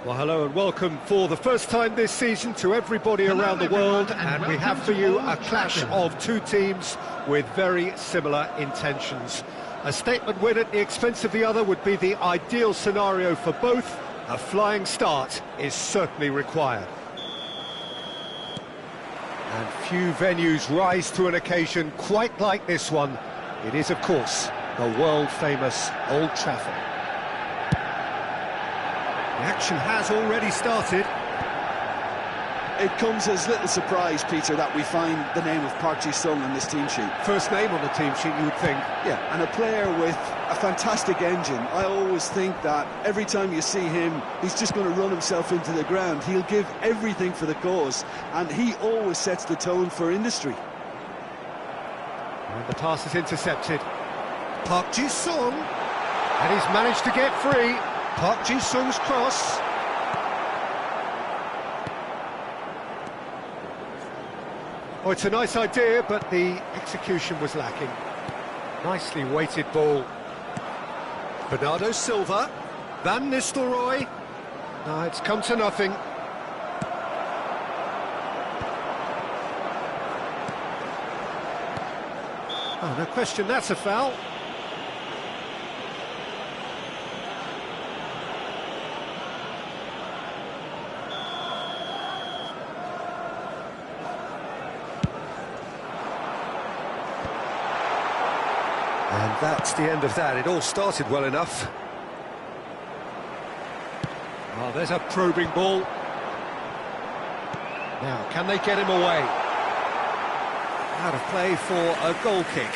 Well, hello and welcome for the first time this season to everybody around the world, and we have for you a clash of two teams with very similar intentions. A statement win at the expense of the other would be the ideal scenario for both. A flying start is certainly required. And few venues rise to an occasion quite like this one. It is, of course, the world-famous Old Trafford. The action has already started. It comes as little surprise, Peter, that we find the name of Park Ji-sung on this team sheet. First name on the team sheet, you would think. Yeah, and a player with a fantastic engine. I always think that every time you see him, he's just going to run himself into the ground. He'll give everything for the cause, and he always sets the tone for industry. And the pass is intercepted. Park Ji-sung, and he's managed to get free. Park Ji-sung's cross. Oh, it's a nice idea, but the execution was lacking. Nicely weighted ball. Bernardo Silva. Van Nistelrooy. No, it's come to nothing. Oh, no question, that's a foul. And that's the end of that. It all started well enough. Oh, there's a probing ball. Now, can they get him away? Out of play for a goal kick.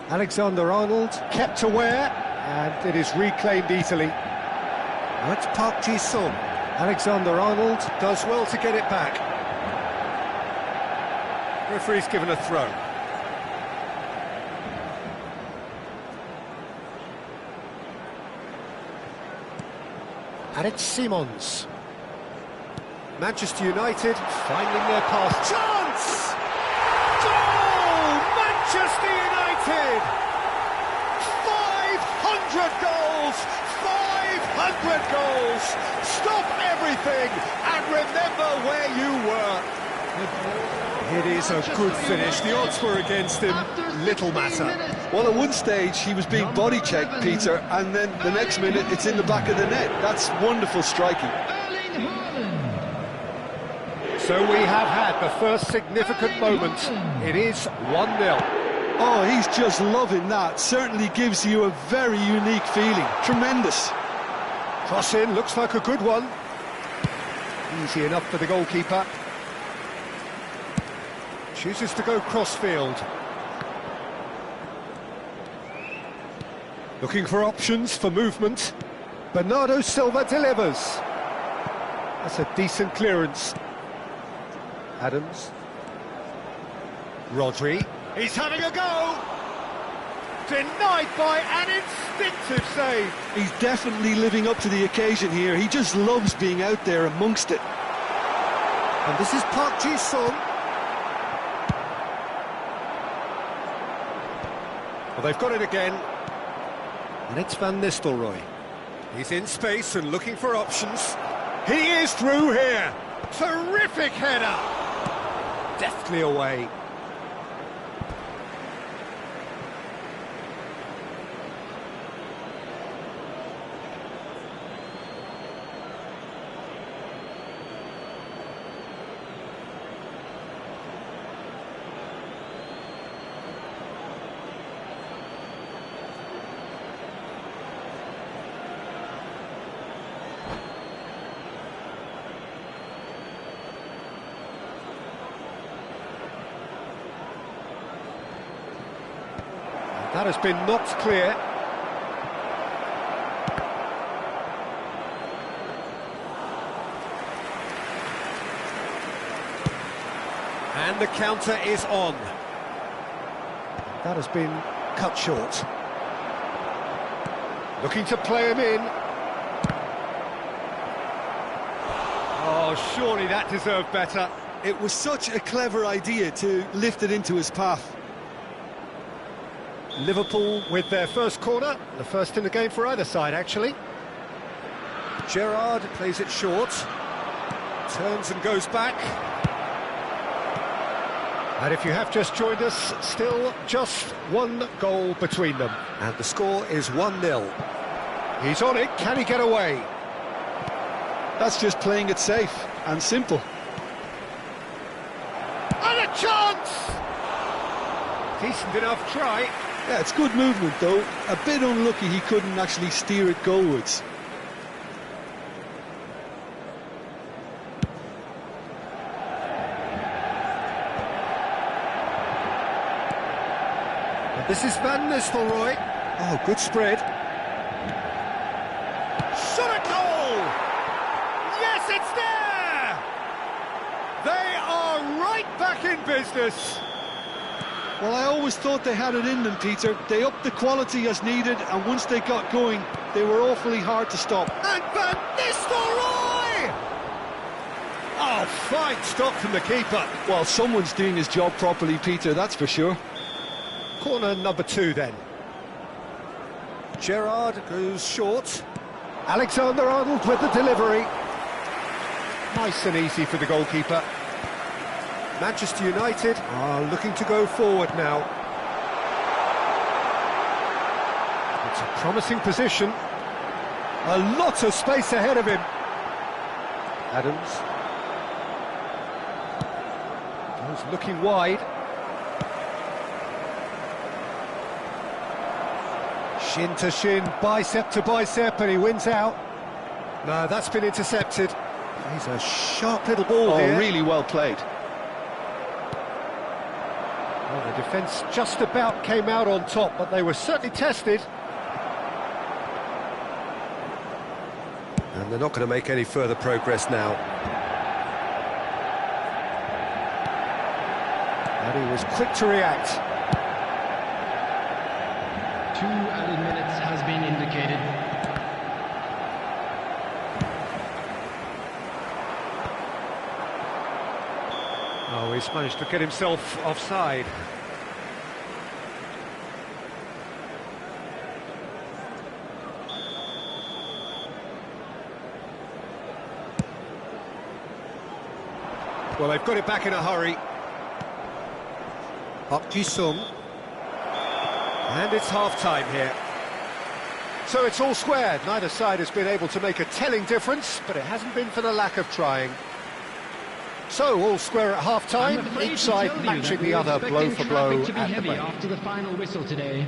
Alexander-Arnold kept aware, and it is reclaimed easily. That's Park Ji-sung. Alexander-Arnold does well to get it back. Referee's given a throw. And it's Simons. Manchester United finding their path. Chance! Goal! Manchester United! 500 goals! 500 goals! Stop everything and remember where you were. It is a good finish. The odds were against him. Little matter. Well, at one stage he was being body checked, Peter, and then the next minute it's in the back of the net. That's wonderful striking. So we have had the first significant moment. It is 1-0. Oh, he's just loving that. Certainly gives you a very unique feeling. Tremendous. Cross in, looks like a good one. Easy enough for the goalkeeper. Chooses to go cross-field. Looking for options for movement. Bernardo Silva delivers. That's a decent clearance. Adams. Rodri. He's having a go! Denied by an instinctive save. He's definitely living up to the occasion here. He just loves being out there amongst it. And this is Park Ji-sung. Well, they've got it again. And it's Van Nistelrooy. He's in space and looking for options. He is through here. Terrific header. Deftly away. That has been knocked clear. And the counter is on. That has been cut short. Looking to play him in. Oh, surely that deserved better. It was such a clever idea to lift it into his path. Liverpool with their first corner, the first in the game for either side, actually. Gerrard plays it short, turns and goes back. And if you have just joined us, still just one goal between them. And the score is 1-0. He's on it, can he get away? That's just playing it safe and simple. And a chance! Decent enough try. Yeah, it's good movement though. A bit unlucky he couldn't actually steer it goalwards. And this is Van Nistelrooy. Oh, good spread. Shot at goal! Yes, it's there! They are right back in business. Well, I always thought they had it in them, Peter. They upped the quality as needed, and once they got going, they were awfully hard to stop. And Van Nistelrooy! Oh, fine stop from the keeper. Well, someone's doing his job properly, Peter, that's for sure. Corner number 2, then. Gerrard goes short. Alexander-Arnold with the delivery. Nice and easy for the goalkeeper. Manchester United are looking to go forward now. It's a promising position. A lot of space ahead of him. Adams. Goes looking wide. Shin to shin, bicep to bicep, and he wins out. No, that's been intercepted. He's a sharp little ball here. Really well played. Well, the defence just about came out on top, but they were certainly tested. And they're not going to make any further progress now. And he was quick to react. 2 added minutes has been indicated. Oh, he's managed to get himself offside. Well, they've got it back in a hurry. Park Ji-sung. And it's half-time here. So it's all squared. Neither side has been able to make a telling difference, but it hasn't been for the lack of trying. So, all square at half-time, each side matching the other blow for blow to be at the heavy break. after the final whistle today.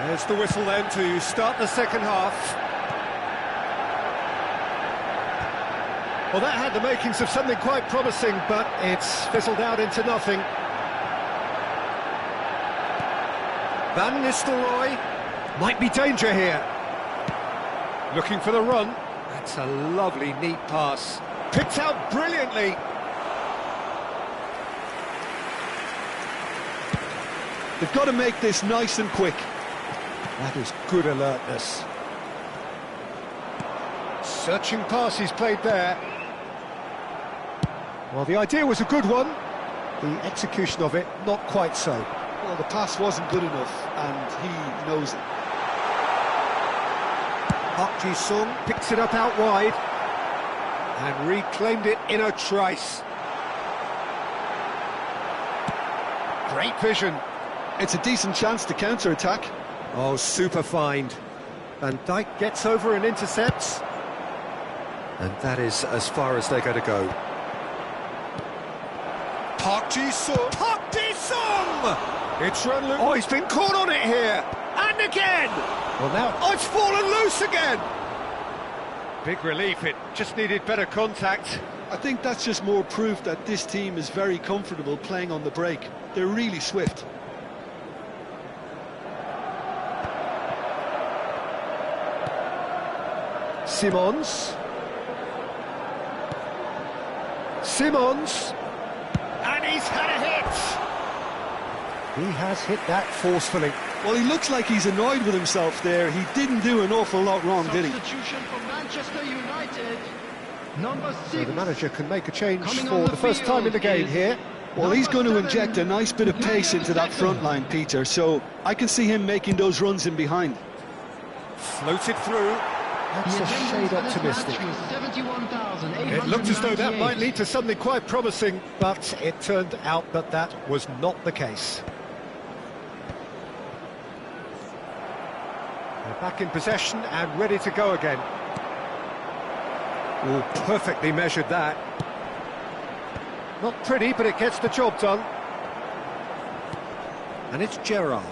There's the whistle then to start the second half. Well, that had the makings of something quite promising, but it's fizzled out into nothing. Van Nistelrooy, might be danger here. Looking for the run. That's a lovely, neat pass. Picked out brilliantly. They've got to make this nice and quick. That is good alertness. Searching pass he's played there. Well, the idea was a good one. The execution of it, not quite so. Well, the pass wasn't good enough, and he knows it. Park Ji-sung picks it up out wide and reclaimed it in a trice. Great vision. It's a decent chance to counter-attack. Oh, super find. Van Dijk gets over and intercepts. And that is as far as they're going to go. Park Ji-sung! Park Ji-sung! It's run loose. Oh, he's been caught on it here! And again! Well, now... Oh, it's fallen loose again! Big relief, it just needed better contact. I think that's just more proof that this team is very comfortable playing on the break. They're really swift. Simons. Simons. And he's had a hit. He has hit that forcefully. Well, he looks like he's annoyed with himself there. He didn't do an awful lot wrong, did he? Substitution for Manchester United. Number 6. So the manager can make a change for the first time in the game here. Well, he's going to inject a nice bit of pace into that front line, Peter, so I can see him making those runs in behind. Floated through. That's a shade optimistic. It looked as though that might lead to something quite promising, but it turned out that that was not the case. They're back in possession and ready to go again. Oh, perfectly measured that. Not pretty, but it gets the job done. And it's Gerrard.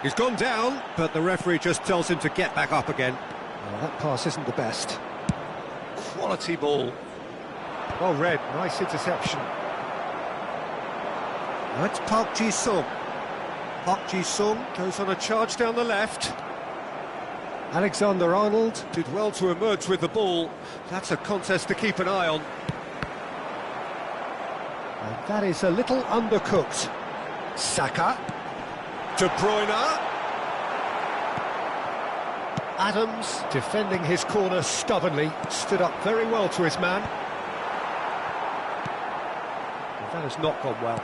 He's gone down, but the referee just tells him to get back up again. Well, that pass isn't the best. Quality ball. Well read, nice interception. Now it's Park Ji-sung. Park Ji-sung goes on a charge down the left. Alexander-Arnold did well to emerge with the ball. That's a contest to keep an eye on. And that is a little undercooked. Saka. De Bruyne. Adams, defending his corner stubbornly, stood up very well to his man. Well, that has not gone well.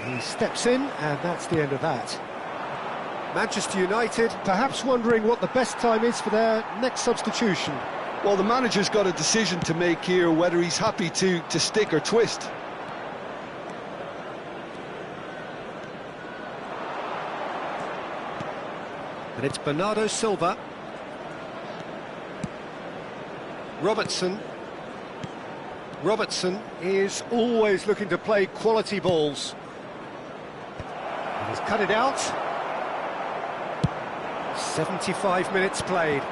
He steps in, and that's the end of that. Manchester United perhaps wondering what the best time is for their next substitution. Well, the manager's got a decision to make here, whether he's happy to stick or twist. And it's Bernardo Silva. Robertson. Robertson is always looking to play quality balls. And he's cut it out. 75 minutes played.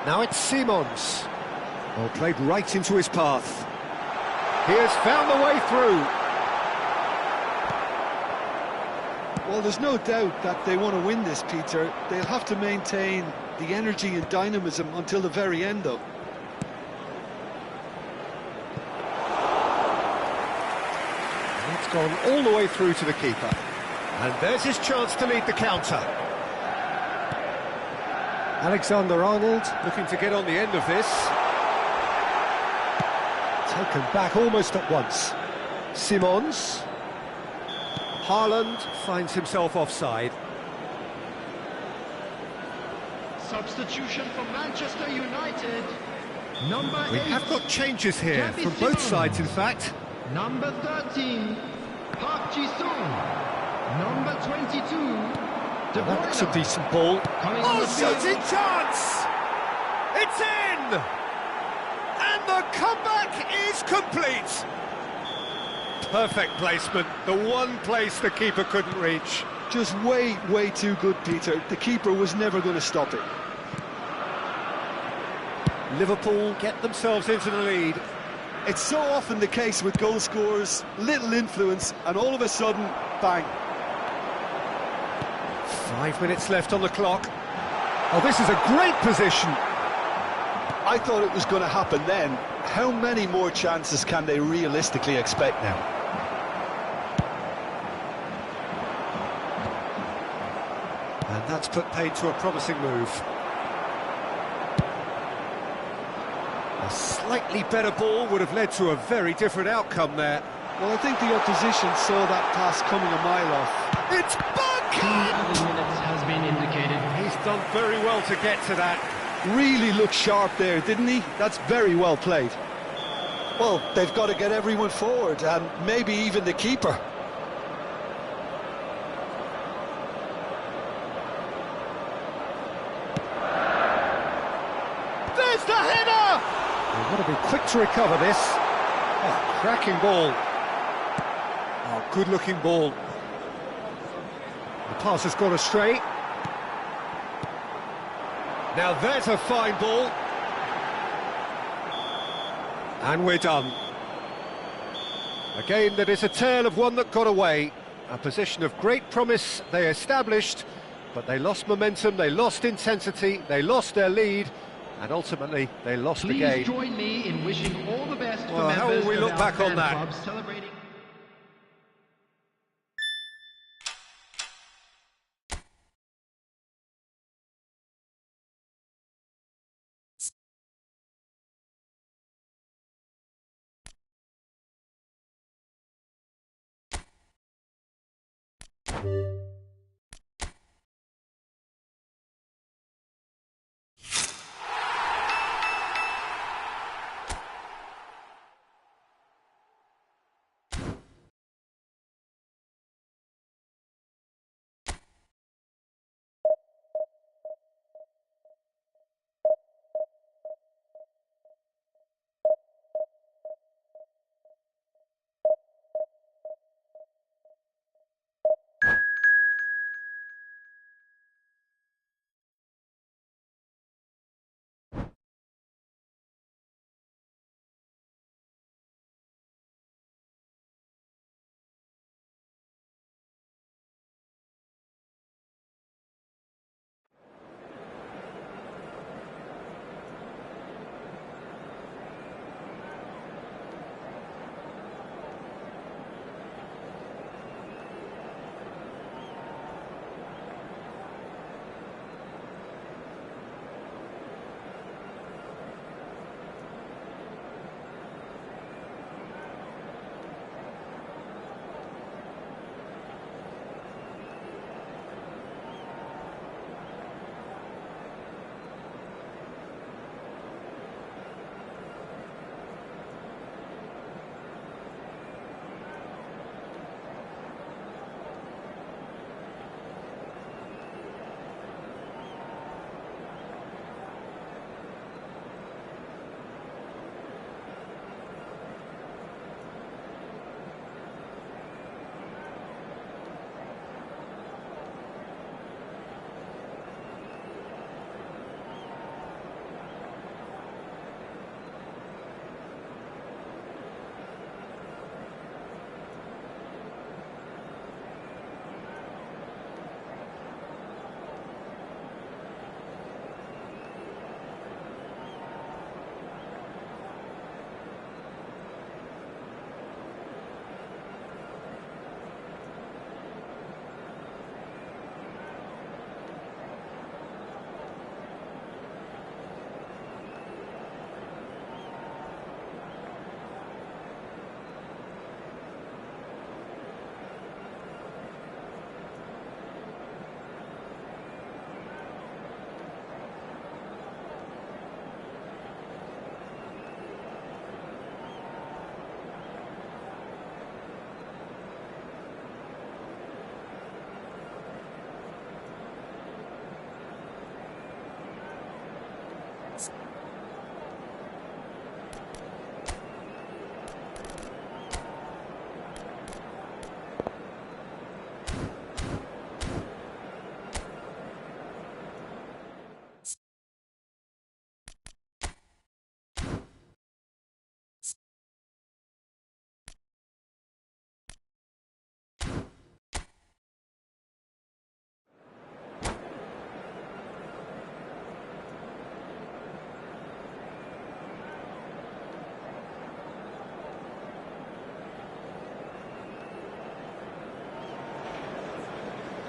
Now it's Simons. Well, played right into his path. He has found the way through. Well, there's no doubt that they want to win this, Peter. They'll have to maintain the energy and dynamism until the very end, though. And it's gone all the way through to the keeper. And there's his chance to lead the counter. Alexander-Arnold looking to get on the end of this. Taken back almost at once. Simons. Haaland finds himself offside. Substitution for Manchester United. Number 8. We have got changes here from both sides, in fact. Number 13, Park Ji-sung. Number 22, De Bruyne. That's a decent ball. Oh, shooting chance! It's in! And the comeback is complete! Perfect placement, the one place the keeper couldn't reach. Just way too good, Peter. The keeper was never going to stop it. Liverpool get themselves into the lead. It's so often the case with goal scorers, little influence, and all of a sudden, bang. 5 minutes left on the clock. Oh, this is a great position. I thought it was going to happen then. How many more chances can they realistically expect now? And that's put paid to a promising move. A slightly better ball would have led to a very different outcome there. Well, I think the opposition saw that pass coming a mile off. It's 2 added minutes has been indicated. He's done very well to get to that. Really looked sharp there, didn't he? That's very well played. Well, they've got to get everyone forward, and maybe even the keeper. There's the header! They've got to be quick to recover this. Oh, cracking ball. Oh, good-looking ball. The pass has gone astray. Now there's a fine ball. And we're done. A game that is a tale of one that got away. A position of great promise they established, but they lost momentum, they lost intensity, they lost their lead, and ultimately they lost the game. Please join me in wishing all the best Well, for how members will we of look our back on fan that? club celebrating.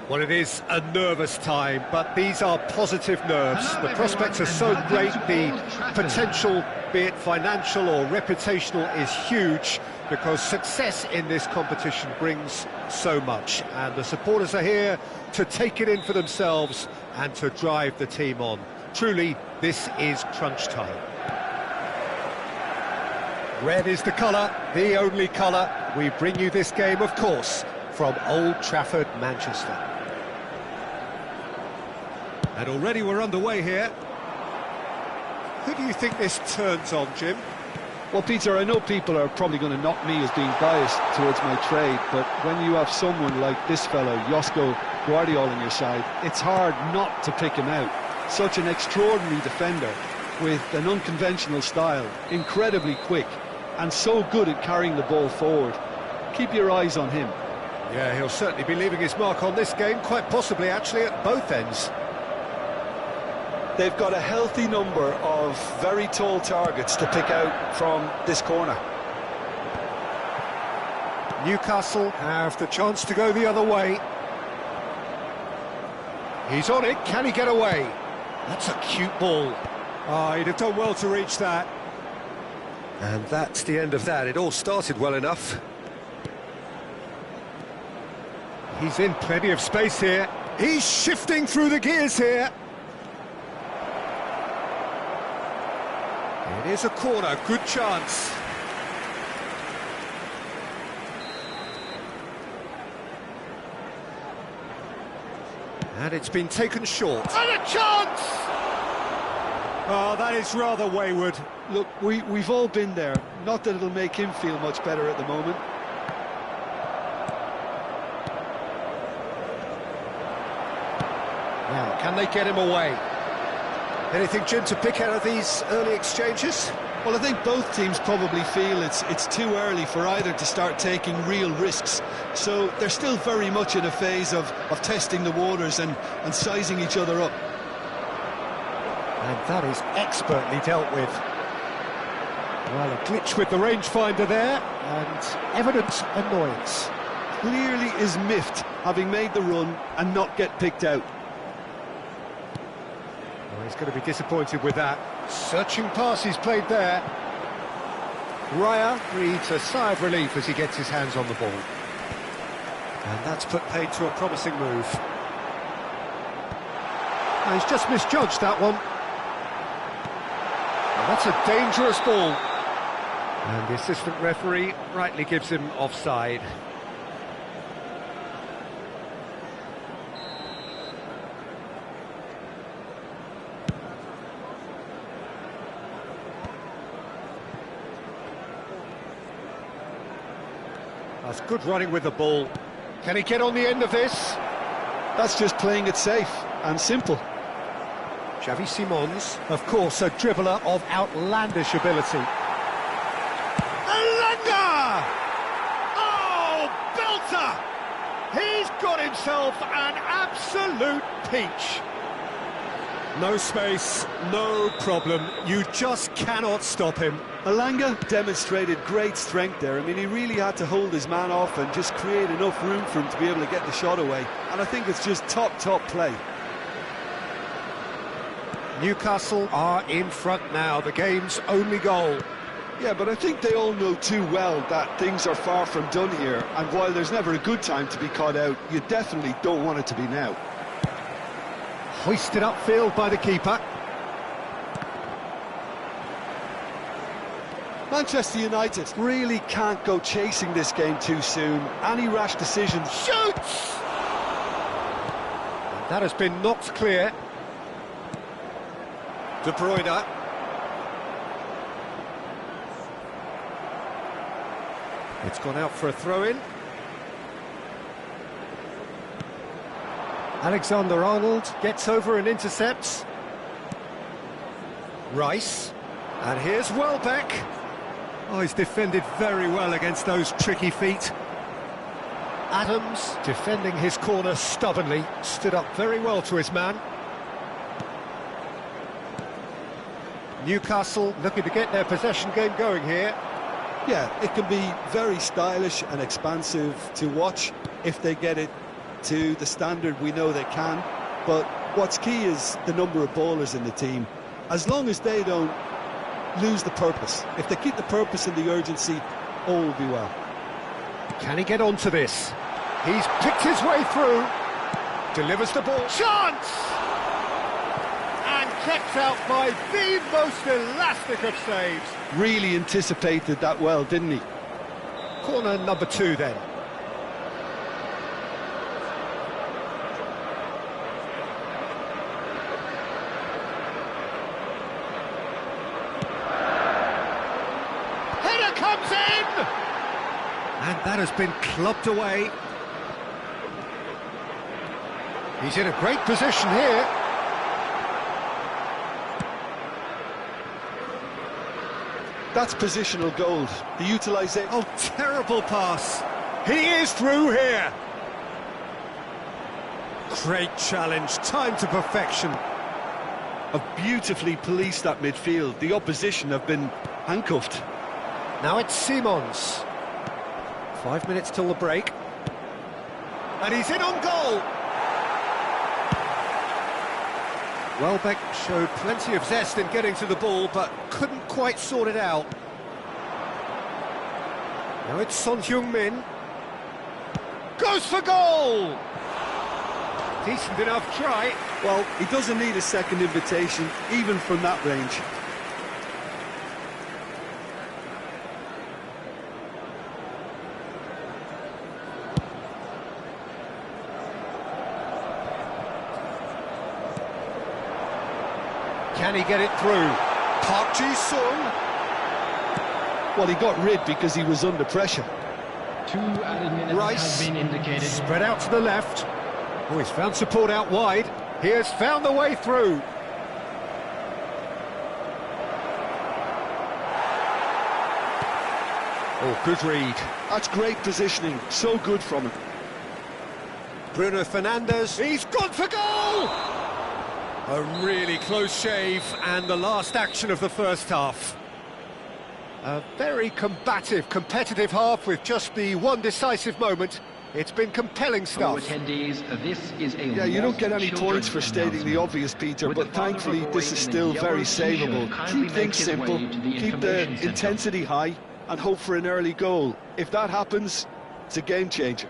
Well, it is a nervous time, but these are positive nerves. The prospects are so great, the potential, be it financial or reputational, is huge, because success in this competition brings so much. And the supporters are here to take it in for themselves and to drive the team on. Truly, this is crunch time. Red is the colour, the only colour. We bring you this game, of course, from Old Trafford, Manchester. And already we're underway here. Who do you think this turns on, Jim? Well, Peter, I know people are probably going to knock me as being biased towards my trade, but when you have someone like this fellow, Josko Guardiola, on your side, it's hard not to pick him out. Such an extraordinary defender with an unconventional style, incredibly quick, and so good at carrying the ball forward. Keep your eyes on him. Yeah, he'll certainly be leaving his mark on this game, quite possibly actually at both ends. They've got a healthy number of very tall targets to pick out from this corner. Newcastle have the chance to go the other way. He's on it, can he get away? That's a cute ball. He'd have done well to reach that. And that's the end of that. It all started well enough. He's in plenty of space here. He's shifting through the gears here. It is a corner, good chance. And it's been taken short. And a chance! Oh, that is rather wayward. Look, we've all been there. Not that it'll make him feel much better at the moment. Now, can they get him away? Anything, Jim, to pick out of these early exchanges? Well, I think both teams probably feel it's too early for either to start taking real risks. So they're still very much in a phase of testing the waters and sizing each other up. And that is expertly dealt with. Well, a glitch with the rangefinder there, and evident annoyance. Clearly is miffed, having made the run and not get picked out. Well, he's going to be disappointed with that. Searching pass he's played there. Raya breathes a sigh of relief as he gets his hands on the ball. And that's put paid to a promising move. Now, he's just misjudged that one. Well, that's a dangerous ball. And the assistant referee rightly gives him offside. That's good running with the ball. Can he get on the end of this? That's just playing it safe and simple. Xavi Simons, of course, a dribbler of outlandish ability. Alanga! Oh, belter! He's got himself an absolute peach. No space, no problem. You just cannot stop him. Alanga demonstrated great strength there. I mean, he really had to hold his man off and just create enough room for him to be able to get the shot away. And I think it's just top play. Newcastle are in front now, the game's only goal. Yeah, but I think they all know too well that things are far from done here. And while there's never a good time to be caught out, you definitely don't want it to be now. Hoisted upfield by the keeper. Manchester United really can't go chasing this game too soon. Any rash decision. Shoots! That has been knocked clear. De Bruyne. It's gone out for a throw-in. Alexander-Arnold gets over and intercepts. Rice. And here's Welbeck. Oh, he's defended very well against those tricky feet. Adams, defending his corner stubbornly, stood up very well to his man. Newcastle looking to get their possession game going here. Yeah, it can be very stylish and expansive to watch if they get it to the standard we know they can. But what's key is the number of ballers in the team. As long as they don't lose the purpose, if they keep the purpose and the urgency, all will be well. Can he get onto this? He's picked his way through. Delivers the ball. Chance! And kept out by the most elastic of saves. Really anticipated that well, didn't he? Corner number 2 then. Header comes in! And that has been clubbed away. He's in a great position here. That's positional gold. The utilisation... Oh, terrible pass. He is through here. Great challenge, time to perfection. Have beautifully policed that midfield. The opposition have been handcuffed. Now it's Simons. 5 minutes till the break. And he's in on goal. Welbeck showed plenty of zest in getting to the ball, but couldn't quite sort it out. Now it's Son Heung-min. Goes for goal! Decent enough try. Well, he doesn't need a second invitation, even from that range. Can he get it through? Park Ji-sung. Well, he got rid because he was under pressure. 2 added minutes Rice have been indicated. Spread out to the left. Oh, he's found support out wide. He has found the way through. Oh, good read. That's great positioning. So good from him. Bruno Fernandes. He's gone for goal! A really close shave, and the last action of the first half. A very combative, competitive half with just the one decisive moment. It's been compelling stuff. Attendees, this is a Yeah, you don't get any points for stating the obvious, Peter, but thankfully this is still very savable. Keep things simple, keep the intensity high, and hope for an early goal. If that happens, it's a game changer.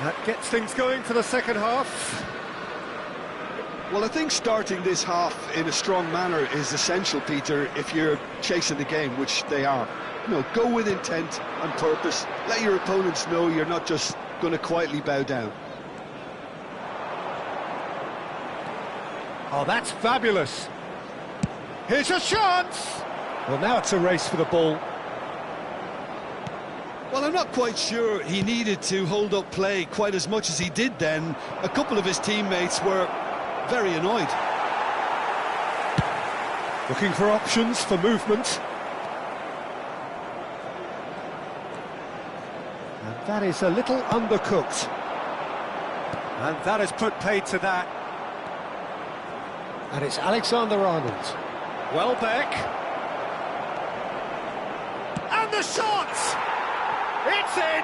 That gets things going for the second half. Well, I think starting this half in a strong manner is essential, Peter, if you're chasing the game, which they are. You know, go with intent and purpose. Let your opponents know you're not just going to quietly bow down. Oh, that's fabulous. Here's a chance! Well, now it's a race for the ball. Well, I'm not quite sure he needed to hold up play quite as much as he did then. A couple of his teammates were very annoyed. Looking for options for movement. And that is a little undercooked. And that has put paid to that. And it's Alexander-Arnold. Welbeck. And the shot! It's in!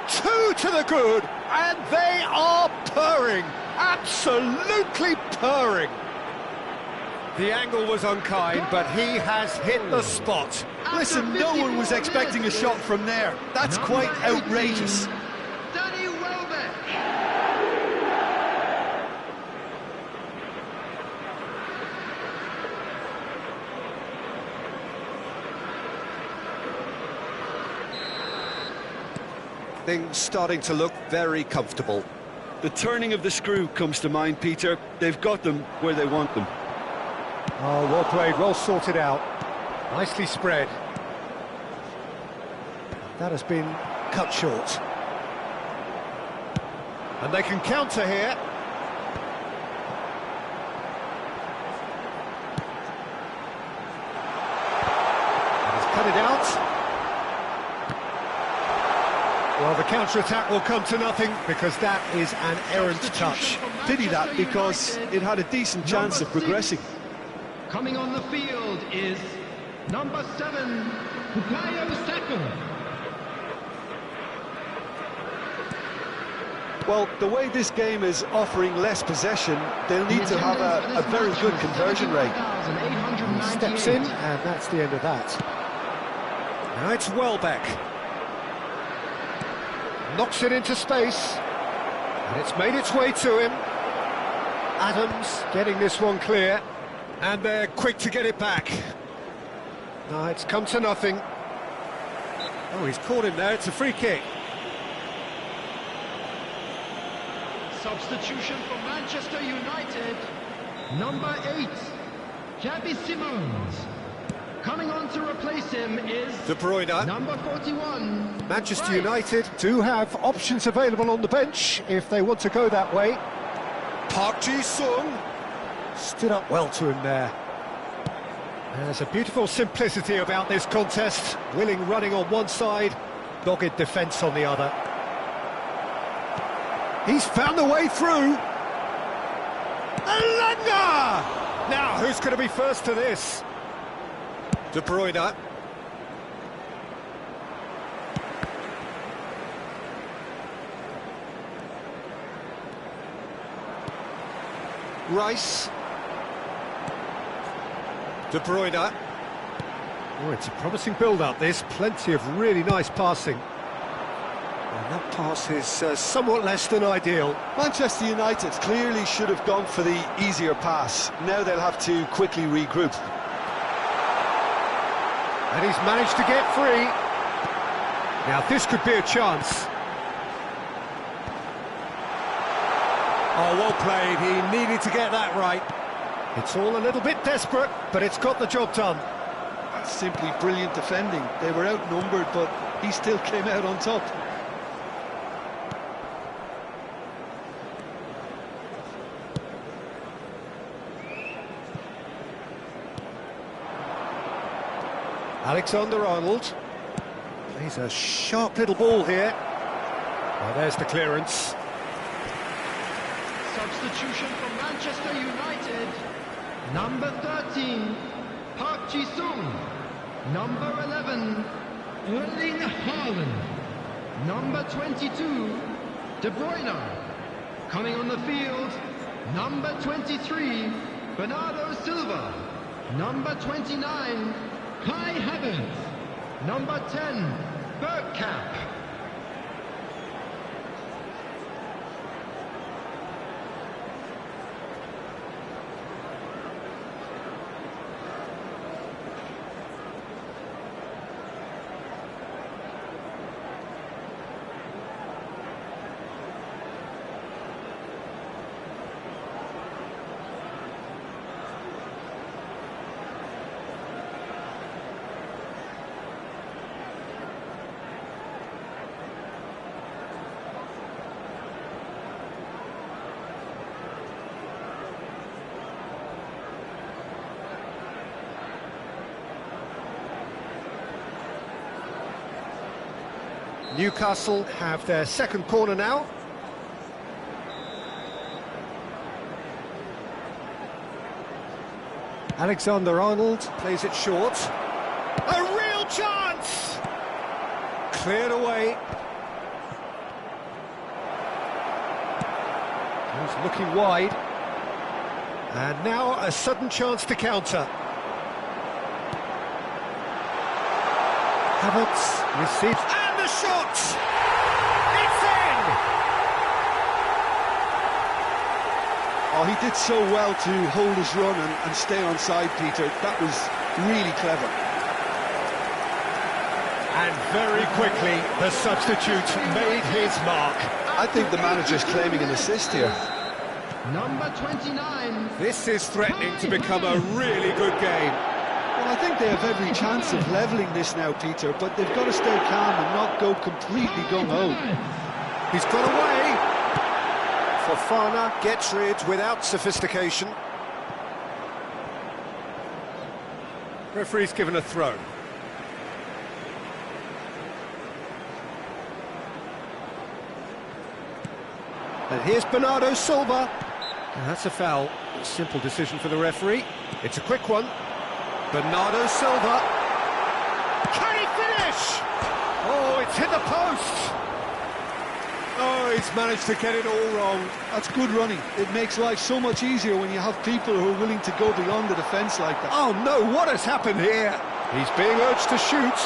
Two to the good, and they are purring, absolutely purring. The angle was unkind, but he has hit the spot. Listen, no one was expecting a shot from there. That's quite outrageous. Things starting to look very comfortable. The turning of the screw comes to mind, Peter. They've got them where they want them. Oh, well played, well sorted out. Nicely spread. That has been cut short. And they can counter here. And he's cut it out. Well, the counter-attack will come to nothing because that is an errant touch. Pity that, because it had a decent chance of progressing. Coming on the field is number 7, Bukayo Saka. Well, the way this game is offering less possession, they'll need to have a very good conversion rate. He steps in, and that's the end of that. Now it's Welbeck. Knocks it into space, and it's made its way to him. Adams getting this one clear, and they're quick to get it back. No, it's come to nothing. Oh, he's caught him there, it's a free kick. Substitution for Manchester United, number 8, Xabi Simons. Coming on to replace him is De Bruyne. number 41. Manchester United do have options available on the bench if they want to go that way. Park Ji-sung stood up well to him there. There's a beautiful simplicity about this contest. Willing running on one side, dogged defence on the other. He's found the way through. Elanga! Now, who's going to be first to this? De Bruyne. Rice. De Bruyne. Oh, it's a promising build-up, this. Plenty of really nice passing. And that pass is somewhat less than ideal. Manchester United clearly should have gone for the easier pass. Now they'll have to quickly regroup. And he's managed to get free. Now this could be a chance. Oh, well played. He needed to get that right. It's all a little bit desperate, but it's got the job done. That's simply brilliant defending. They were outnumbered, but he still came out on top. Alexander-Arnold plays a sharp little ball here. Well, there's the clearance. Substitution for Manchester United, number 13, Park Ji-sung. Number 11, Erling Haaland. Number 22, De Bruyne. Coming on the field, number 23, Bernardo Silva. Number 29, Kai Havertz. Number 10, Bergkamp. Newcastle have their second corner now. Alexander-Arnold plays it short. A real chance! Cleared away. He's looking wide. And now a sudden chance to counter. Havertz receives... And the shot! It's in! Oh, he did so well to hold his run and stay on side, Peter. That was really clever. And very quickly, the substitute made his mark. I think the manager's claiming an assist here. Number 29. This is threatening to become a really good game. Well, I think they have every chance of levelling this now, Peter, but they've got to stay calm and not go completely gung-ho. He's got away. Fofana gets rid without sophistication. Referee's given a throw. And here's Bernardo Silva. And that's a foul. Simple decision for the referee. It's a quick one. Bernardo Silva. Can he finish? Oh, it's hit the post. Oh, he's managed to get it all wrong. That's good running. It makes life so much easier when you have people who are willing to go beyond the defence like that. Oh no, what has happened here? He's being urged to shoot.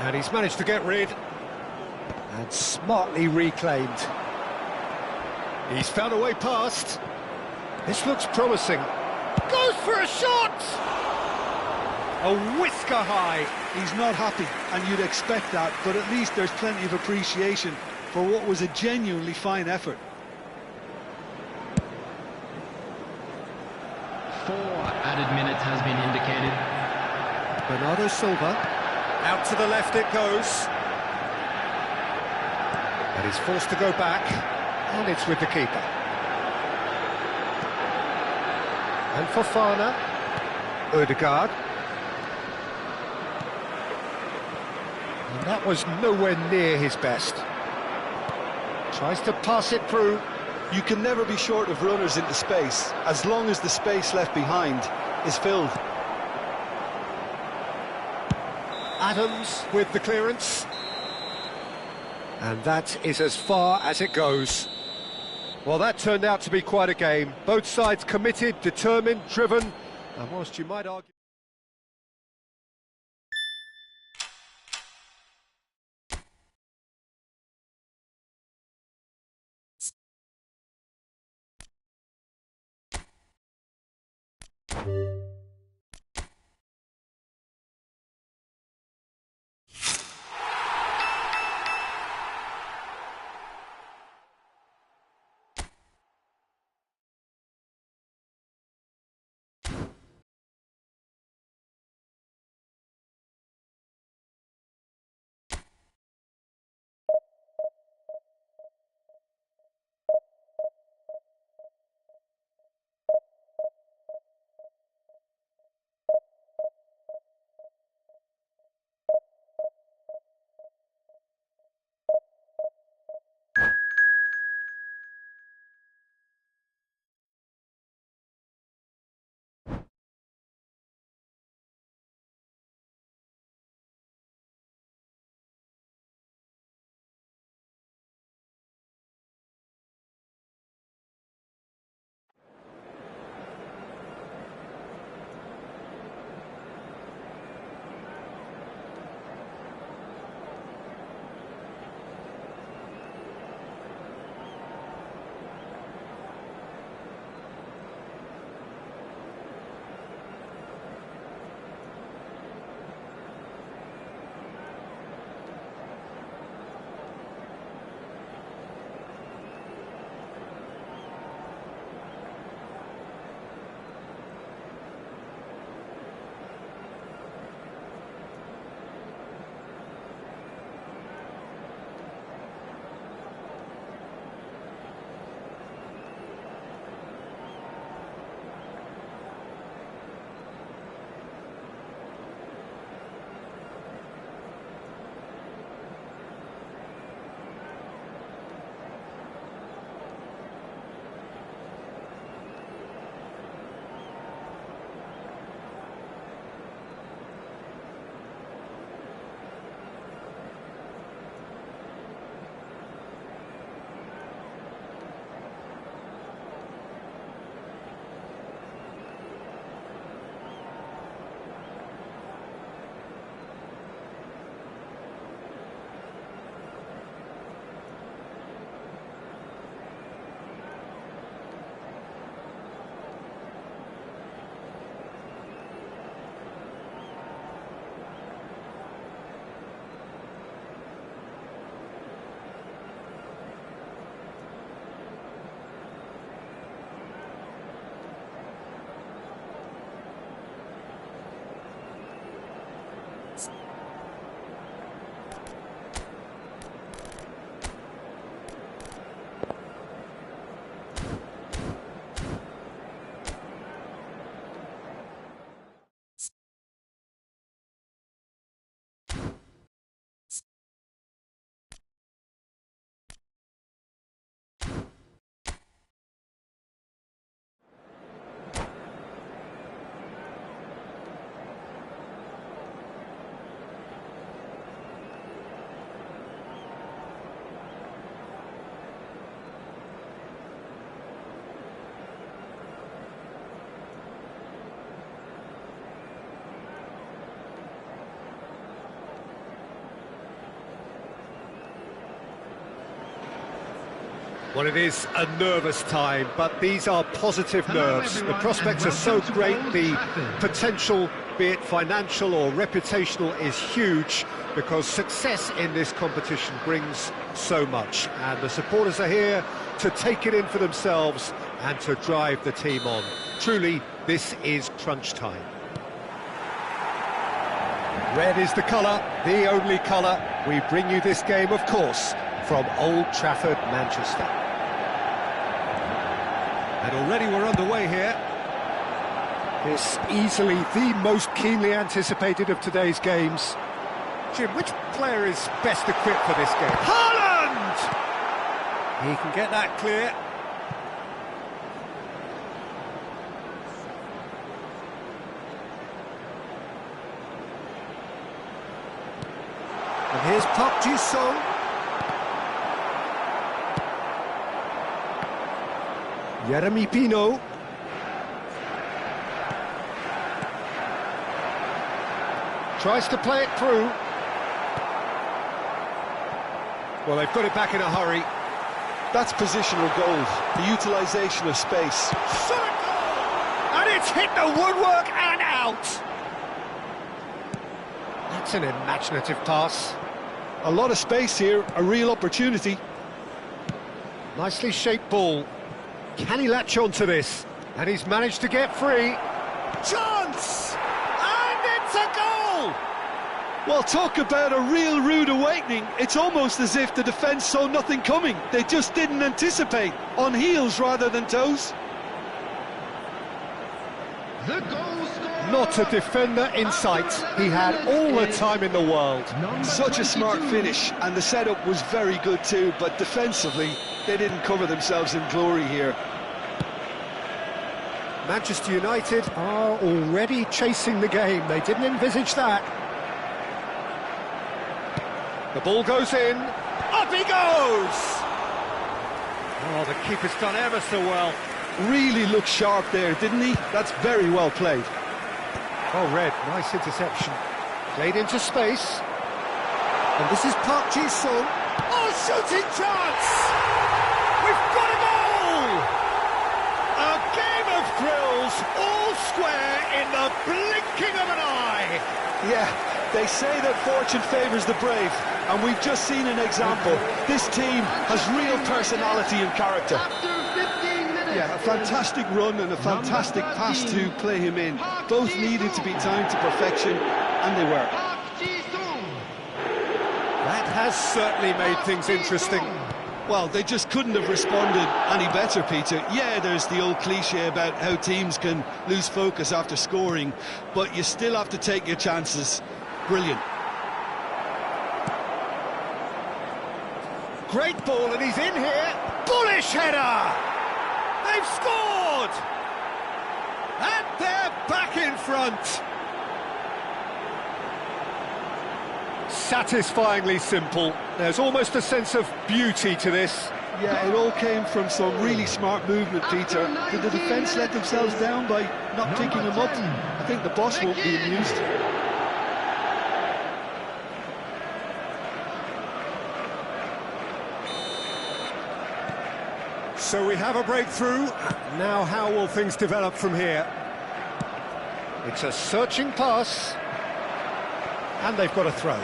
And he's managed to get rid. And smartly reclaimed. He's found a way past. This looks promising. Goes for a shot! A whisker high. He's not happy, and you'd expect that, but at least there's plenty of appreciation for what was a genuinely fine effort. 4 added minutes has been indicated. Bernardo Silva. Out to the left it goes. And he's forced to go back. And it's with the keeper. And Fofana. Ødegaard. And that was nowhere near his best. Tries to pass it through. You can never be short of runners into space, as long as the space left behind is filled. Adams with the clearance. And that is as far as it goes. Well, that turned out to be quite a game. Both sides committed, determined, driven. And whilst you might argue... Well, it is a nervous time, but these are positive nerves. The prospects are so great, the potential, be it financial or reputational, is huge, because success in this competition brings so much. And the supporters are here to take it in for themselves and to drive the team on. Truly, this is crunch time. Red is the colour, the only colour. We bring you this game, of course, from Old Trafford, Manchester. And already we're underway here. It's easily the most keenly anticipated of today's games. Jim, which player is best equipped for this game? Haaland! He can get that clear. And here's Park Ji-sung. Jeremy Pino. Tries to play it through. Well, they've got it back in a hurry. That's positional goals, the utilisation of space. Shot! And it's hit the woodwork and out! That's an imaginative pass. A lot of space here, a real opportunity. Nicely shaped ball. Can he latch on to this? And he's managed to get free. Chance! And it's a goal! Well, talk about a real rude awakening. It's almost as if the defence saw nothing coming. They just didn't anticipate. On heels rather than toes. The goal scorer. Not a defender in sight. He had all the time in the world. Such a smart finish, and the setup was very good too, but defensively, they didn't cover themselves in glory here. Manchester United are already chasing the game. They didn't envisage that. The ball goes in. Up he goes! Oh, the keeper's done ever so well. Really looked sharp there, didn't he? That's very well played. Oh, Red, nice interception. Played into space. And this is Park Ji-sung. Oh, shooting chance! We've got a goal! A game of thrills, all square in the blinking of an eye. Yeah, they say that fortune favours the brave, and we've just seen an example. This team has real personality and character. After 15 minutes. Yeah, a fantastic run and a fantastic pass to play him in. Both needed to be timed to perfection, and they were. Park Ji-sung. That has certainly made things interesting. Well, they just couldn't have responded any better, Peter. Yeah, there's the old cliche about how teams can lose focus after scoring, but you still have to take your chances. Brilliant. Great ball, and he's in here. Bullish header! They've scored! And they're back in front. Satisfyingly simple. There's almost a sense of beauty to this. Yeah, it all came from some really smart movement, Peter. Did the defence let themselves down by not picking him up? I think the boss won't be amused. So we have a breakthrough. Now how will things develop from here? It's a searching pass. And they've got a throw.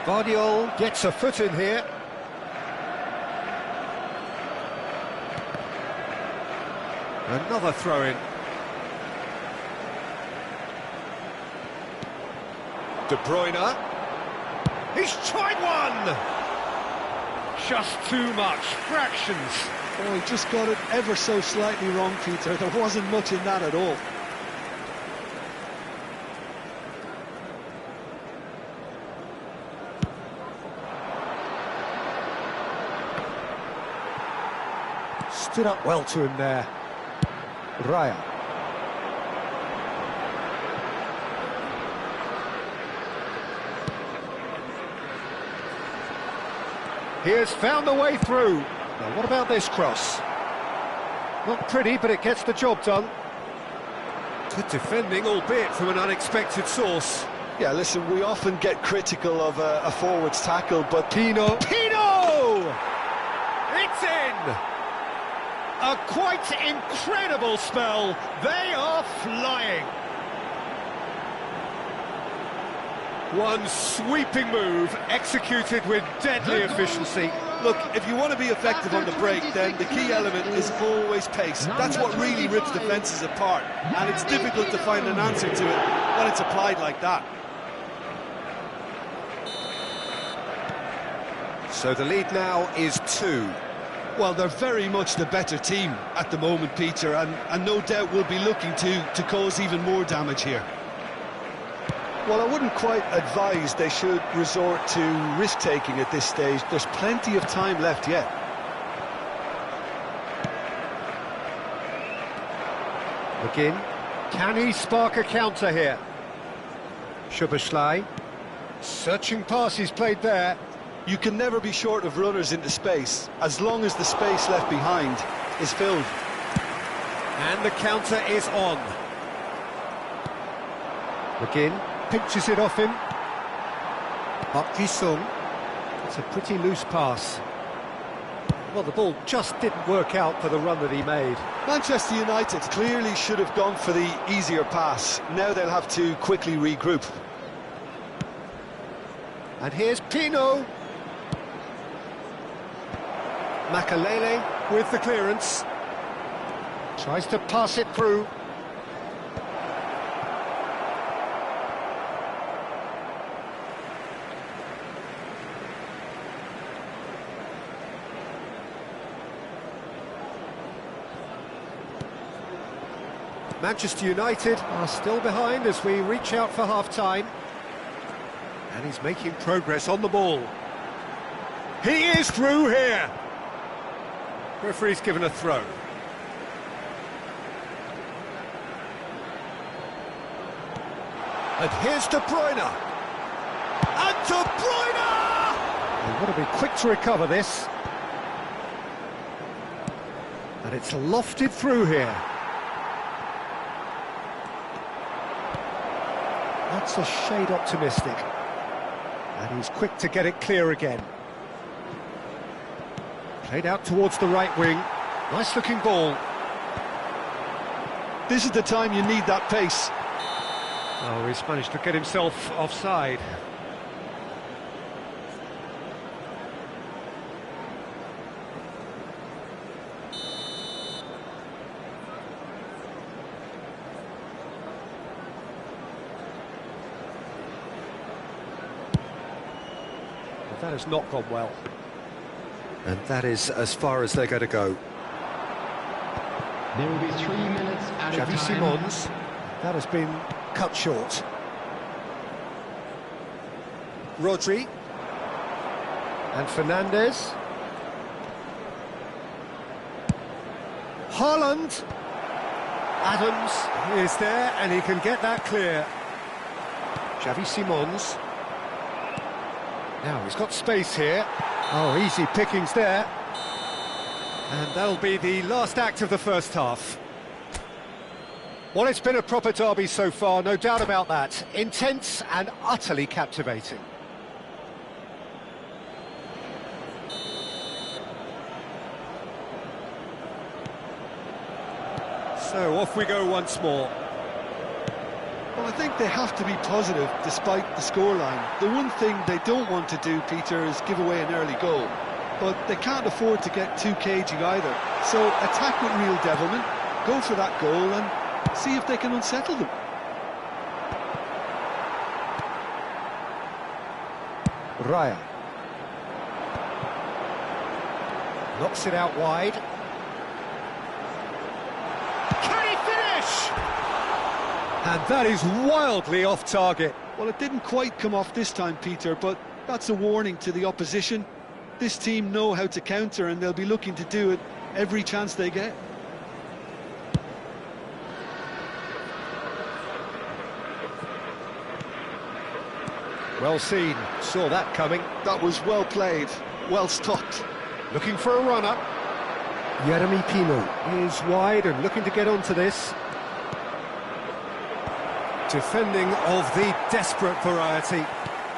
Vardiol gets a foot in here. Another throw-in. De Bruyne. He's tried one! Just too much. Fractions. Oh, he just got it ever so slightly wrong, Peter. There wasn't much in that at all. Stood up well to him there. Raya. He has found a way through. Now, what about this cross? Not pretty, but it gets the job done. Good defending, albeit from an unexpected source. Yeah, listen, we often get critical of a forward's tackle, but Pino! It's in! A quite incredible spell. They are flying. One sweeping move, executed with deadly efficiency. look, if you want to be effective on the break, then the key element is always pace. That's what really rips defences apart, and it's difficult to find an answer to it when it's applied like that. So the lead now is 2. Well, they're very much the better team at the moment, Peter, and no doubt will be looking to cause even more damage here. Well, I wouldn't quite advise they should resort to risk-taking at this stage. There's plenty of time left yet. McGinn, can he spark a counter here? Szoboszlai, searching pass he's played there. You can never be short of runners into space, as long as the space left behind is filled. And the counter is on. McGinn pinches it off him. Park Ji-sung. It's a pretty loose pass. Well, the ball just didn't work out for the run that he made. Manchester United clearly should have gone for the easier pass. Now they'll have to quickly regroup. And here's Pino. Makalele with the clearance. Tries to pass it through. Manchester United are still behind as we reach out for half-time. And he's making progress on the ball. He is through here. Referee's given a throw. And here's De Bruyne. And De Bruyne! They've got to be quick to recover this. And it's lofted through here. That's a shade optimistic. And he's quick to get it clear again. Played out towards the right wing. Nice looking ball. This is the time you need that pace. Oh, he's managed to get himself offside. But that has not gone well. And that is as far as they're going to go. There will be 3 minutes at a time. Xavi Simons, that has been cut short. Rodri. And Fernandes. Haaland. Adams is there and he can get that clear. Xavi Simons. Now he's got space here. Oh, easy pickings there. And that'll be the last act of the first half. Well, it's been a proper derby so far, no doubt about that. Intense and utterly captivating. So off we go once more. Well, I think they have to be positive despite the scoreline. The one thing they don't want to do, Peter, is give away an early goal. But they can't afford to get too cagey either. So attack with real devilment, go for that goal and see if they can unsettle them. Raya. Knocks it out wide. Can he finish? And that is wildly off target. Well, it didn't quite come off this time, Peter, but that's a warning to the opposition. This team know how to counter and they'll be looking to do it every chance they get. Well seen, saw that coming. That was well played, well stopped. Looking for a runner. Yeremy Pino is wide and looking to get onto this. Defending of the desperate variety.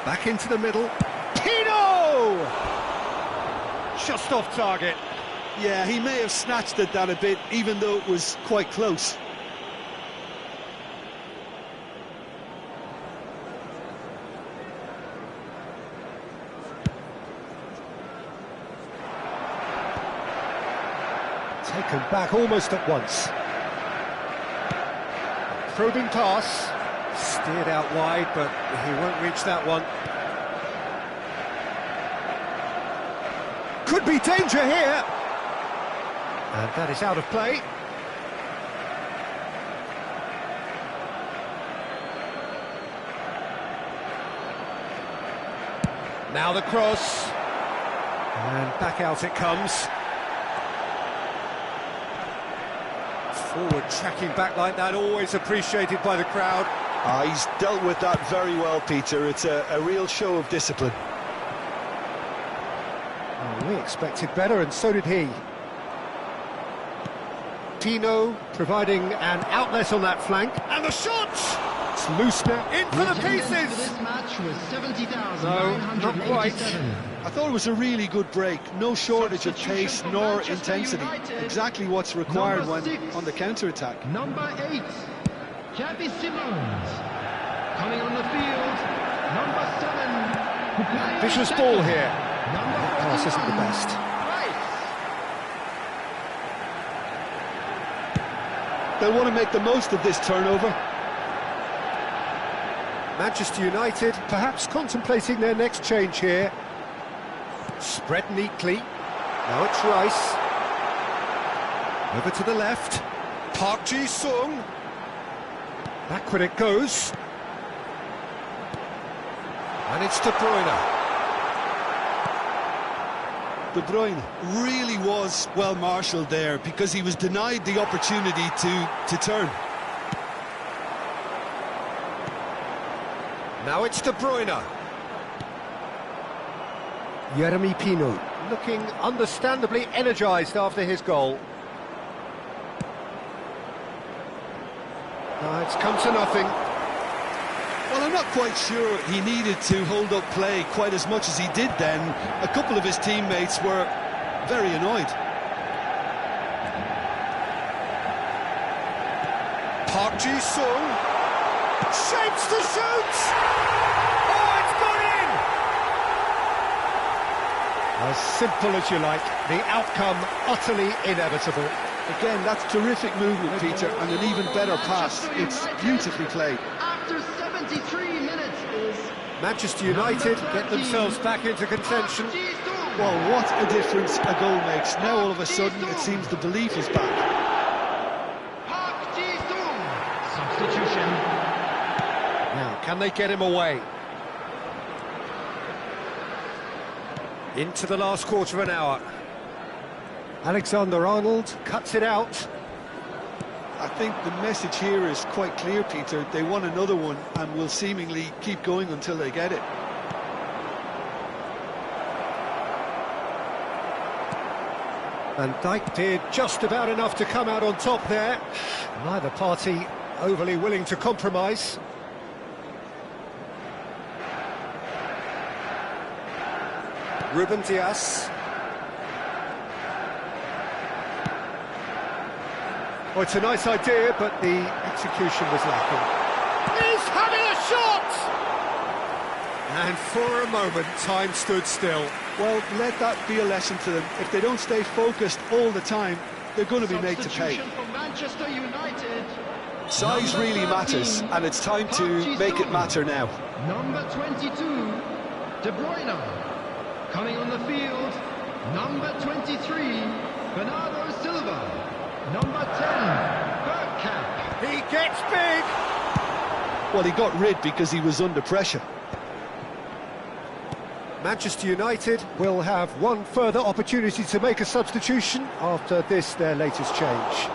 Back into the middle. Pino! Just off target. Yeah, he may have snatched at that a bit, even though it was quite close. Taken back almost at once. Probing pass. Steered out wide, but he won't reach that one. Could be danger here. And that is out of play. Now the cross. And back out it comes. Forward tracking back like that, always appreciated by the crowd. He's dealt with that very well, Peter. It's a real show of discipline. Oh, we expected better, and so did he. Tino providing an outlet on that flank, and the shot! It's loose now, in for the pieces! This match was 70,987. No, not quite. I thought it was a really good break. No shortage of pace nor intensity. Exactly what's required when on the counter-attack. Number 8, Xavi Simons. Coming on the field, number 7. Vicious ball here. That pass isn't the best. They'll want to make the most of this turnover. Manchester United perhaps contemplating their next change here. Spread neatly. Now it's Rice. Over to the left. Park Ji-sung. Backward it goes. And it's De Bruyne. De Bruyne really was well marshalled there because he was denied the opportunity to turn. Now it's De Bruyne. Yeremy Pino looking understandably energised after his goal. It's come to nothing. Well, I'm not quite sure he needed to hold up play quite as much as he did then. A couple of his teammates were very annoyed. Park Ji-sung shapes to shoot! Oh, it's gone in! As simple as you like, the outcome utterly inevitable. Again, that's terrific movement, Peter, and an even better pass. It's beautifully played. After 73 minutes is Manchester United get themselves back into contention. Well, what a difference a goal makes. Now all of a sudden it seems the belief is back. Park Ji-sung. Substitution. Now, can they get him away? Into the last quarter of an hour. Alexander-Arnold cuts it out. I think the message here is quite clear, Peter. They want another one and will seemingly keep going until they get it. Van Dijk did just about enough to come out on top there. Neither party overly willing to compromise. Ruben Dias. Well, it's a nice idea, but the execution was lacking. He's having a shot! And for a moment, time stood still. Well, let that be a lesson to them. If they don't stay focused all the time, they're going to be made to pay. Substitution for Manchester United. Size really matters, and it's time to make it matter now. Number 22, De Bruyne. Coming on the field, number 23, Bernardo Silva. Number 10, Bergkamp. He gets big! Well, he got rid because he was under pressure. Manchester United will have one further opportunity to make a substitution after this, their latest change.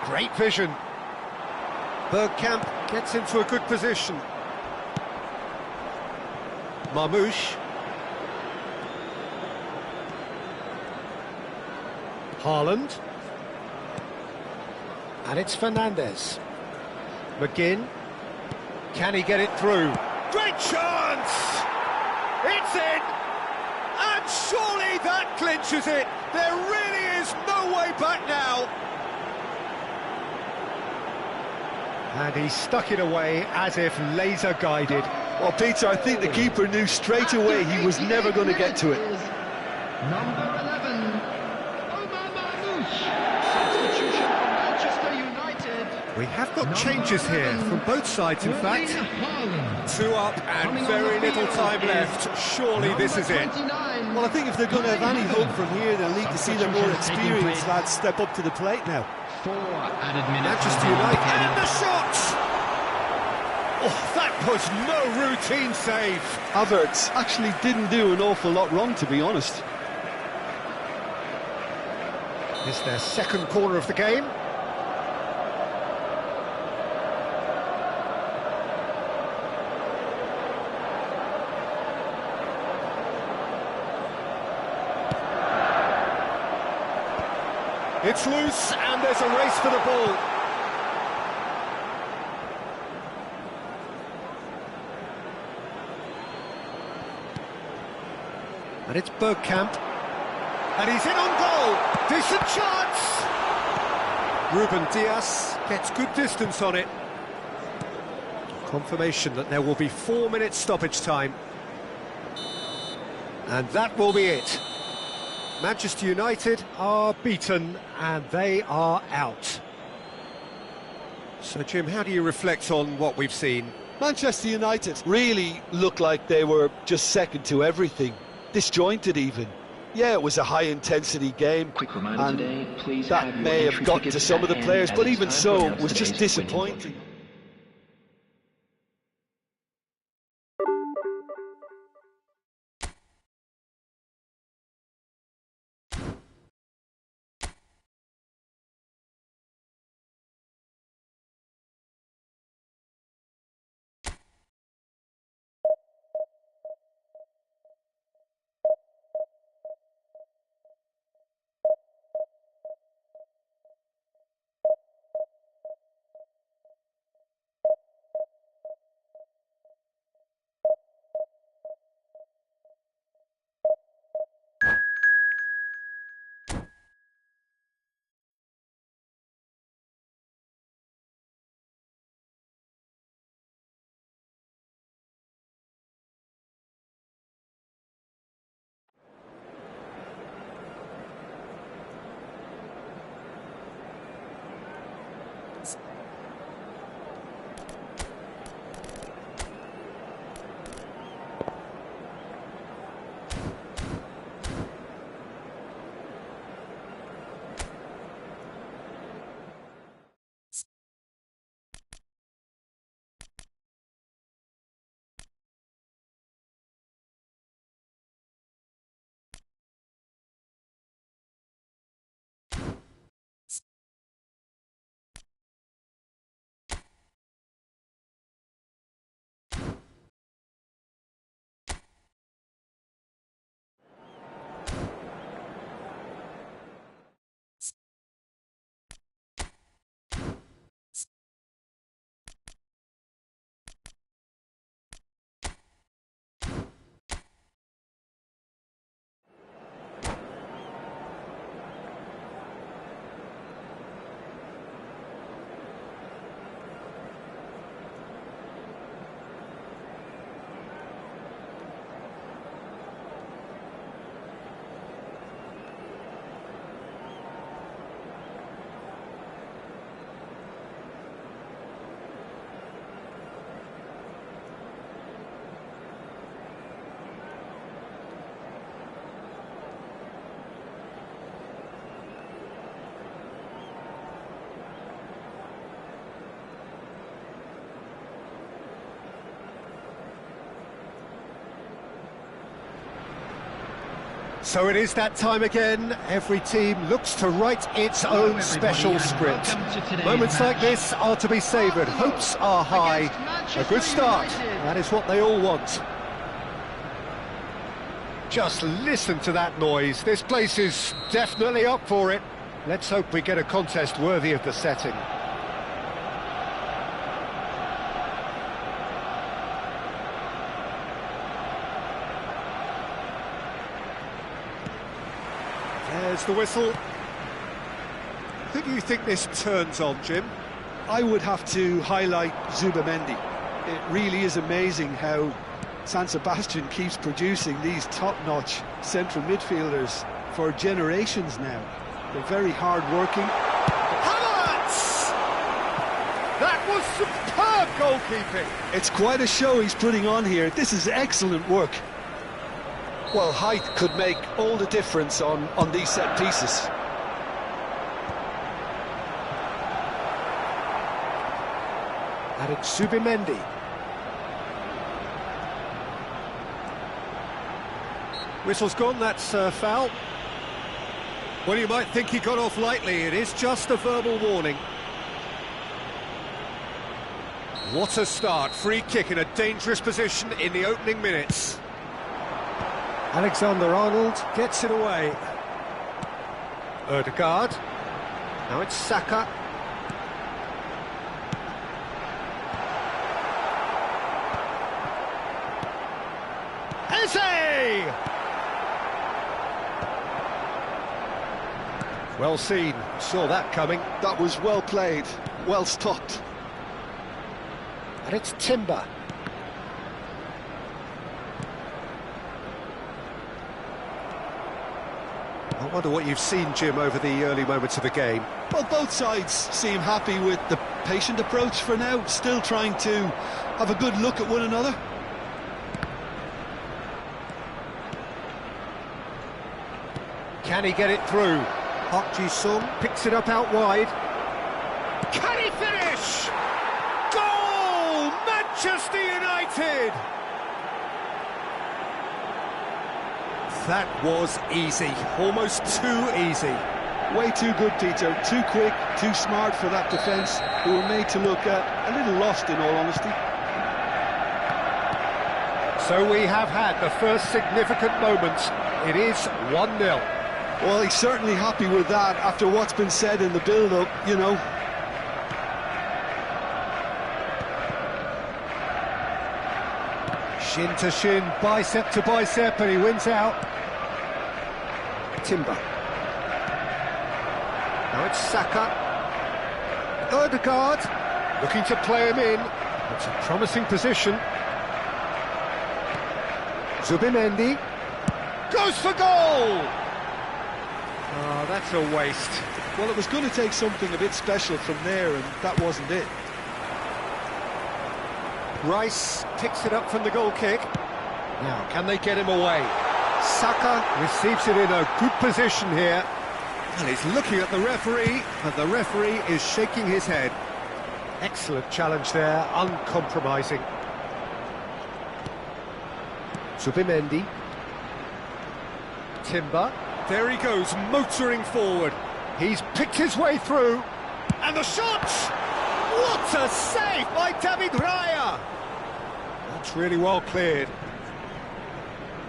Great vision. Bergkamp gets into a good position. Marmoush. Haaland. And it's Fernandes. McGinn. Can he get it through? Great chance! It's in! And surely that clinches it! There really is no way back now! And he stuck it away as if laser-guided. Well, Peter, I think the keeper knew straight away he was never going to get to it. Number 11, Omar Marmoush. Substitution for Manchester United. We have got changes here from both sides, in fact. Two up and very little time left. Surely this is it. Well, I think if they're going to have any hope from here, they'll need to see their more experienced lads step up to the plate now. 4 added minutes. Manchester United, and the shot! Oh, that was no routine save. Havertz actually didn't do an awful lot wrong, to be honest. It's their second corner of the game. It's loose, and there's a race for the ball. And it's Bergkamp. And he's in on goal. Decent chance. Ruben Dias gets good distance on it. Confirmation that there will be 4 minutes stoppage time. And that will be it. Manchester United are beaten and they are out. So, Jim, how do you reflect on what we've seen? Manchester United really looked like they were just second to everything. Disjointed even. Yeah, it was a high-intensity game, and that may have gotten to some of the players, but even so, it was just disappointing. So it is that time again. Every team looks to write its own special script. Moments like this are to be savoured. Hopes are high. A good start. That is what they all want. Just listen to that noise. This place is definitely up for it. Let's hope we get a contest worthy of the setting. There's the whistle. Who do you think this turns on, Jim? I would have to highlight Zubamendi. It really is amazing how San Sebastian keeps producing these top-notch central midfielders for generations now. They're very hard-working. Havertz! That was superb goalkeeping. It's quite a show he's putting on here. This is excellent work. Well, height could make all the difference on these set pieces. And it's Zubamendi. Whistle's gone, that's foul. Well, you might think he got off lightly. It is just a verbal warning. What a start. Free kick in a dangerous position in the opening minutes. Alexander-Arnold gets it away. Ødegaard. Now it's Saka. Eze! Well seen, saw that coming. That was well played, well stopped. And it's Timber. I wonder what you've seen, Jim, over the early moments of the game. Well, both sides seem happy with the patient approach for now, still trying to have a good look at one another. Can he get it through? Park Ji-sung picks it up out wide. Can he finish? Goal! Manchester United! That was easy, almost too easy. Way too good, Peter, too quick, too smart for that defence, who were made to look a little lost in all honesty. So we have had the first significant moments. It is 1-0. Well, he's certainly happy with that after what's been said in the build-up, you know. Shin to shin, bicep to bicep, and he wins out. Timber. Now it's Saka. Ødegaard, looking to play him in. It's a promising position. Zubamendi. Goes for goal! Oh, that's a waste. Well, it was going to take something a bit special from there, and that wasn't it. Rice picks it up from the goal kick. Now, can they get him away? Saka receives it in a good position here. And he's looking at the referee, and the referee is shaking his head. Excellent challenge there, uncompromising. Zubamendi. Timber. There he goes, motoring forward. He's picked his way through. And the shot! What a save by David Raya! That's really well cleared.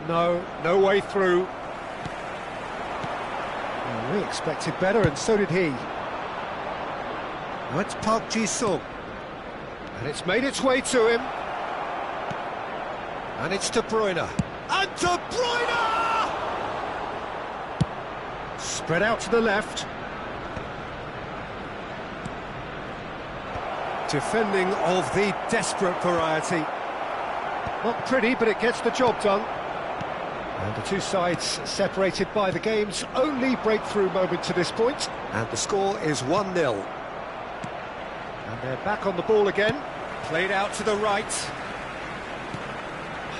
No way through. Well, we expected better, and so did he. Now it's Park Ji-sung. And it's made its way to him. And it's De Bruyne. And De Bruyne! Spread out to the left. Defending of the desperate variety. Not pretty, but it gets the job done. And the two sides separated by the game's only breakthrough moment to this point. And the score is 1-0. And they're back on the ball again. Played out to the right.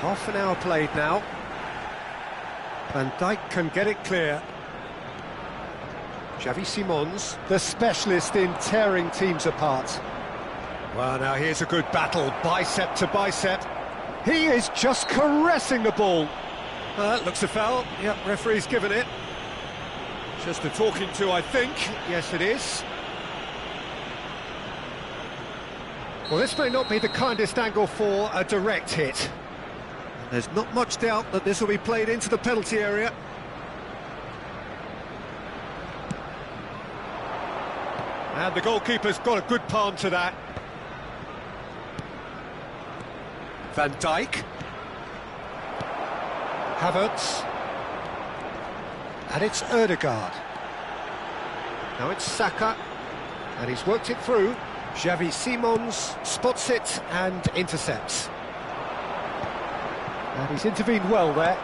Half an hour played now. Van Dijk can get it clear. Xavi Simons, the specialist in tearing teams apart. Well, now here's a good battle, bicep to bicep. He is just caressing the ball. Looks a foul. Yep, referee's given it. Just a talking to, I think. Yes, it is. Well, this may not be the kindest angle for a direct hit. There's not much doubt that this will be played into the penalty area. And the goalkeeper's got a good palm to that. Van Dijk. Havertz. And it's Ødegaard. Now it's Saka. And he's worked it through. Xavi Simons spots it and intercepts. And he's intervened well there.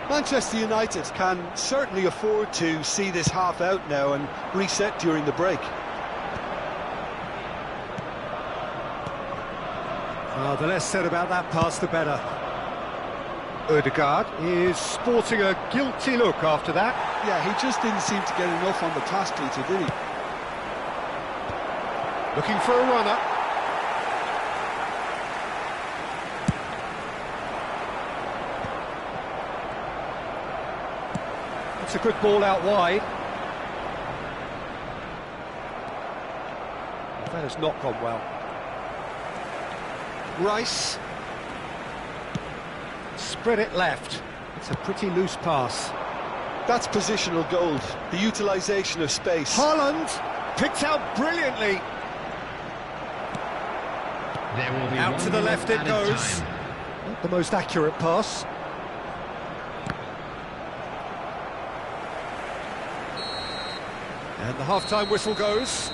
Manchester United can certainly afford to see this half out now and reset during the break. Well, the less said about that pass, the better. Ødegaard is sporting a guilty look after that. Yeah, he just didn't seem to get enough on the pass, Peter, did he? Looking for a runner. It's a good ball out wide. That has not gone well. Rice. Spread it left. It's a pretty loose pass. That's positional gold, the utilisation of space. Haaland picked out brilliantly. There will be Out to the left it goes. Not the most accurate pass. And the half-time whistle goes.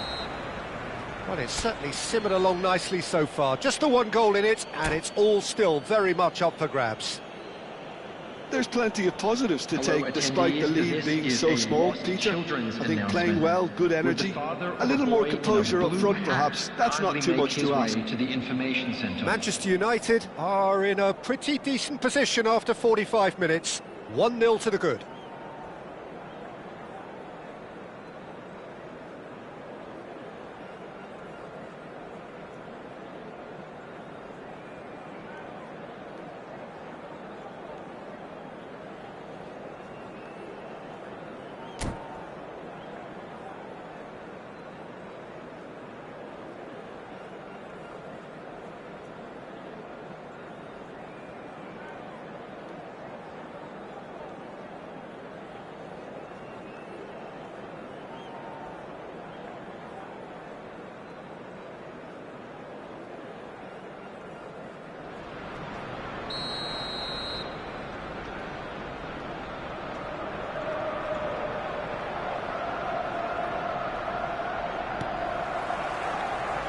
Well, it's certainly simmered along nicely so far. Just the one goal in it, and it's all still very much up for grabs. There's plenty of positives to take, despite the lead being so small, Peter. I think playing well, good energy, a little more composure up front perhaps, that's not too much to ask. Manchester United are in a pretty decent position after 45 minutes. 1-0 to the good.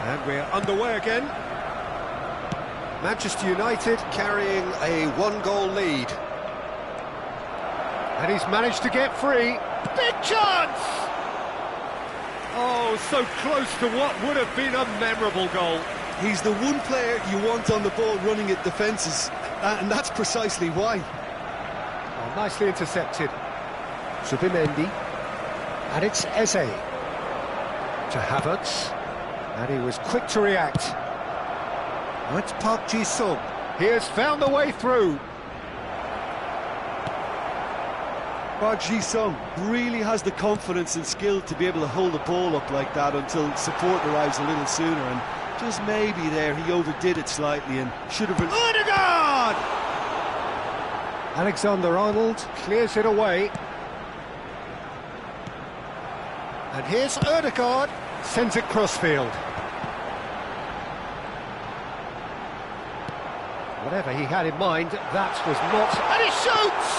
And we're underway again. Manchester United carrying a one-goal lead. And he's managed to get free. Big chance! Oh, so close to what would have been a memorable goal. He's the one player you want on the ball running at defences, and that's precisely why. Oh, nicely intercepted. Zubimendi. And it's Eze. To Havertz. And he was quick to react. Oh, it's Park Ji-sung. He has found the way through. Park Ji-sung really has the confidence and skill to be able to hold the ball up like that until support arrives a little sooner, and just maybe there he overdid it slightly and should have been... Ødegaard! Alexander-Arnold clears it away. And here's Ødegaard. Sends it crossfield. Whatever he had in mind, that was not... And he shoots!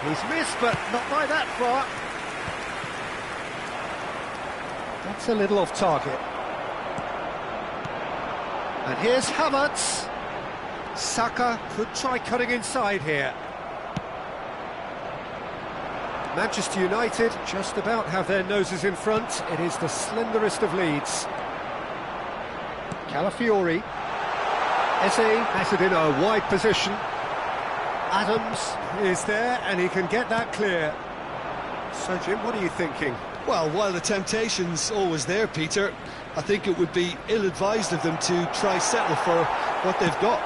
He's missed, but not by that far. That's a little off target. And here's Havertz. Saka could try cutting inside here. Manchester United just about have their noses in front. It is the slenderest of leads. Calafiori. Eze has it in a wide position. Adams is there and he can get that clear. So Jim, what are you thinking? Well, while the temptation's always there, Peter, I think it would be ill-advised of them to try settle for what they've got.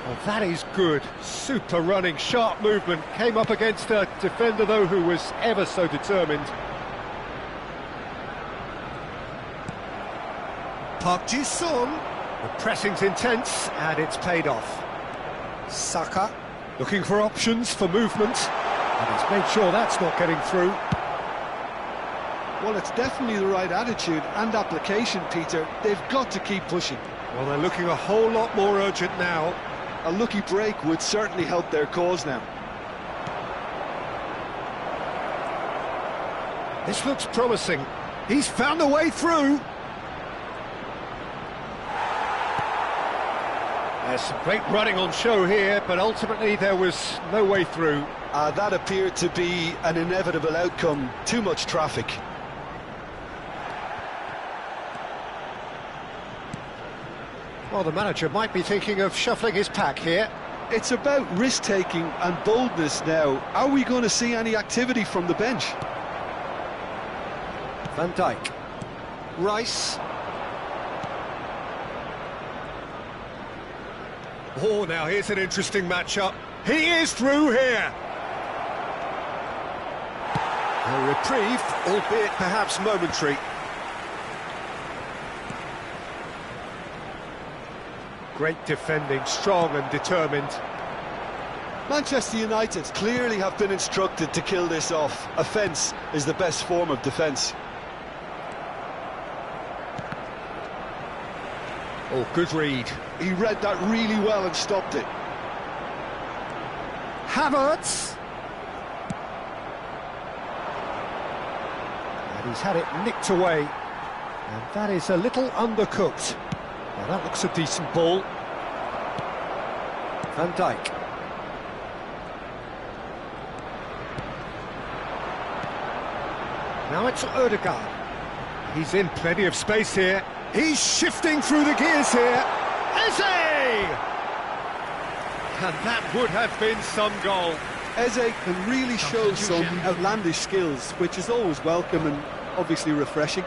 Well, that is good. Super running, sharp movement. Came up against a defender, though, who was ever so determined. Park Ji-sung. The pressing's intense, and it's paid off. Saka looking for options for movement. And he's made sure that's not getting through. Well, it's definitely the right attitude and application, Peter. They've got to keep pushing. Well, they're looking a whole lot more urgent now. A lucky break would certainly help their cause now. This looks promising. He's found a way through. There's some great running on show here, but ultimately there was no way through. That appeared to be an inevitable outcome. Too much traffic. Well, the manager might be thinking of shuffling his pack here. It's about risk-taking and boldness now. Are we going to see any activity from the bench? Van Dijk. Rice. Oh, now here's an interesting matchup. He is through here. A reprieve, albeit perhaps momentary. Great defending, strong and determined. Manchester United clearly have been instructed to kill this off. Offence is the best form of defence. Oh, good read. He read that really well and stopped it. Havertz. And he's had it nicked away. And that is a little undercooked. Now that looks a decent ball. Van Dijk. Now it's Odegaard. He's in plenty of space here. He's shifting through the gears here. Eze! And that would have been some goal. Eze can really show some outlandish skills, which is always welcome and obviously refreshing.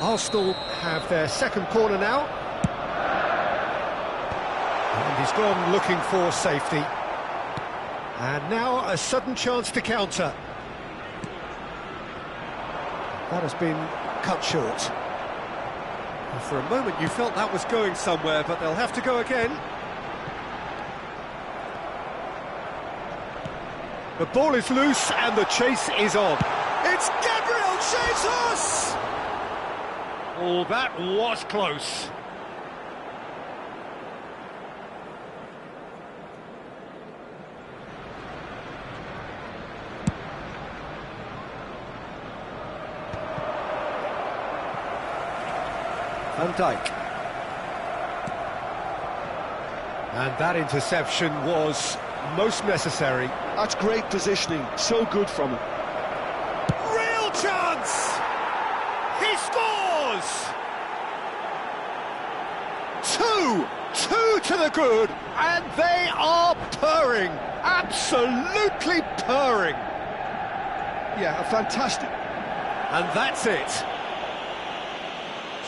Arsenal have their second corner now. And he's gone looking for safety. And now a sudden chance to counter. That has been cut short. And for a moment you felt that was going somewhere, but they'll have to go again. The ball is loose and the chase is on. It's Gabriel Jesus! Oh, that was close. Van Dijk. And that interception was most necessary. That's great positioning, so good from him. Real chance! He scores! Two to the good, and they are purring, absolutely purring. Yeah, a fantastic. And that's it.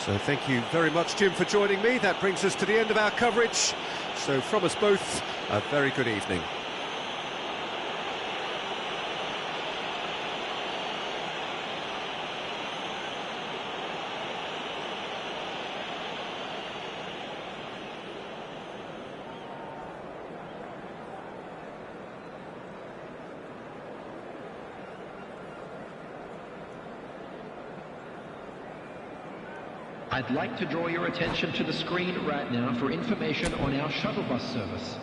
So thank you very much, Jim, for joining me. That brings us to the end of our coverage. So from us both, a very good evening. I'd like to draw your attention to the screen right now for information on our shuttle bus service.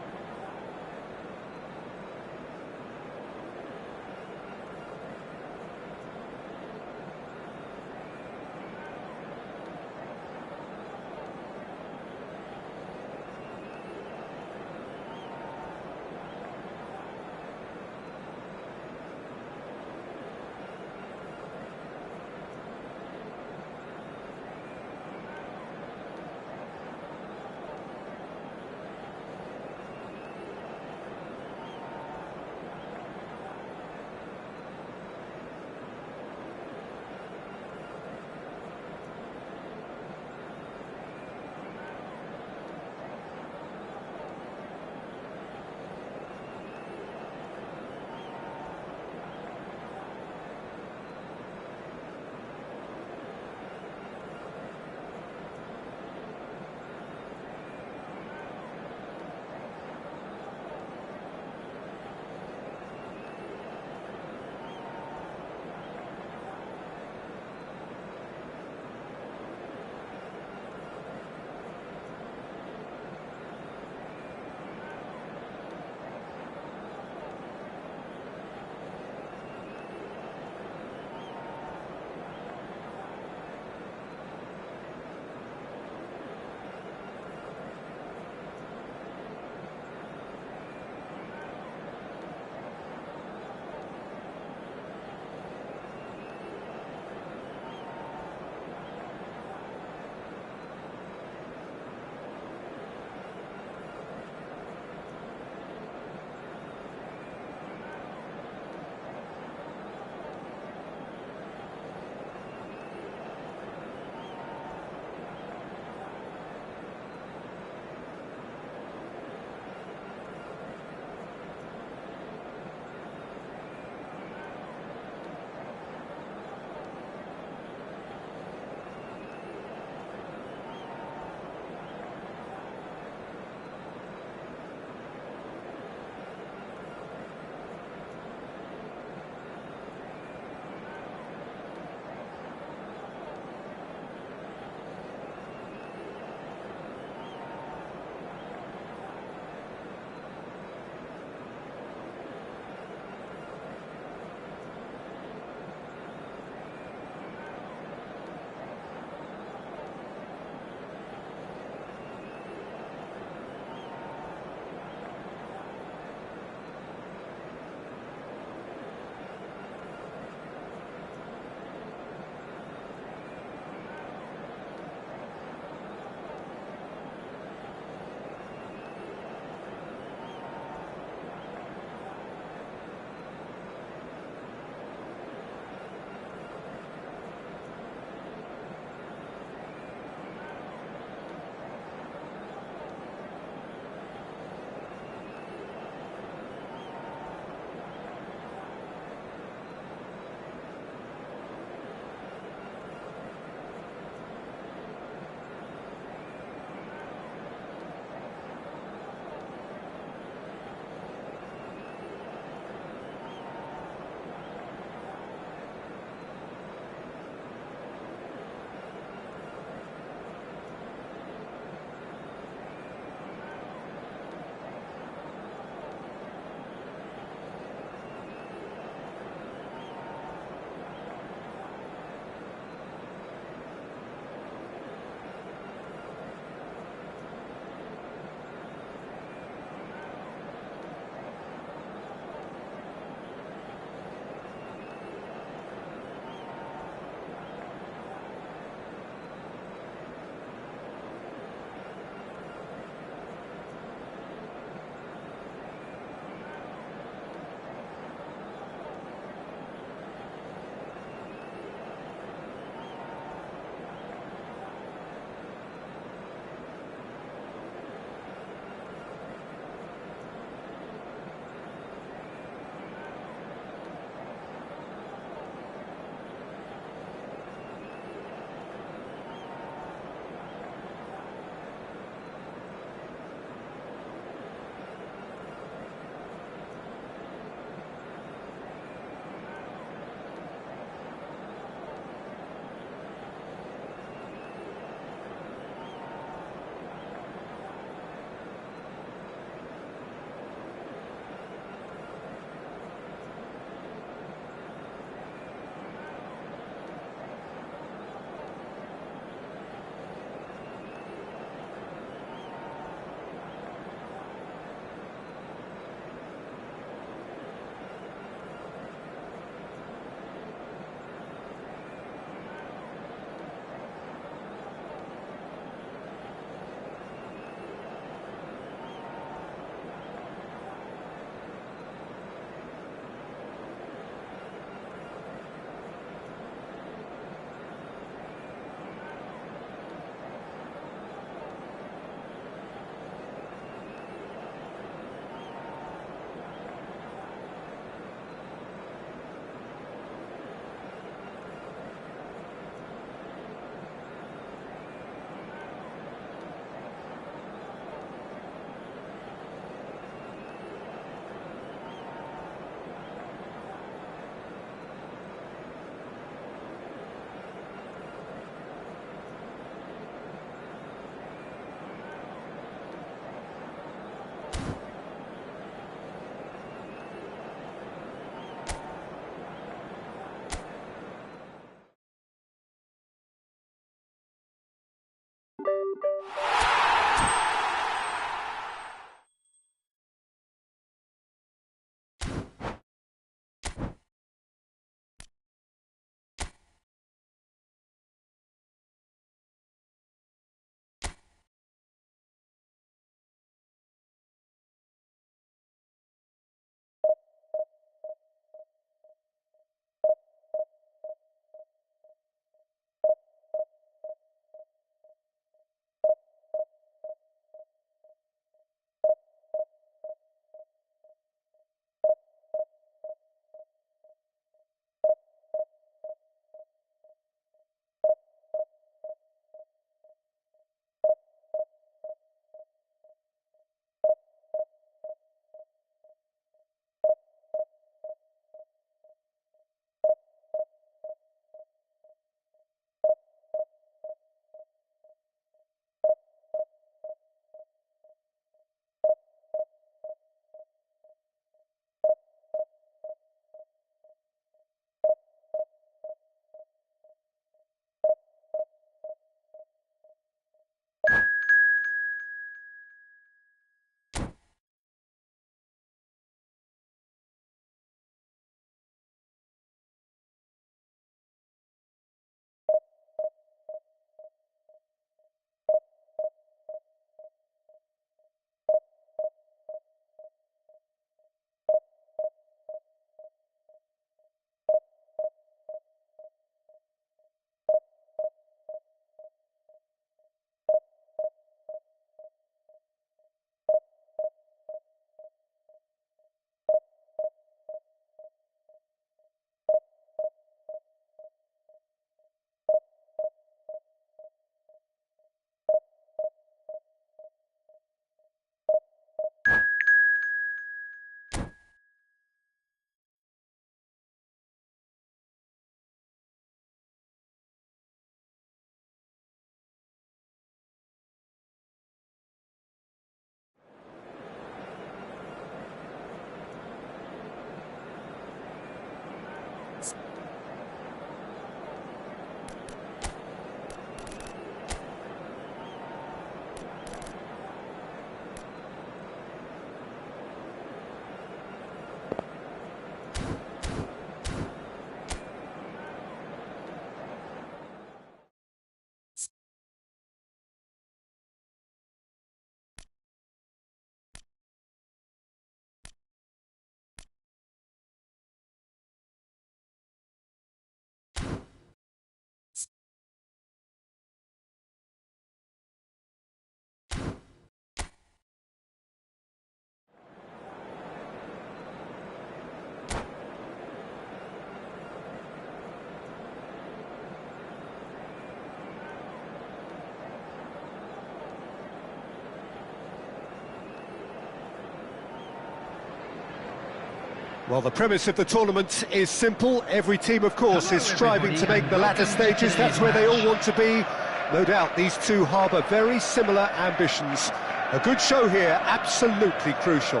Well, the premise of the tournament is simple. Every team, of course, is striving to make the latter stages. That's where they all want to be. No doubt these two harbour very similar ambitions. A good show here, absolutely crucial.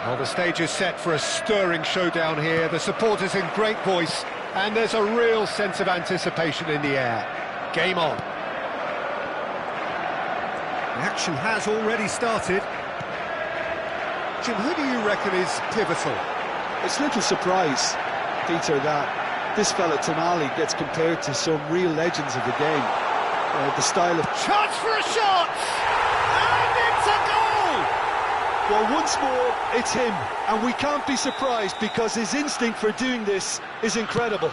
Well, the stage is set for a stirring showdown here. The supporters in great voice, and there's a real sense of anticipation in the air. Game on. The action has already started. Jim, who do you reckon is pivotal? It's little surprise, Peter, that this fella Tonali gets compared to some real legends of the game. The style of... Chance for a shot! And it's a goal! Well, once more, it's him. And we can't be surprised because his instinct for doing this is incredible.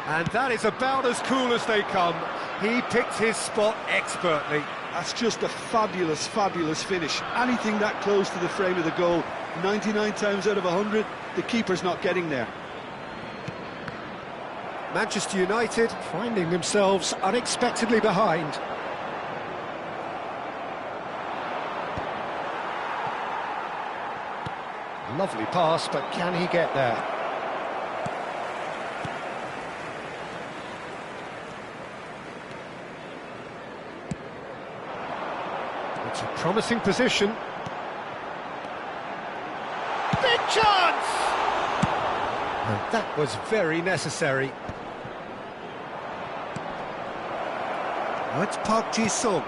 And that is about as cool as they come. He picked his spot expertly. That's just a fabulous, fabulous finish. Anything that close to the frame of the goal, 99 times out of 100, the keeper's not getting there. Manchester United finding themselves unexpectedly behind. Lovely pass, but can he get there? It's a promising position. Big chance! And that was very necessary. Now it's Park Ji-sung.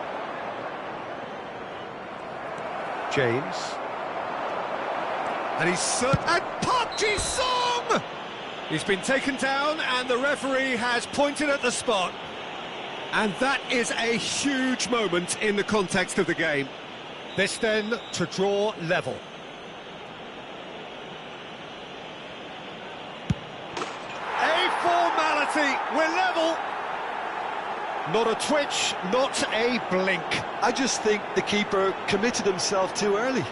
James. And he's... and Park Ji-sung! He's been taken down and the referee has pointed at the spot. And that is a huge moment in the context of the game. This then to draw level. A formality, we're level. Not a twitch, not a blink. I just think the keeper committed himself too early.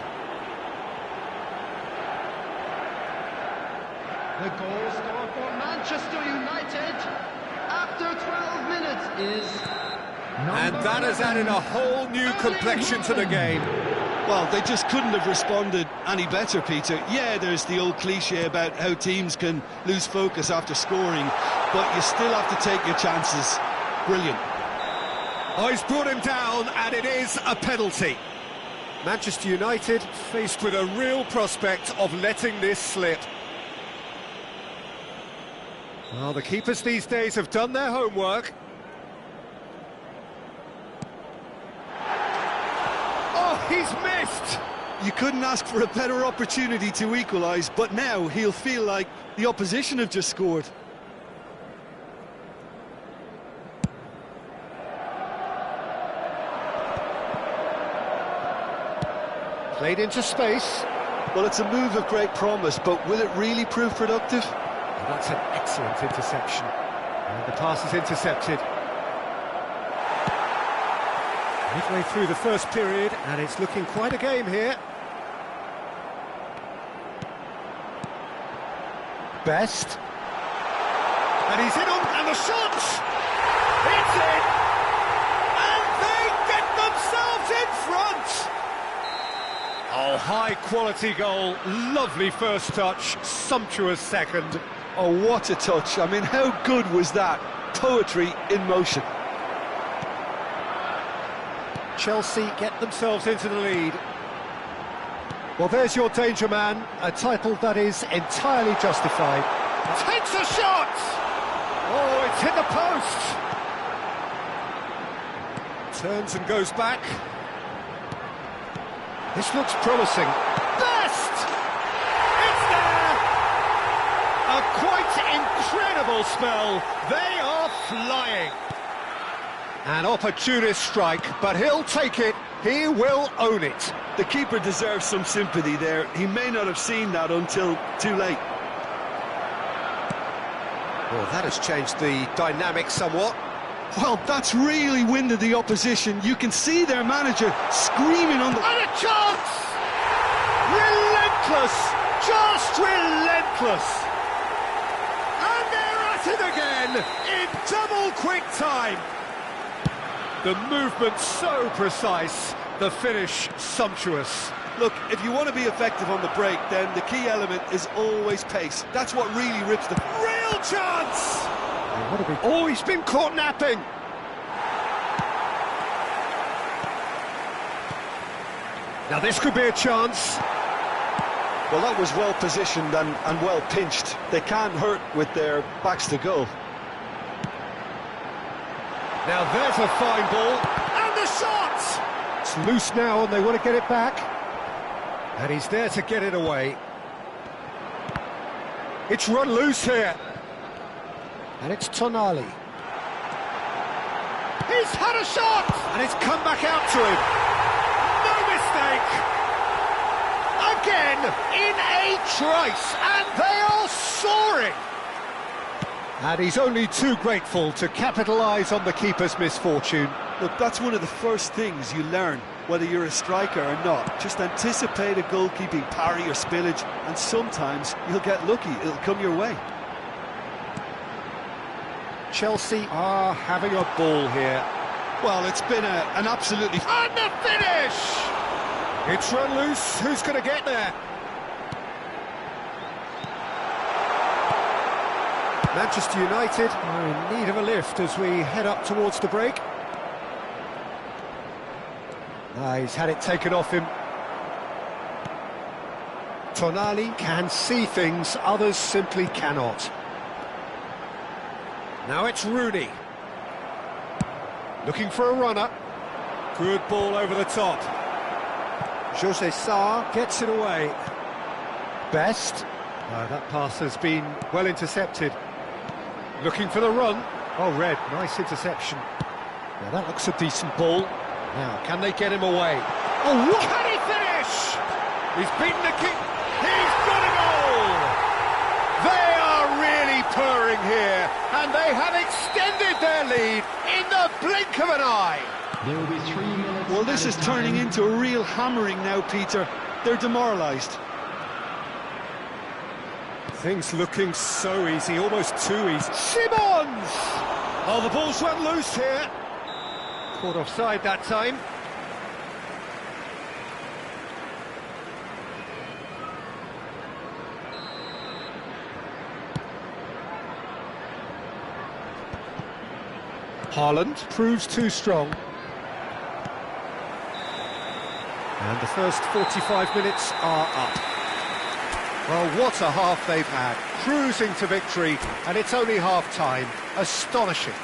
The goal scorer for Manchester United after 12 minutes is... And that has added a whole new complexion to the game. Well, they just couldn't have responded any better, Peter. Yeah, there's the old cliche about how teams can lose focus after scoring, but you still have to take your chances. Brilliant. Oh, he's brought him down, and it is a penalty. Manchester United faced with a real prospect of letting this slip. Well, the keepers these days have done their homework. Oh, he's missed! You couldn't ask for a better opportunity to equalise, but now he'll feel like the opposition have just scored. Played into space. Well, it's a move of great promise, but will it really prove productive? And that's an excellent interception. And the pass is intercepted. Midway through the first period, and it's looking quite a game here. Best. And he's in on, and the shot! It's in! And they get themselves in front! Oh, high-quality goal, lovely first touch, sumptuous second. Oh, what a touch. I mean, how good was that? Poetry in motion. Chelsea get themselves into the lead. Well, there's your danger man, a title that is entirely justified. Takes a shot! Oh, it's hit the post! Turns and goes back. This looks promising. Best! It's there! A quite incredible spell. They are flying. An opportunist strike, but he'll take it. He will own it. The keeper deserves some sympathy there. He may not have seen that until too late. Well, that has changed the dynamic somewhat. Well, that's really winded the opposition. You can see their manager screaming on the... And a chance! Relentless! Just relentless! And they're at it again in double quick time. The movement so precise, the finish sumptuous. Look, if you want to be effective on the break, then the key element is always pace. That's what really rips the... Real chance! Oh, he's been caught napping! Now this could be a chance. Well, that was well positioned and well pinched. They can't hurt with their backs to goal. Now there's a fine ball, and the shot! It's loose now and they want to get it back. And he's there to get it away. It's run loose here. And it's Tonali. He's had a shot! And it's come back out to him. No mistake! Again, in a trice, and they are soaring! And he's only too grateful to capitalise on the keeper's misfortune. Look, that's one of the first things you learn, whether you're a striker or not. Just anticipate a goalkeeping parry or spillage, and sometimes you'll get lucky, it'll come your way. Chelsea are having a ball here. Well, it's been an absolutely... And the finish! It's run loose, who's going to get there? Manchester United are in need of a lift as we head up towards the break. He's had it taken off him. Tonali can see things others simply cannot. Now it's Rooney. Looking for a runner. Good ball over the top. Jose Sarr gets it away. Best. That pass has been well intercepted. Looking for the run. Oh, Red, nice interception. Now that looks a decent ball. Now, can they get him away? Oh, what? Can he finish? He's beaten the kick. He's got a goal! They are really purring here, and they have extended their lead in the blink of an eye. There will be 3 minutes. Well, this is turning into a real hammering now, Peter. They're demoralised. Things looking so easy, almost too easy. Simmons! Oh, the ball's run loose here. Caught offside that time. Haaland proves too strong. And the first 45 minutes are up. Well, what a half they've had. Cruising to victory, and it's only half-time. Astonishing.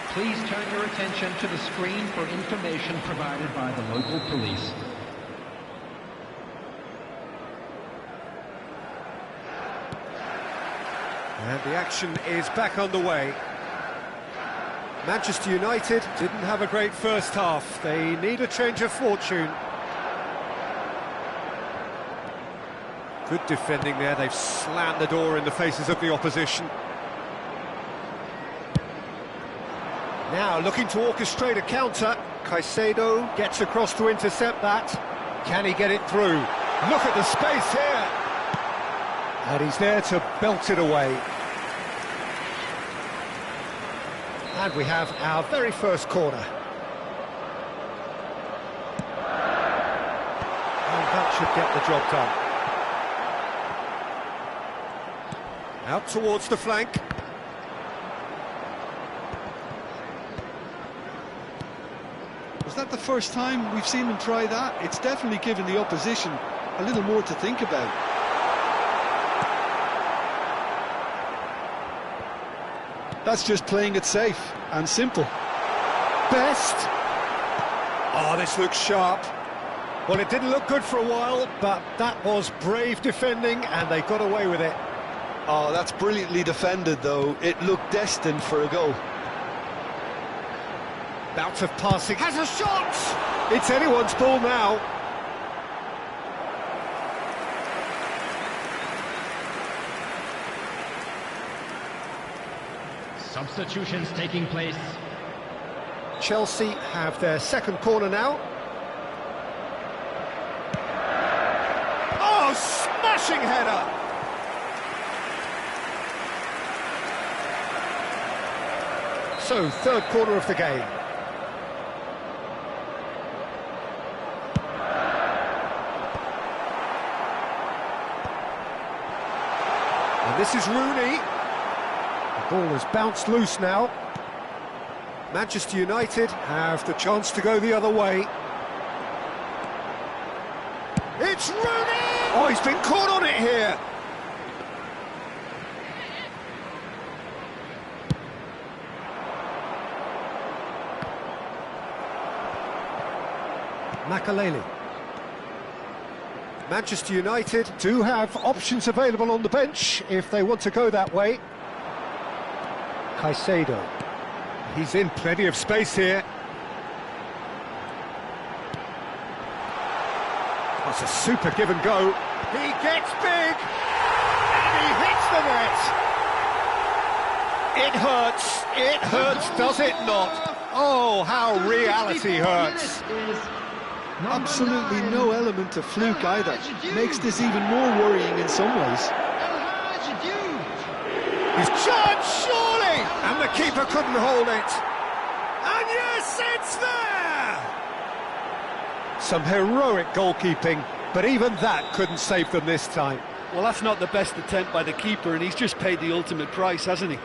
Please turn your attention to the screen for information provided by the local police. And the action is back underway. Manchester United didn't have a great first half. They need a change of fortune. Good defending there. They've slammed the door in the faces of the opposition. Now looking to orchestrate a counter. Caicedo gets across to intercept that. Can he get it through? Look at the space here. And he's there to belt it away. And we have our very first corner. And that should get the job done. Out towards the flank. Was that the first time we've seen them try that? It's definitely given the opposition a little more to think about. That's just playing it safe and simple. Best. Oh, this looks sharp. Well, it didn't look good for a while, but that was brave defending, and they got away with it. Oh, that's brilliantly defended, though. It looked destined for a goal. Bout of passing. Has a shot! It's anyone's ball now. Substitutions taking place. Chelsea have their second corner now. Oh, smashing header! So, third corner of the game. This is Rooney. The ball has bounced loose now. Manchester United have the chance to go the other way. It's Rooney! Oh, he's been caught on it here. Makaleli. Manchester United do have options available on the bench if they want to go that way. Caicedo. He's in plenty of space here. That's a super give and go. He gets big, and he hits the net. It hurts, does it not? Oh, how reality hurts. Absolutely no element of fluke either. Makes this even more worrying in some ways. He's charged, surely! And the keeper couldn't hold it. And yes, it's there! Some heroic goalkeeping, but even that couldn't save them this time. Well, that's not the best attempt by the keeper, and he's just paid the ultimate price, hasn't he?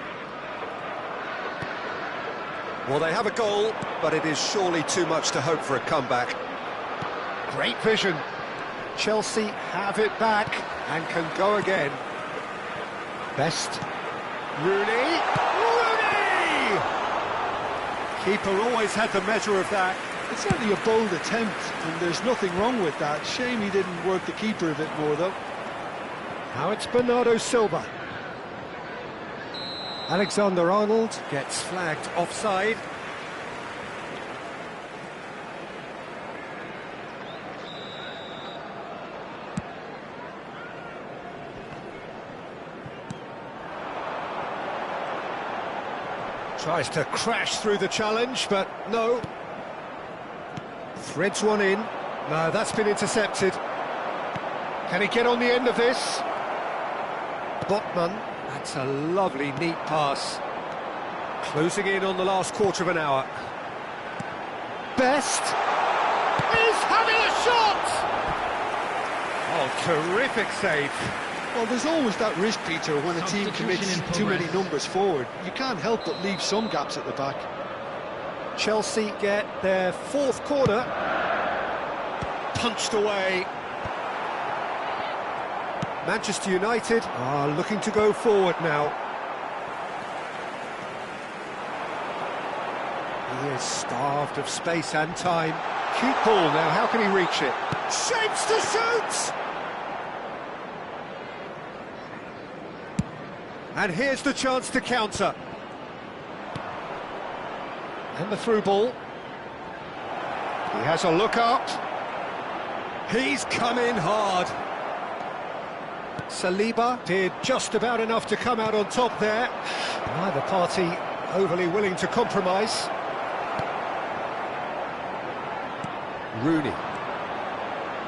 Well, they have a goal, but it is surely too much to hope for a comeback. Great vision. Chelsea have it back and can go again. Best. Rooney! Rooney! Keeper always had the measure of that. It's certainly a bold attempt, and there's nothing wrong with that. Shame he didn't work the keeper a bit more, though. Now it's Bernardo Silva. Alexander-Arnold gets flagged offside. Tries to crash through the challenge, but no. Threads one in. No, that's been intercepted. Can he get on the end of this? Botman. That's a lovely, neat pass. Closing in on the last quarter of an hour. Best. He's having a shot! Oh, terrific save. Well, there's always that risk, Peter, when a team commits too many numbers forward. You can't help but leave some gaps at the back. Chelsea get their fourth corner. Punched away. Manchester United are looking to go forward now. He is starved of space and time. Cute ball now, how can he reach it? Shapes to shoot! And here's the chance to counter. And the through ball. He has a look up. He's come in hard. Saliba did just about enough to come out on top there. Neither party overly willing to compromise. Rooney.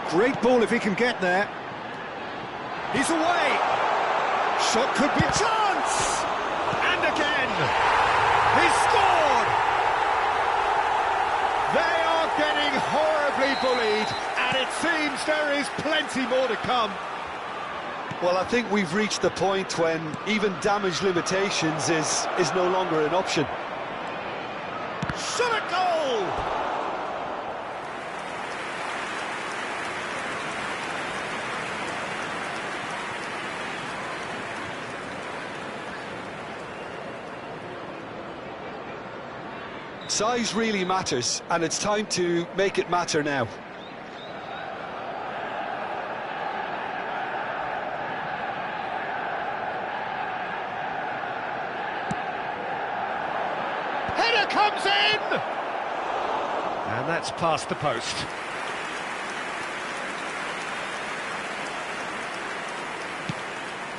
Great ball if he can get there. He's away. Shot could be a chance! And again! He scored! They are getting horribly bullied, and it seems there is plenty more to come. Well, I think we've reached the point when even damage limitations is no longer an option. Shot a goal! Size really matters, and it's time to make it matter now. Header comes in! And that's past the post.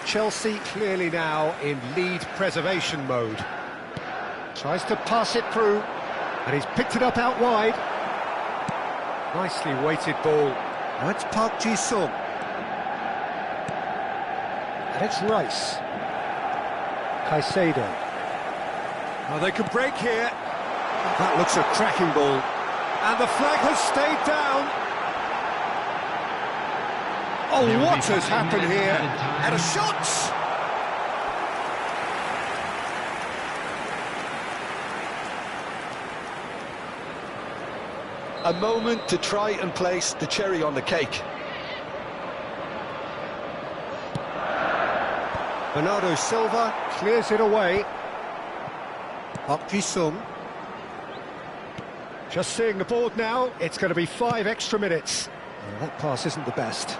Chelsea clearly now in lead preservation mode. Tries to pass it through, and he's picked it up out wide. Nicely weighted ball. Now it's Park Ji-sung. And it's Rice. Caicedo. Oh, they can break here. That looks a cracking ball. And the flag has stayed down. Oh, what has happened here? And a shot! A moment to try and place the cherry on the cake. Bernardo Silva clears it away. Park Ji-sung. Just seeing the board now, it's going to be 5 extra minutes. That pass isn't the best.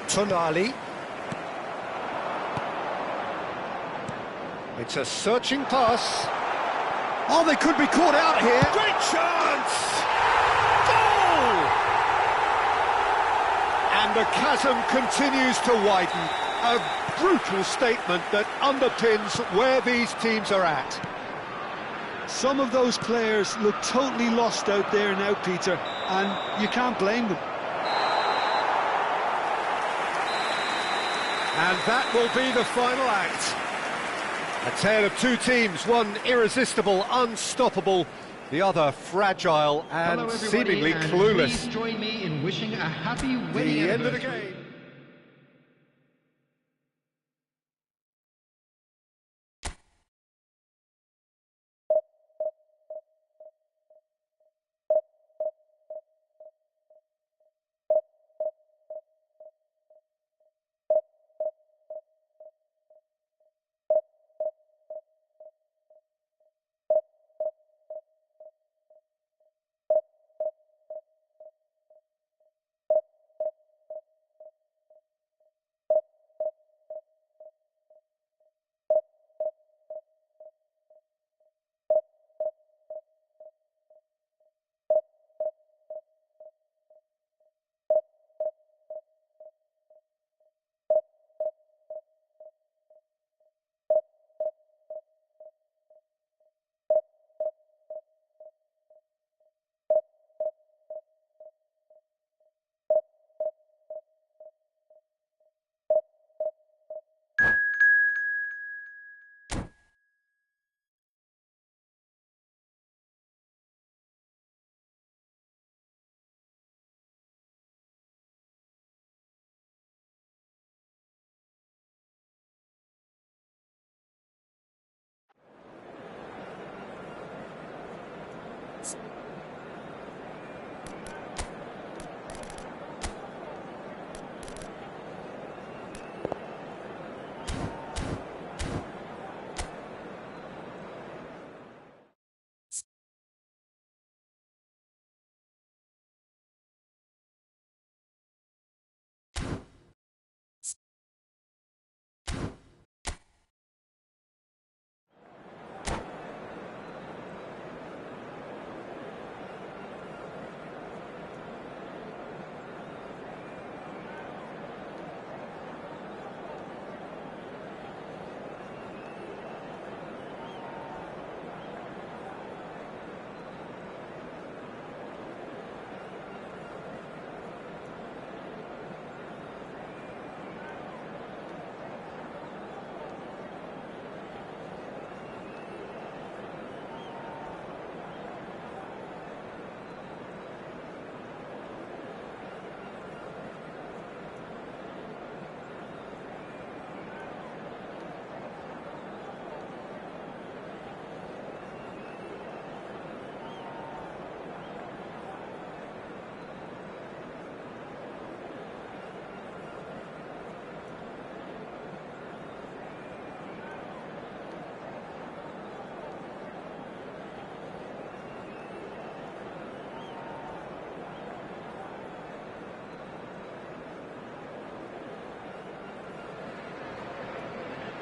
Tonali. It's a searching pass. Oh, they could be caught out here. Great chance! Goal! And the chasm continues to widen. A brutal statement that underpins where these teams are at. Some of those players look totally lost out there now, Peter, and you can't blame them. And that will be the final act. A tale of two teams, one irresistible, unstoppable, the other fragile and Hello, seemingly and clueless. please join me in wishing a happy wedding The end of the anniversary. game.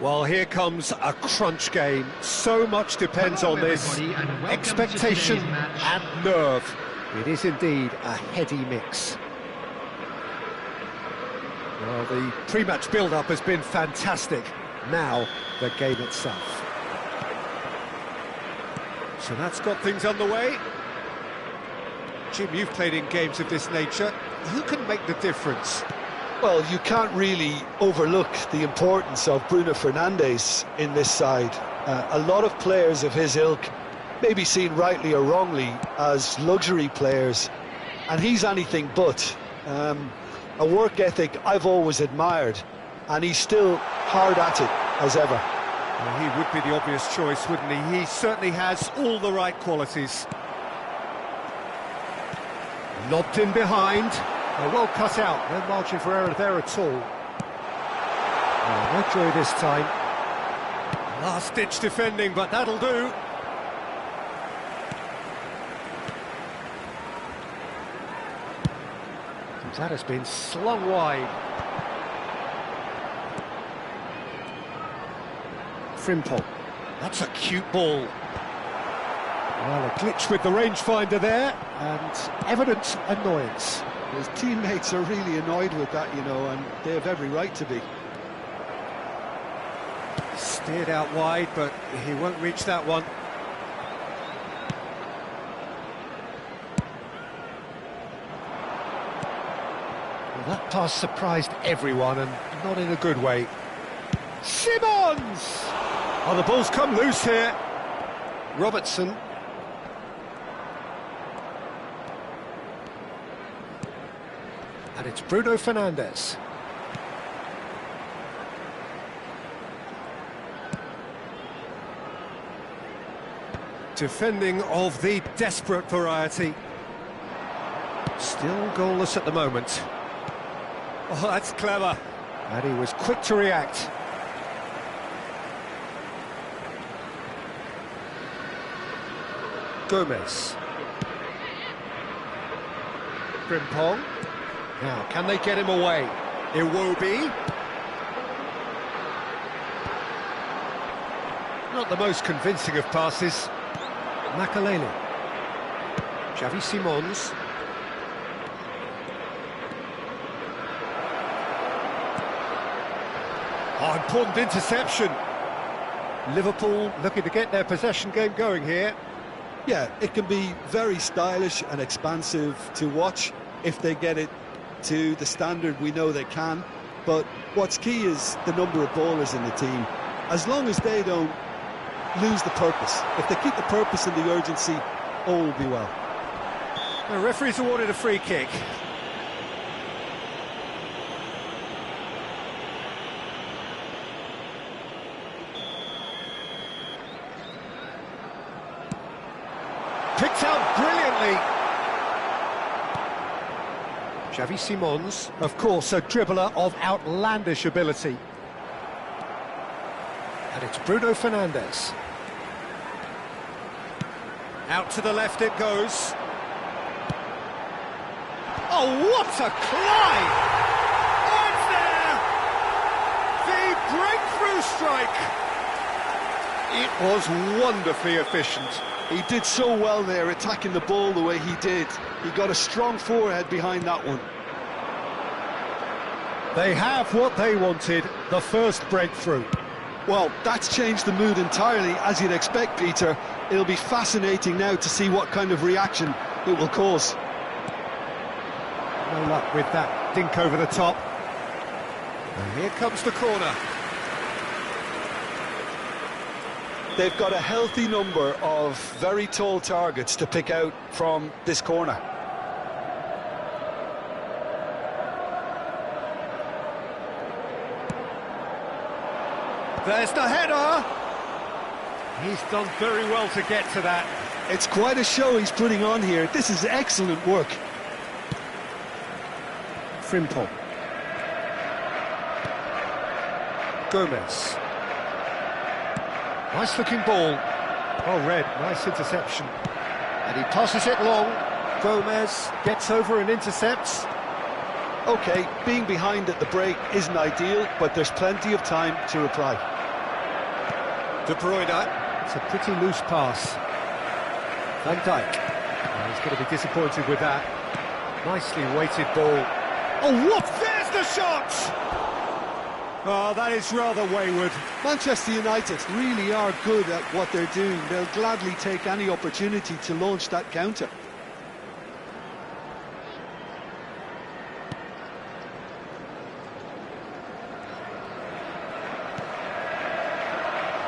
Well, here comes a crunch game. So much depends Hello, on this. everybody, and welcome Expectation to today's match. and nerve. It is indeed a heady mix. Well, the pre-match build-up has been fantastic. Now, the game itself. So that's got things underway. Jim, you've played in games of this nature. Who can make the difference? Well, you can't really overlook the importance of Bruno Fernandes in this side. A lot of players of his ilk may be seen rightly or wrongly as luxury players, and he's anything but. A work ethic I've always admired, and he's still hard at it as ever. Well, he would be the obvious choice, wouldn't he? He certainly has all the right qualities. Lobbed in behind. Well cut out, no margin for error there at all. No joy this time. Last-ditch defending, but that'll do. That has been slung wide. Frimpong. That's a cute ball. Well, a glitch with the rangefinder there, and evident annoyance. His teammates are really annoyed with that, you know, and they have every right to be. Steered out wide, but he won't reach that one. Well, that pass surprised everyone, and not in a good way. Simons! Oh, the ball's come loose here. Robertson. And it's Bruno Fernandes. Defending of the desperate variety. Still goalless at the moment. Oh, that's clever. And he was quick to react. Gomez. Frimpong. Now, can they get him away? Iwobi. Not the most convincing of passes. Makalele. Xavi Simons. Oh, important interception. Liverpool looking to get their possession game going here. Yeah, it can be very stylish and expansive to watch if they get it to the standard we know they can. But what's key is the number of ballers in the team. As long as they don't lose the purpose, if they keep the purpose and the urgency, all will be well. The referee's awarded a free kick. Picked out brilliantly. Xavi Simons, of course, a dribbler of outlandish ability. And it's Bruno Fernandes. Out to the left it goes. Oh, what a climb! Oh, it's there! The breakthrough strike! It was wonderfully efficient. He did so well there, attacking the ball the way he did. He got a strong forehead behind that one. They have what they wanted, the first breakthrough. Well, that's changed the mood entirely, as you'd expect, Peter. It'll be fascinating now to see what kind of reaction it will cause. No luck with that dink over the top. And here comes the corner. They've got a healthy number of very tall targets to pick out from this corner. There's the header! He's done very well to get to that. It's quite a show he's putting on here. This is excellent work. Frimpong. Gomez. Nice looking ball. Oh, Red, nice interception. And he passes it long. Gomez gets over and intercepts. OK, being behind at the break isn't ideal, but there's plenty of time to reply. De Bruyne. It's a pretty loose pass. Van Dijk. Oh, he's going to be disappointed with that. Nicely weighted ball. Oh, what? There's the shot! Oh, that is rather wayward. Manchester United really are good at what they're doing. They'll gladly take any opportunity to launch that counter.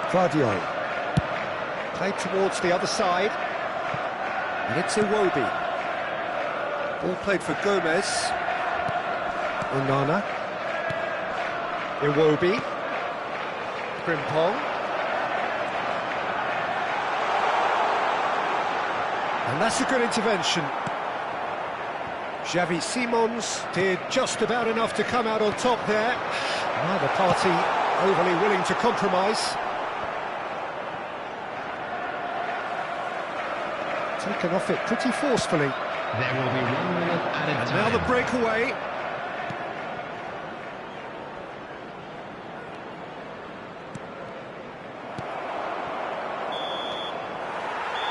Vardio. Played towards the other side. And it's Iwobi. Ball played for Gomez. Onana. Iwobi. Frimpong. And that's a good intervention. Xavi Simons did just about enough to come out on top there. Neither party overly willing to compromise. Taken off it pretty forcefully. There will be 1 minute added And time. now the breakaway.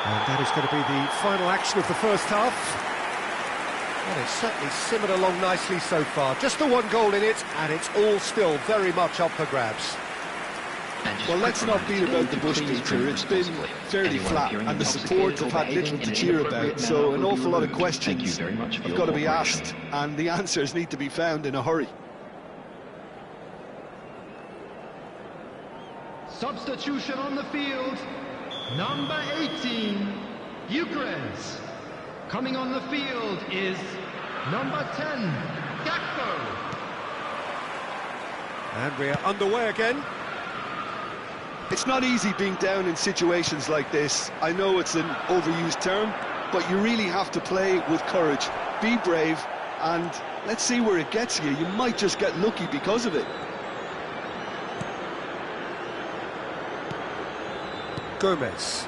And that is going to be the final action of the first half. Well, it's certainly simmered along nicely so far. Just the one goal in it, and it's all still very much up for grabs. Well, let's not beat about the bush, Peter. It's been fairly flat, and the support have had little to cheer about, so an awful lot of questions have got to be asked, and the answers need to be found in a hurry. Substitution on the field. Number 18, Ukraine. Coming on the field is number 10, Gakpo. And we're underway again. It's not easy being down in situations like this. I know it's an overused term, but you really have to play with courage. Be brave, and let's see where it gets you. You might just get lucky because of it. Gomez.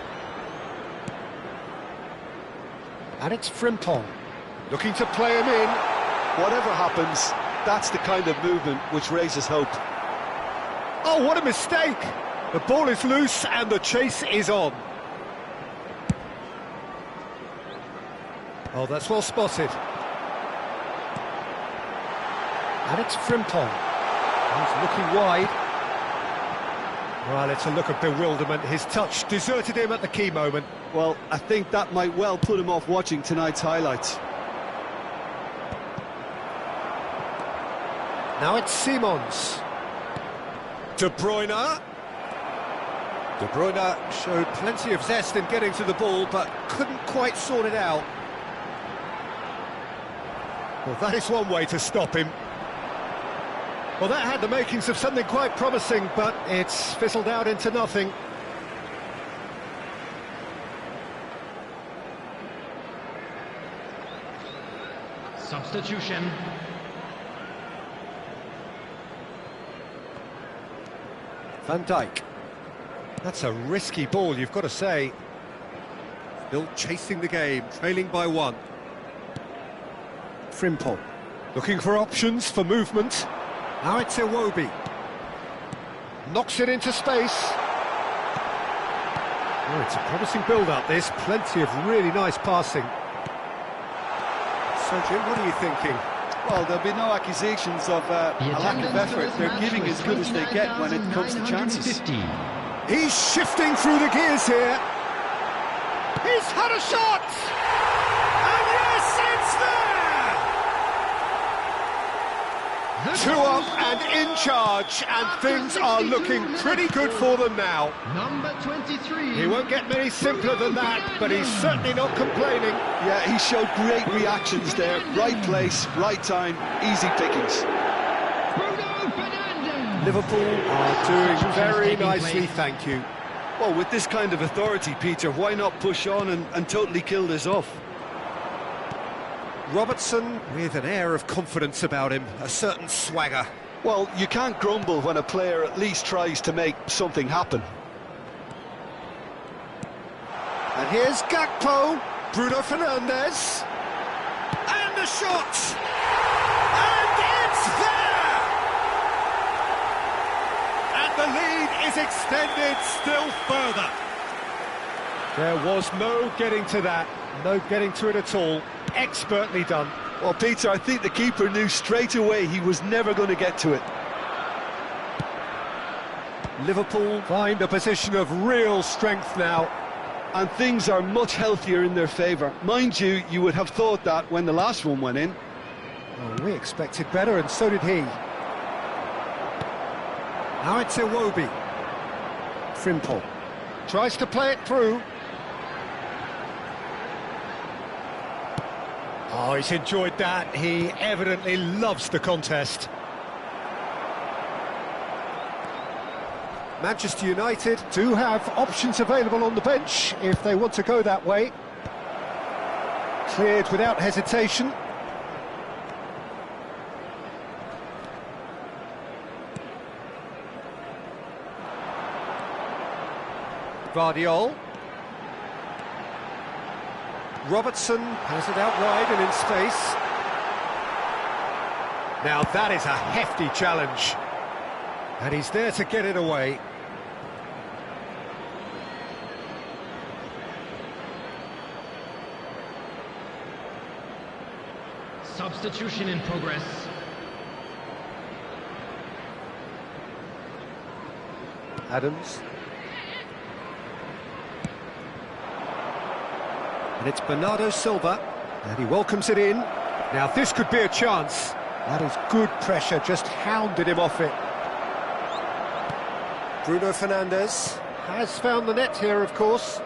And it's Frimpong, looking to play him in. Whatever happens, that's the kind of movement which raises hope. Oh, what a mistake! The ball is loose and the chase is on. Oh, that's well spotted. And it's Frimpong. He's looking wide. Well, it's a look of bewilderment. His touch deserted him at the key moment. Well, I think that might well put him off watching tonight's highlights. Now it's Simons. De Bruyne. De Bruyne showed plenty of zest in getting to the ball, but couldn't quite sort it out. Well, that is one way to stop him. Well, that had the makings of something quite promising, but it's fizzled out into nothing. Substitution. Van Dijk. That's a risky ball, you've got to say. Still chasing the game, trailing by 1. Frimpong. Looking for options for movement. Now it's Iwobi. Knocks it into space. Oh, it's a promising build-up, this. Plenty of really nice passing. So, Jim, what are you thinking? Well, there'll be no accusations of a lack of effort. They're giving as good as they get when it comes to chances. He's shifting through the gears here. He's had a shot! And yes, it's there! 2 up and in charge, and things are looking pretty good for them now. Number 23. He won't get many simpler than that, but he's certainly not complaining. Yeah, he showed great reactions there. Right place, right time, easy pickings. Liverpool are doing very nicely, thank you. Well, with this kind of authority, Peter, why not push on and totally kill this off? Robertson with an air of confidence about him, a certain swagger. Well, you can't grumble when a player at least tries to make something happen. And here's Gakpo, Bruno Fernandes, and the shot! And it's there! And the lead is extended still further. There was no getting to that, no getting to it at all. Expertly done. Well, Peter, I think the keeper knew straight away he was never going to get to it. Liverpool find a position of real strength now. And things are much healthier in their favour. Mind you, you would have thought that when the last one went in. Oh, we expected better, and so did he. Now it's Iwobi. Frimpong tries to play it through. Oh, he's enjoyed that. He evidently loves the contest. Manchester United do have options available on the bench if they want to go that way. Cleared without hesitation. Vardiol. Robertson has it out wide and in space. Now that is a hefty challenge. And he's there to get it away. Substitution in progress. Adams. And it's Bernardo Silva, and he welcomes it in. Now this could be a chance. That is good pressure, just hounded him off it. Bruno Fernandes has found the net here, of course.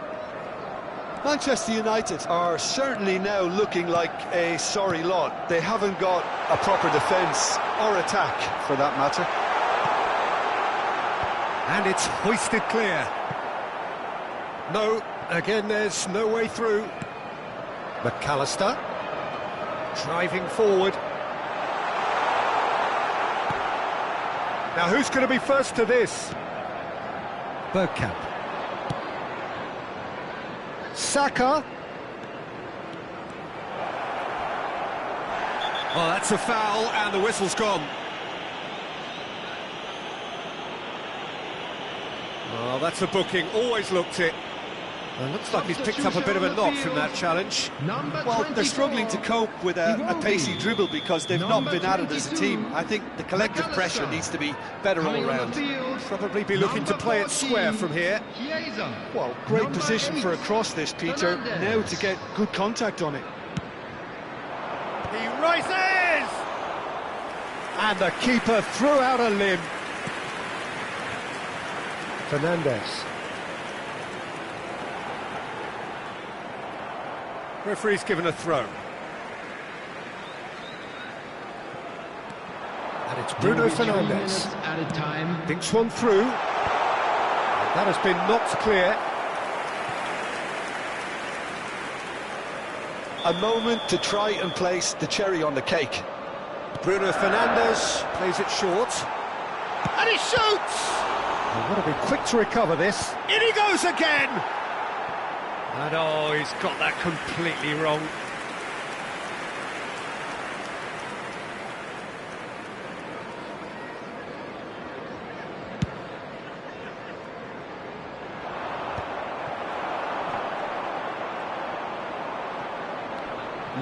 Manchester United are certainly now looking like a sorry lot. They haven't got a proper defence or attack, for that matter. And it's hoisted clear. No, again there's no way through. McAllister, driving forward. Now who's going to be first to this? Bergkamp. Saka. Well, that's a foul and the whistle's gone. Well, that's a booking, always looked it. It looks like he's picked up a bit of a knock from that challenge. Well, they're struggling to cope with a pacey dribble because they've not been at it as a team. I think the collective pressure needs to be better all round. Probably be looking to play it square from here. Well, great position for a cross this, Peter. Now to get good contact on it. He rises! And the keeper threw out a limb. Fernandes. Referee's given a throw. And it's Bruno Fernandes. Added time. Thinks one through. And that has been knocked clear. A moment to try and place the cherry on the cake. Bruno Fernandes plays it short. And he shoots! He'll want to be quick to recover this. In he goes again! And oh, he's got that completely wrong.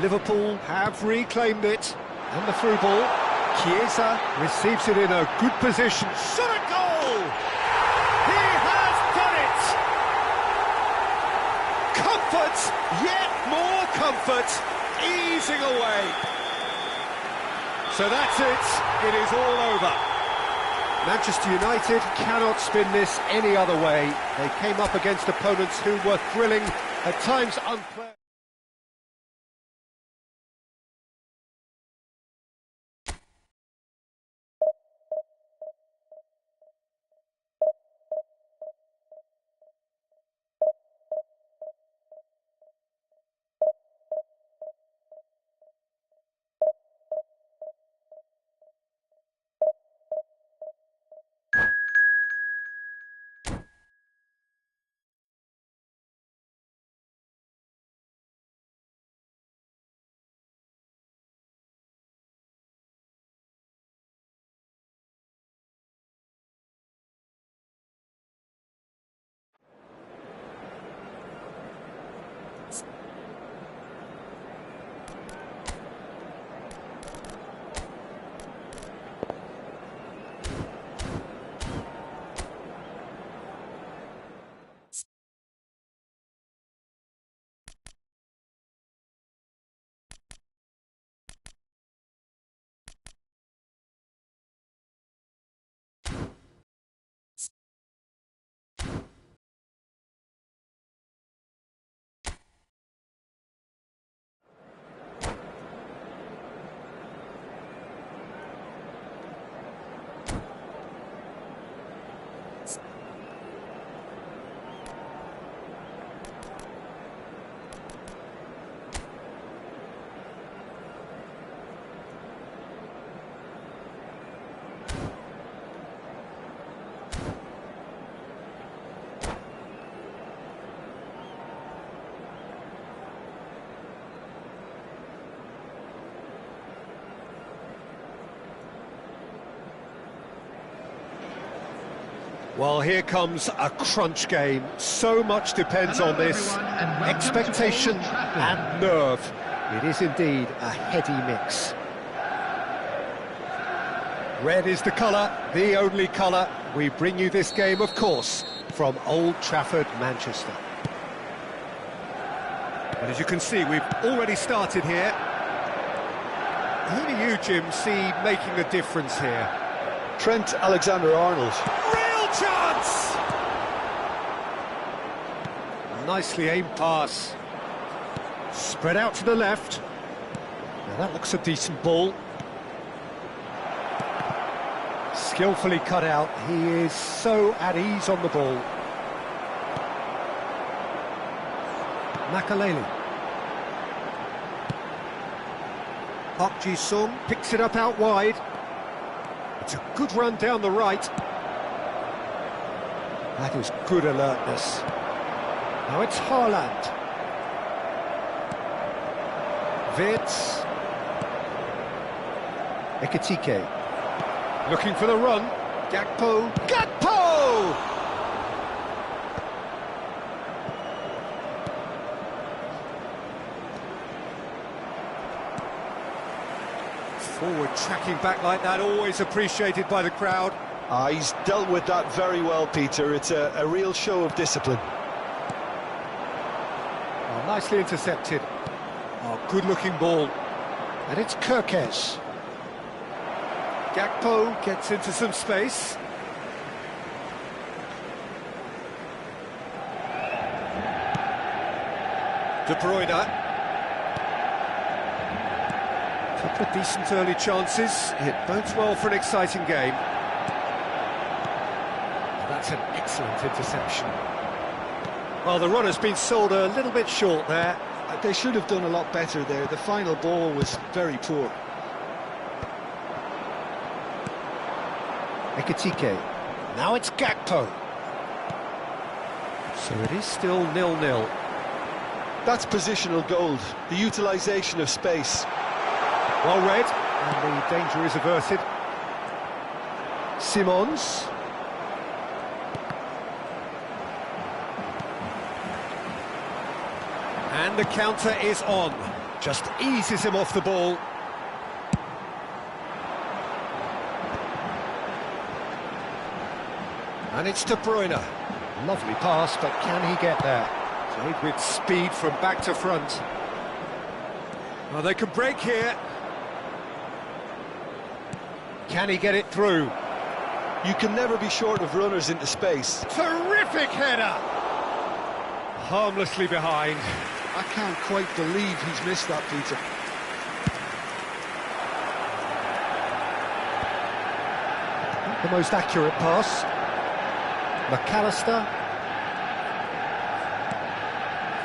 Liverpool have reclaimed it. And the through ball. Chiesa receives it in a good position. Shot a goal! He has done it! Comfort, yet more comfort, easing away. So that's it, it is all over. Manchester United cannot spin this any other way. They came up against opponents who were thrilling, at times unpleasant. Well, here comes a crunch game. So much depends on this. Expectation and nerve. It is indeed a heady mix. Red is the colour, the only colour. We bring you this game, of course, from Old Trafford, Manchester. And as you can see, we've already started here. Who do you, Jim, see making a difference here? Trent Alexander-Arnold. Real chance! Nicely aimed pass. Spread out to the left. Now that looks a decent ball. Skillfully cut out. He is so at ease on the ball. Makaleli. Park Ji-sung picks it up out wide. It's a good run down the right. That is good alertness. Now it's Haaland. Wirtz. Ekitike. Looking for the run. Gakpo. Gakpo! Forward tracking back like that, always appreciated by the crowd. He's dealt with that very well, Peter. It's a real show of discipline. Oh, nicely intercepted. Oh, good-looking ball. And it's Kirkes. Gakpo gets into some space. De Bruyne. Couple of decent early chances. It bodes well for an exciting game. That's an excellent interception. Well, the run has been sold a little bit short there. They should have done a lot better there. The final ball was very poor. Ekitike. Now it's Gakpo. So it is still 0-0. That's positional gold, the utilisation of space. Well read, and the danger is averted. Simons. And the counter is on. Just eases him off the ball. And it's De Bruyne. Lovely pass, but can he get there? Played with speed from back to front. Well, they can break here. Can he get it through? You can never be short of runners into space. Terrific header! Harmlessly behind. I can't quite believe he's missed that, Peter. Not the most accurate pass. McAllister.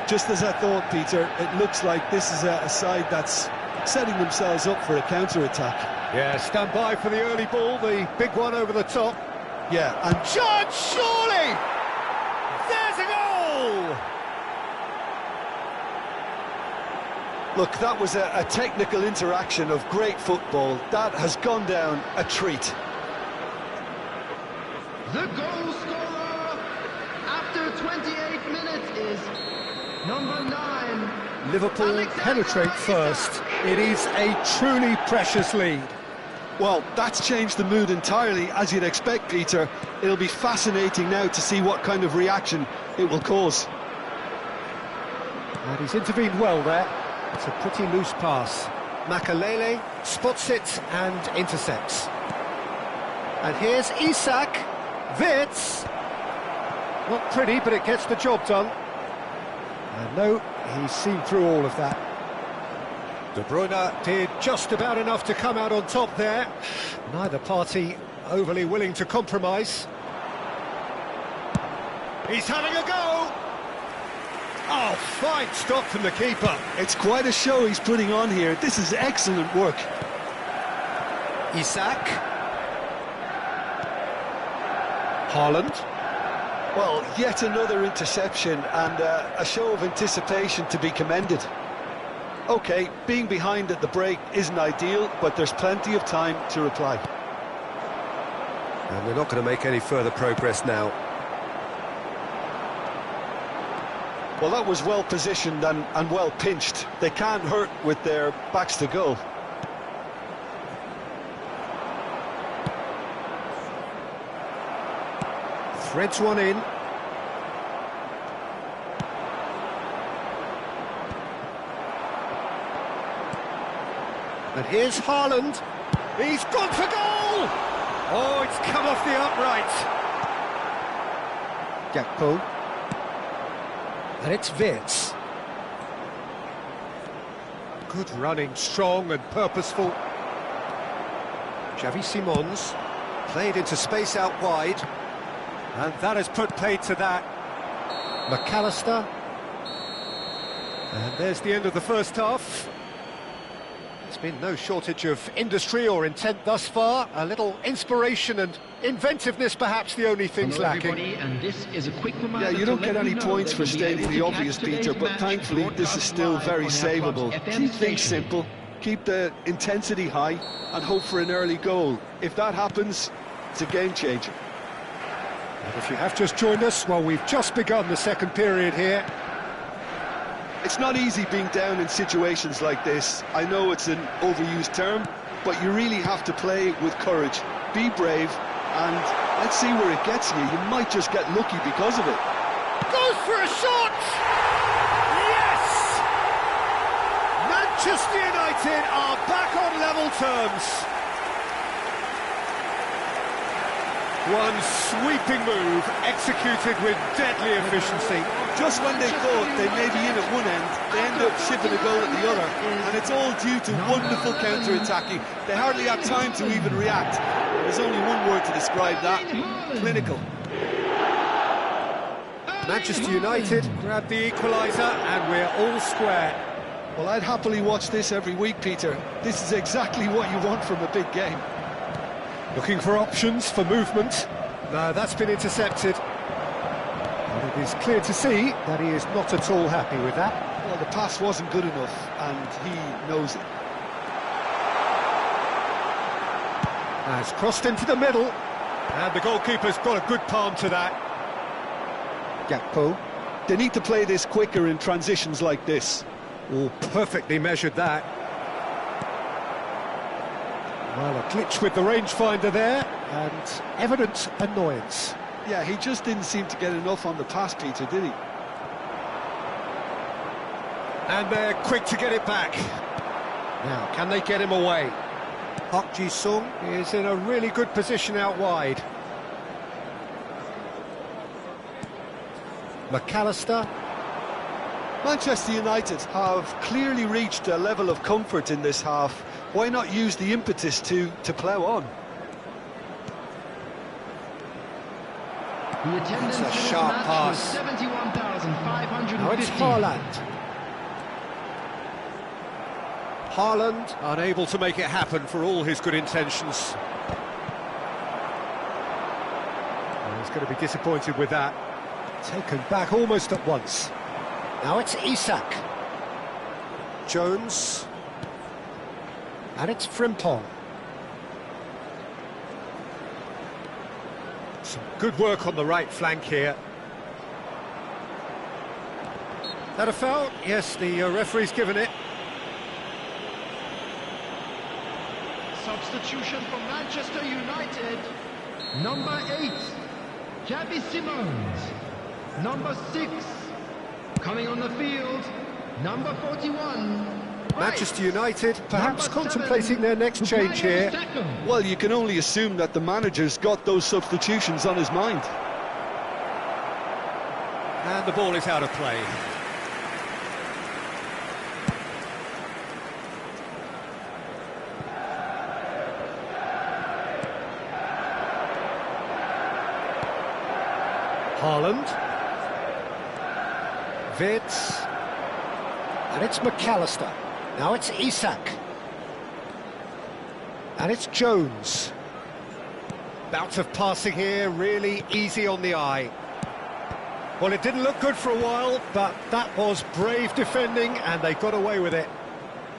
Just as I thought, Peter, it looks like this is a side that's setting themselves up for a counter-attack. Yeah, stand by for the early ball, the big one over the top. Yeah, and Judge, surely! There's a goal! look, that was a technical interaction of great football. That has gone down a treat. The goal scorer after 28 minutes is number 9. Liverpool penetrate first. It is a truly precious lead. Well, that's changed the mood entirely, as you'd expect, Peter. It'll be fascinating now to see what kind of reaction it will cause. And he's intervened well there. It's a pretty loose pass. Makaleli spots it and intercepts. And here's Isak. Wirtz. Not pretty, but it gets the job done. And no, he's seen through all of that. De Bruyne did just about enough to come out on top there. Neither party overly willing to compromise. He's having a go! Oh, fine stop from the keeper. It's quite a show he's putting on here. This is excellent work. Isak. Haaland. Well, yet another interception and a show of anticipation to be commended. OK, being behind at the break isn't ideal, but there's plenty of time to reply. And they're not going to make any further progress now. Well, that was well positioned and well pinched. They can't hurt with their backs to goal. Threads one in. And here's Haaland. He's gone for goal! Oh, it's come off the upright. Gakpo. And it's Wirtz. Good running, strong and purposeful. Xavi Simons played into space out wide. And that has put paid to that. McAllister. And there's the end of the first half. There's been no shortage of industry or intent thus far. A little inspiration and inventiveness, perhaps the only things lacking. And this is a quick reminder. Yeah, you don't get any points for staying for the obvious, Peter, but thankfully this is still very savable. Keep things simple, keep the intensity high, and hope for an early goal. If that happens, it's a game changer. And if you have just joined us, well, we've just begun the second period here. It's not easy being down in situations like this. I know it's an overused term, but you really have to play with courage. Be brave, and let's see where it gets you. You might just get lucky because of it. Goes for a shot! Yes! Manchester United are back on level terms. One sweeping move, executed with deadly efficiency. Just when they thought they may be in at one end, they end up shipping a goal at the other, and it's all due to wonderful counter-attacking. They hardly had time to even react. There's only one word to describe that: clinical. Manchester United grab the equaliser, and we're all square. Well, I'd happily watch this every week, Peter. This is exactly what you want from a big game. Looking for options for movement. No, that's been intercepted. And it is clear to see that he is not at all happy with that. Well, the pass wasn't good enough, and he knows it. Has crossed into the middle. And the goalkeeper's got a good palm to that. Gakpo. They need to play this quicker in transitions like this. Oh, perfectly measured that. Well, a glitch with the rangefinder there, and evident annoyance. Yeah, he just didn't seem to get enough on the pass, Peter, did he? And they're quick to get it back. Now, can they get him away? Park Ji-sung is in a really good position out wide. McAllister. Manchester United have clearly reached a level of comfort in this half. Why not use the impetus to plough on? The attendance It's a for this sharp match pass. was 71,550. Now it's Haaland. Haaland unable to make it happen for all his good intentions. Well, he's going to be disappointed with that. Taken back almost at once. Now it's Isak. Jones. And it's Frimpong. Some good work on the right flank here. That a foul? Yes, the referee's given it. Substitution for Manchester United. Number 8, Xavi Simons. Number 6, coming on the field, number 41. Manchester United perhaps contemplating their next change here. Well, you can only assume that the manager's got those substitutions on his mind. And the ball is out of play. Haaland. Wirtz. And it's McAllister. Now it's Isak. And it's Jones. Bout of passing here, really easy on the eye. Well, it didn't look good for a while, but that was brave defending, and they got away with it.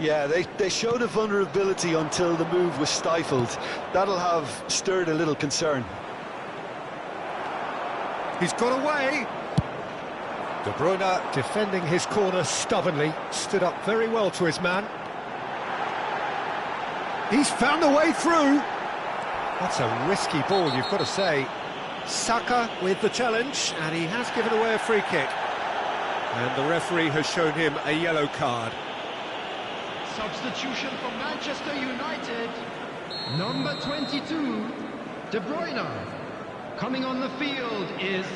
Yeah, they showed a vulnerability until the move was stifled. That'll have stirred a little concern. He's got away. De Bruyne defending his corner stubbornly, stood up very well to his man. He's found a way through. That's a risky ball, you've got to say. Saka with the challenge, and he has given away a free kick. And the referee has shown him a yellow card. Substitution for Manchester United. Number 22, De Bruyne. Coming on the field is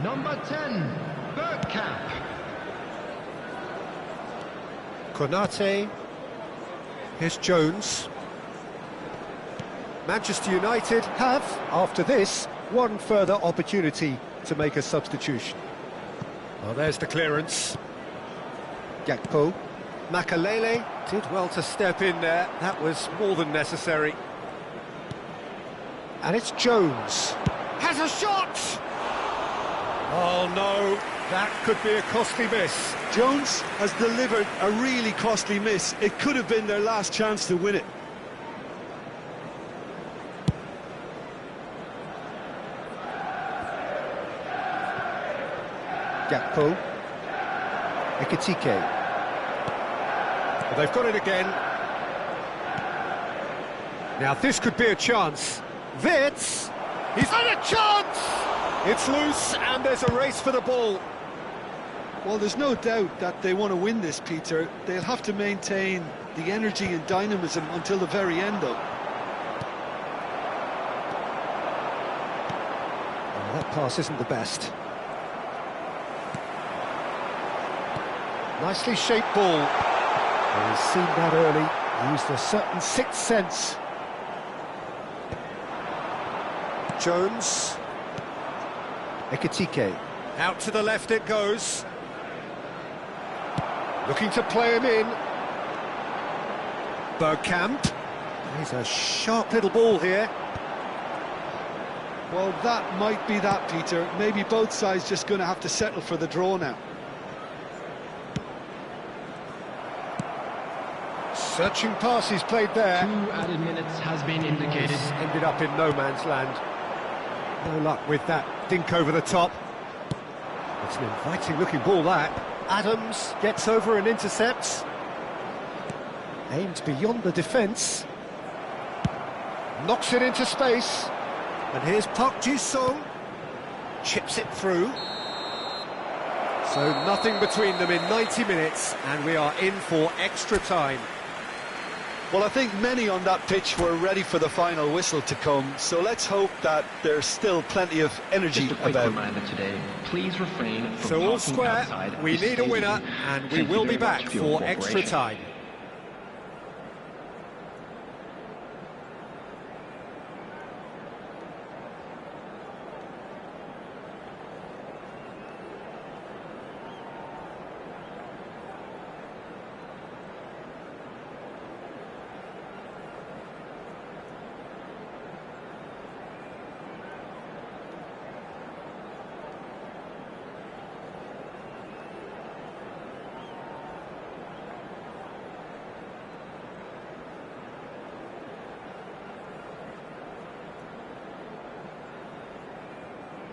number 10, Bergkamp. Konate. Here's Jones. Manchester United have, after this, one further opportunity to make a substitution. Well, there's the clearance. Gakpo. Makalele did well to step in there. That was more than necessary. And it's Jones. Has a shot! Oh no, that could be a costly miss. Jones has delivered a really costly miss. It could have been their last chance to win it. Gakpo. Ekitike. Well, they've got it again. Now this could be a chance. Wits! He's had a chance! It's loose and there's a race for the ball. Well, there's no doubt that they want to win this, Peter. They'll have to maintain the energy and dynamism until the very end, though. Oh, that pass isn't the best. Nicely shaped ball. Well, he's seen that early, used a certain sixth sense. Jones. Ekitike. Out to the left it goes. Looking to play him in. Bergkamp. He's a sharp little ball here. Well, that might be that, Peter. Maybe both sides just going to have to settle for the draw now. Searching pass he's played there. 2 added minutes has been indicated. He's ended up in no man's land. No luck with that dink over the top. It's an inviting looking ball, that. Adams gets over and intercepts. Aims beyond the defence. Knocks it into space. And here's Park Ji-sung. Chips it through. So nothing between them in 90 minutes, and we are in for extra time. Well, I think many on that pitch were ready for the final whistle to come, so let's hope that there's still plenty of energy Just a quick about. reminder today, please refrain from So all talking square, outside we the need a winner, stadium. and we Thank you will be very much back for your for extra cooperation. time.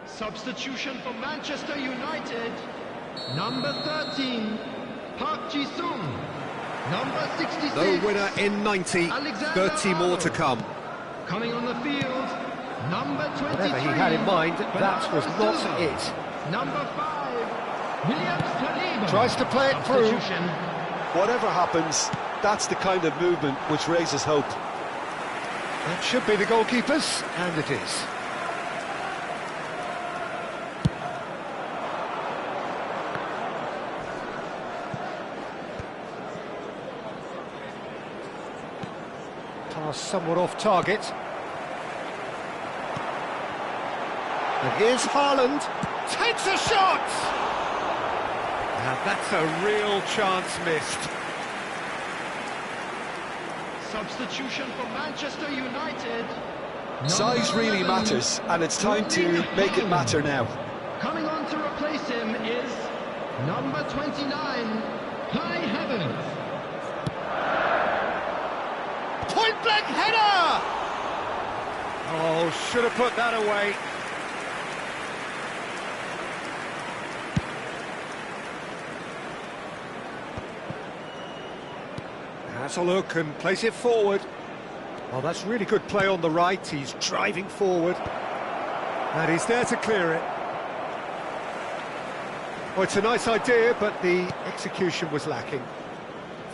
Substitution for Manchester United. Number 13, Park Ji-sung. Number 66. No winner in 90, Alexander 30 more to come. Coming on the field, number 23. Whatever he had in mind, that was not it. Number 5, Williams Saliba. Tries to play it through. Substitution. Whatever happens, that's the kind of movement which raises hope. That should be the goalkeepers, and it is. Pass somewhat off target. And here's Haaland. Takes a shot! Now that's a real chance missed. Substitution for Manchester United. Size Number really 11, matters, and it's time to make it matter now. Coming on to replace him is number 29, Kai Havertz. Oh, should have put that away. Has a look and plays it forward. Well, that's really good play on the right. He's driving forward. And he's there to clear it. Well, it's a nice idea, but the execution was lacking.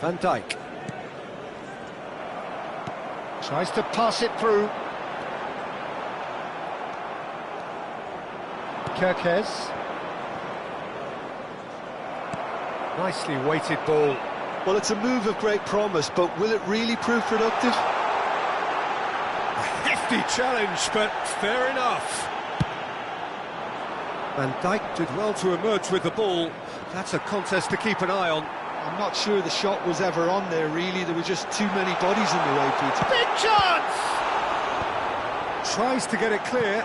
Van Dijk. Tries to pass it through. Kerkez. Nicely weighted ball. Well, it's a move of great promise, but will it really prove productive? A hefty challenge, but fair enough. Van Dijk did well to emerge with the ball. That's a contest to keep an eye on. I'm not sure the shot was ever on there, really. There were just too many bodies in the way, Peter. Big chance! Tries to get it clear.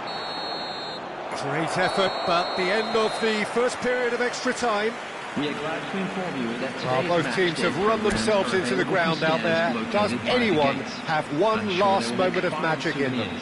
Great effort, but the end of the first period of extra time. We are glad to inform you that today's Both teams have run themselves into the ground out there. Does anyone have one last moment of magic in them?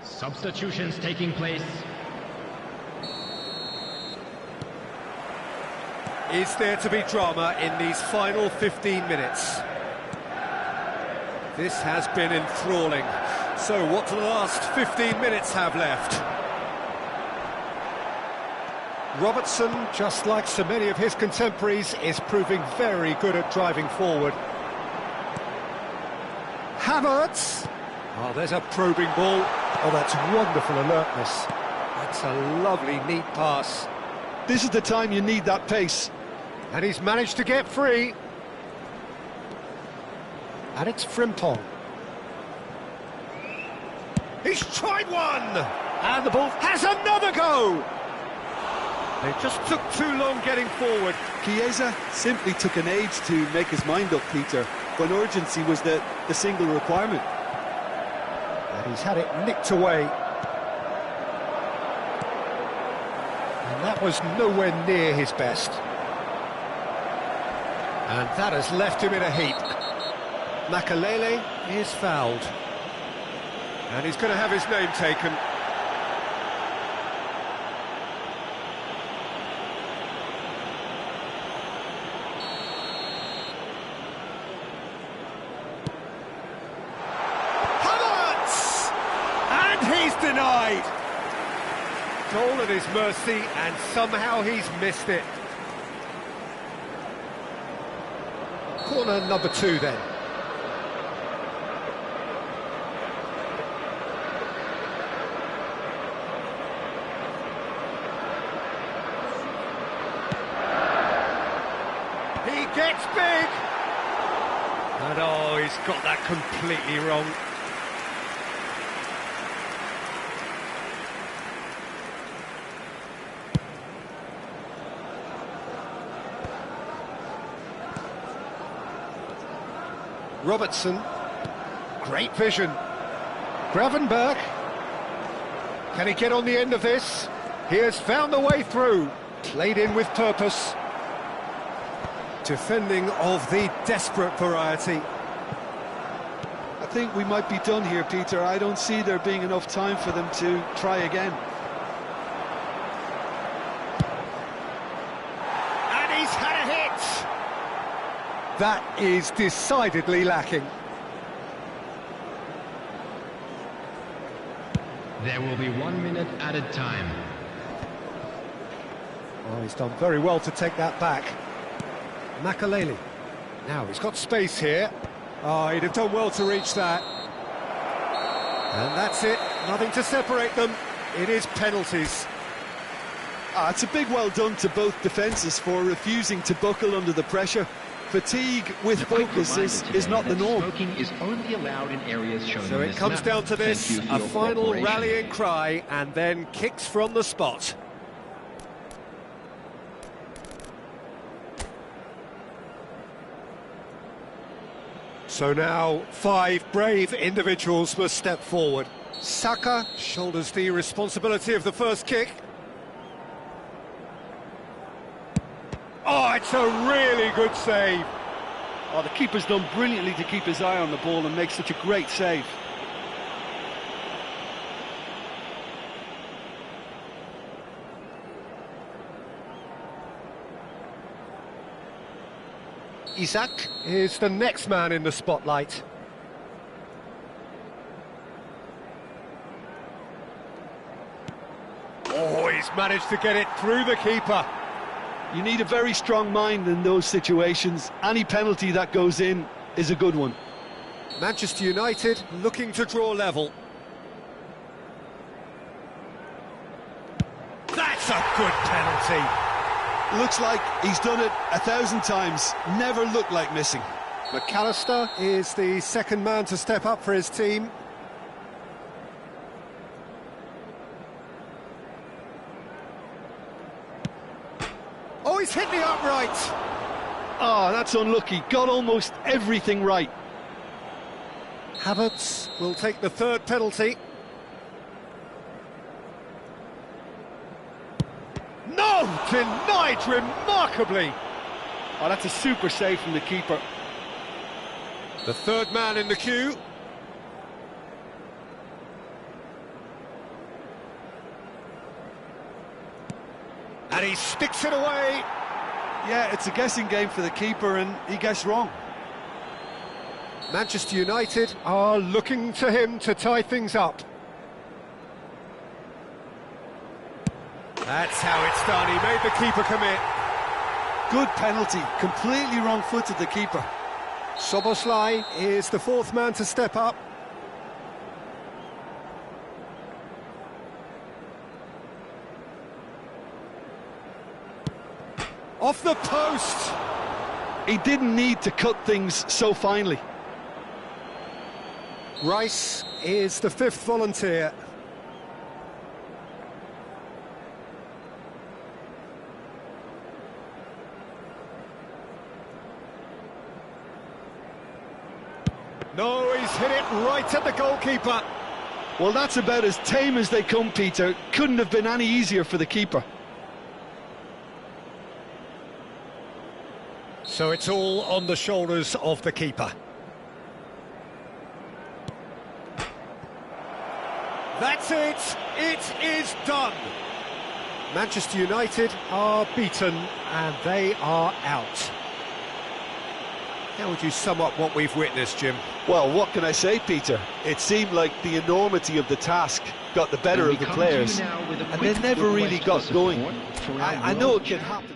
Substitutions taking place. Is there to be drama in these final 15 minutes? This has been enthralling. So what do the last 15 minutes have left? Robertson, just like so many of his contemporaries, is proving very good at driving forward. Havertz! Oh, there's a probing ball. Oh, that's wonderful alertness. That's a lovely, neat pass. This is the time you need that pace. And he's managed to get free. And it's Frimpong. He's tried one! And the ball has another go! They just took too long getting forward. Chiesa simply took an age to make his mind up, Peter, when urgency was the single requirement. And he's had it nicked away. And that was nowhere near his best. And that has left him in a heap. Makalele is fouled. And he's going to have his name taken. He's denied. Goal at his mercy, and somehow he's missed it. Corner number 2 then. He gets big. And oh, he's got that completely wrong. Robertson, great vision. Gravenberg, can he get on the end of this? He has found a way through, played in with purpose. Defending of the desperate variety. I think we might be done here, Peter. I don't see there being enough time for them to try again. And he's had a hit! That is decidedly lacking. There will be 1 minute added time. Oh, he's done very well to take that back. Makalele. Now, he's got space here. Oh, he'd have done well to reach that. And that's it. Nothing to separate them. It is penalties. It's a big well done to both defences for refusing to buckle under the pressure. Fatigue with focus is not the norm. Smoking is only allowed in areas shown So on it this comes map. down to Thank this, you for a your final cooperation. rallying cry, and then kicks from the spot. So now 5 brave individuals must step forward. Saka shoulders the responsibility of the first kick. Oh, it's a really good save. Oh, the keeper's done brilliantly to keep his eye on the ball and make such a great save. Isak is the next man in the spotlight. Oh, he's managed to get it through the keeper. You need a very strong mind in those situations. Any penalty that goes in is a good one. Manchester United looking to draw level. That's a good penalty. Looks like he's done it 1,000 times. Never looked like missing. McAllister is the second man to step up for his team. Oh, he's hit the upright. Oh, that's unlucky. Got almost everything right. Havertz will take the third penalty. No! Denied remarkably. Oh, that's a super save from the keeper. The third man in the queue. And he sticks it away. Yeah, it's a guessing game for the keeper, and he guessed wrong. Manchester United are looking to him to tie things up. That's how it's done. He made the keeper commit. Good penalty. Completely wrong-footed, the keeper. Szoboszlai is the fourth man to step up. Off the post! He didn't need to cut things so finely. Rice is the fifth volunteer. No, he's hit it right at the goalkeeper. Well, that's about as tame as they come, Peter. Couldn't have been any easier for the keeper. So it's all on the shoulders of the keeper. That's it! It is done! Manchester United are beaten and they are out. How would you sum up what we've witnessed, Jim? Well, what can I say, Peter? It seemed like the enormity of the task got the better of the players, and they never really got going. I know it can happen.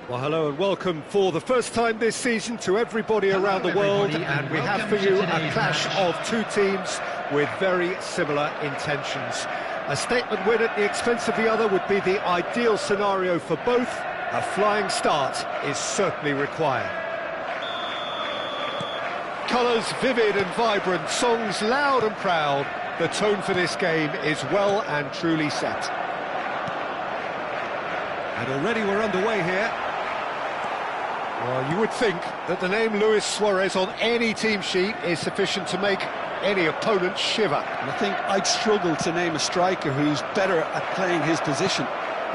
Well, hello and welcome for the first time this season to everybody around the world, and we have for you a clash of two teams with very similar intentions. A statement win at the expense of the other would be the ideal scenario for both. A flying start is certainly required. Colours vivid and vibrant, songs loud and proud. The tone for this game is well and truly set. And already we're underway here. Well, you would think that the name Luis Suarez on any team sheet is sufficient to make any opponent shiver. And I think I'd struggle to name a striker who's better at playing his position.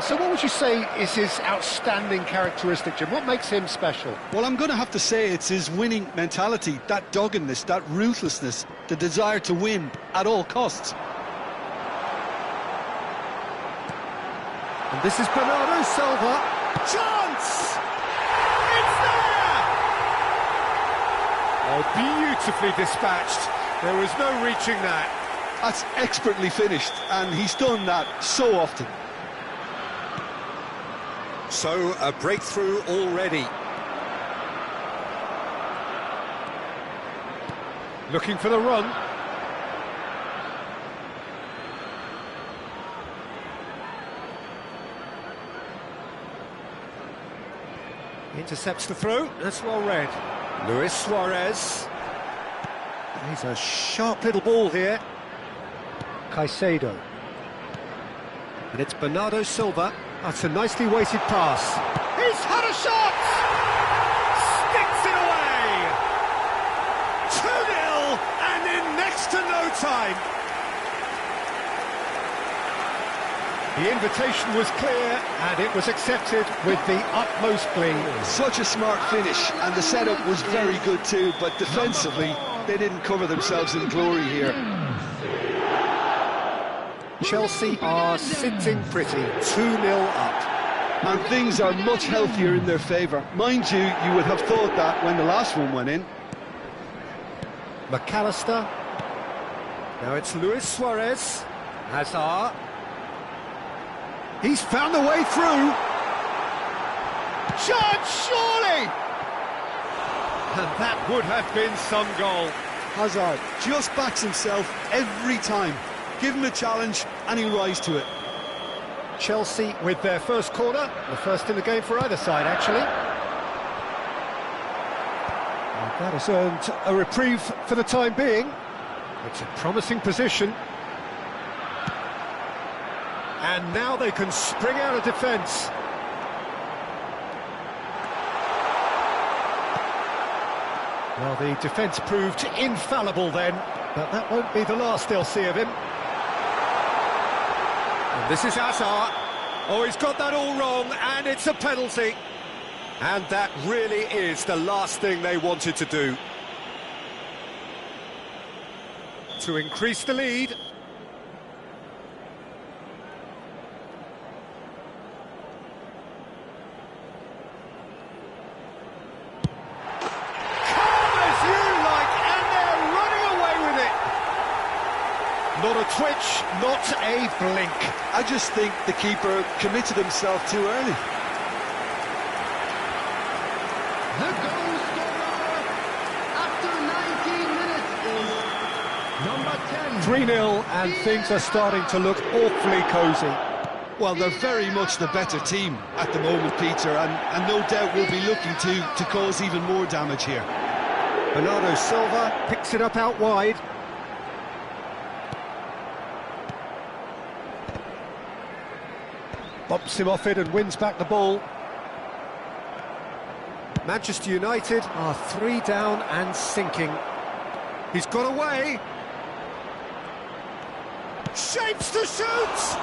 So what would you say is his outstanding characteristic, Jim? What makes him special? Well, I'm going to have to say it's his winning mentality, that doggedness, that ruthlessness, the desire to win at all costs. And this is Bernardo Silva. Chance! It's there! Oh, beautifully dispatched. There was no reaching that. That's expertly finished, and he's done that so often. So, a breakthrough already. Looking for the run. Intercepts the throw, that's well read. Luis Suarez. He's a sharp little ball here. Caicedo. And it's Bernardo Silva. That's a nicely weighted pass. He's had a shot! Sticks it away! 2-0 and in next to no time. The invitation was clear and it was accepted with the utmost glee. Such a smart finish, and the setup was very good too, but defensively they didn't cover themselves in glory here. Chelsea are sitting pretty, 2-0 up. And things are much healthier in their favour. Mind you, you would have thought that when the last one went in. McAllister. Now it's Luis Suarez. Hazard. He's found the way through. Chance, surely! And that would have been some goal. Hazard just backs himself every time. Give him a challenge and he'll rise to it. Chelsea with their first corner, the first in the game for either side, actually. And that has earned a reprieve for the time being. It's a promising position. And now they can spring out of defence. Well, the defence proved infallible then, but that won't be the last they'll see of him. And this is Hazard. Oh, he's got that all wrong, and it's a penalty. And that really is the last thing they wanted to do. To increase the lead. Not a twitch, not a blink. I just think the keeper committed himself too early. The goal scorer after 19 minutes is number 10. 3-0 and things are starting to look awfully cosy. Well, they're very much the better team at the moment, Peter, and no doubt will be looking to cause even more damage here. Bernardo Silva picks it up out wide. Bumps him off it and wins back the ball. Manchester United are 3 down and sinking. He's got away. Shapes to shoot!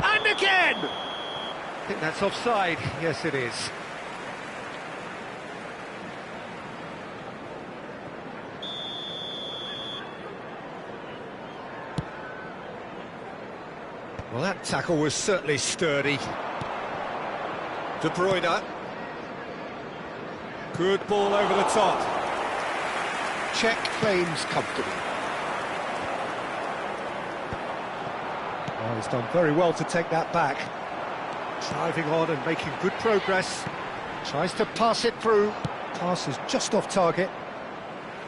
And again! I think that's offside. Yes, it is. Well, that tackle was certainly sturdy. De Bruyne. Good ball over the top. Check claims comfortably. Oh, he's done very well to take that back. Driving on and making good progress. Tries to pass it through. Pass is just off target.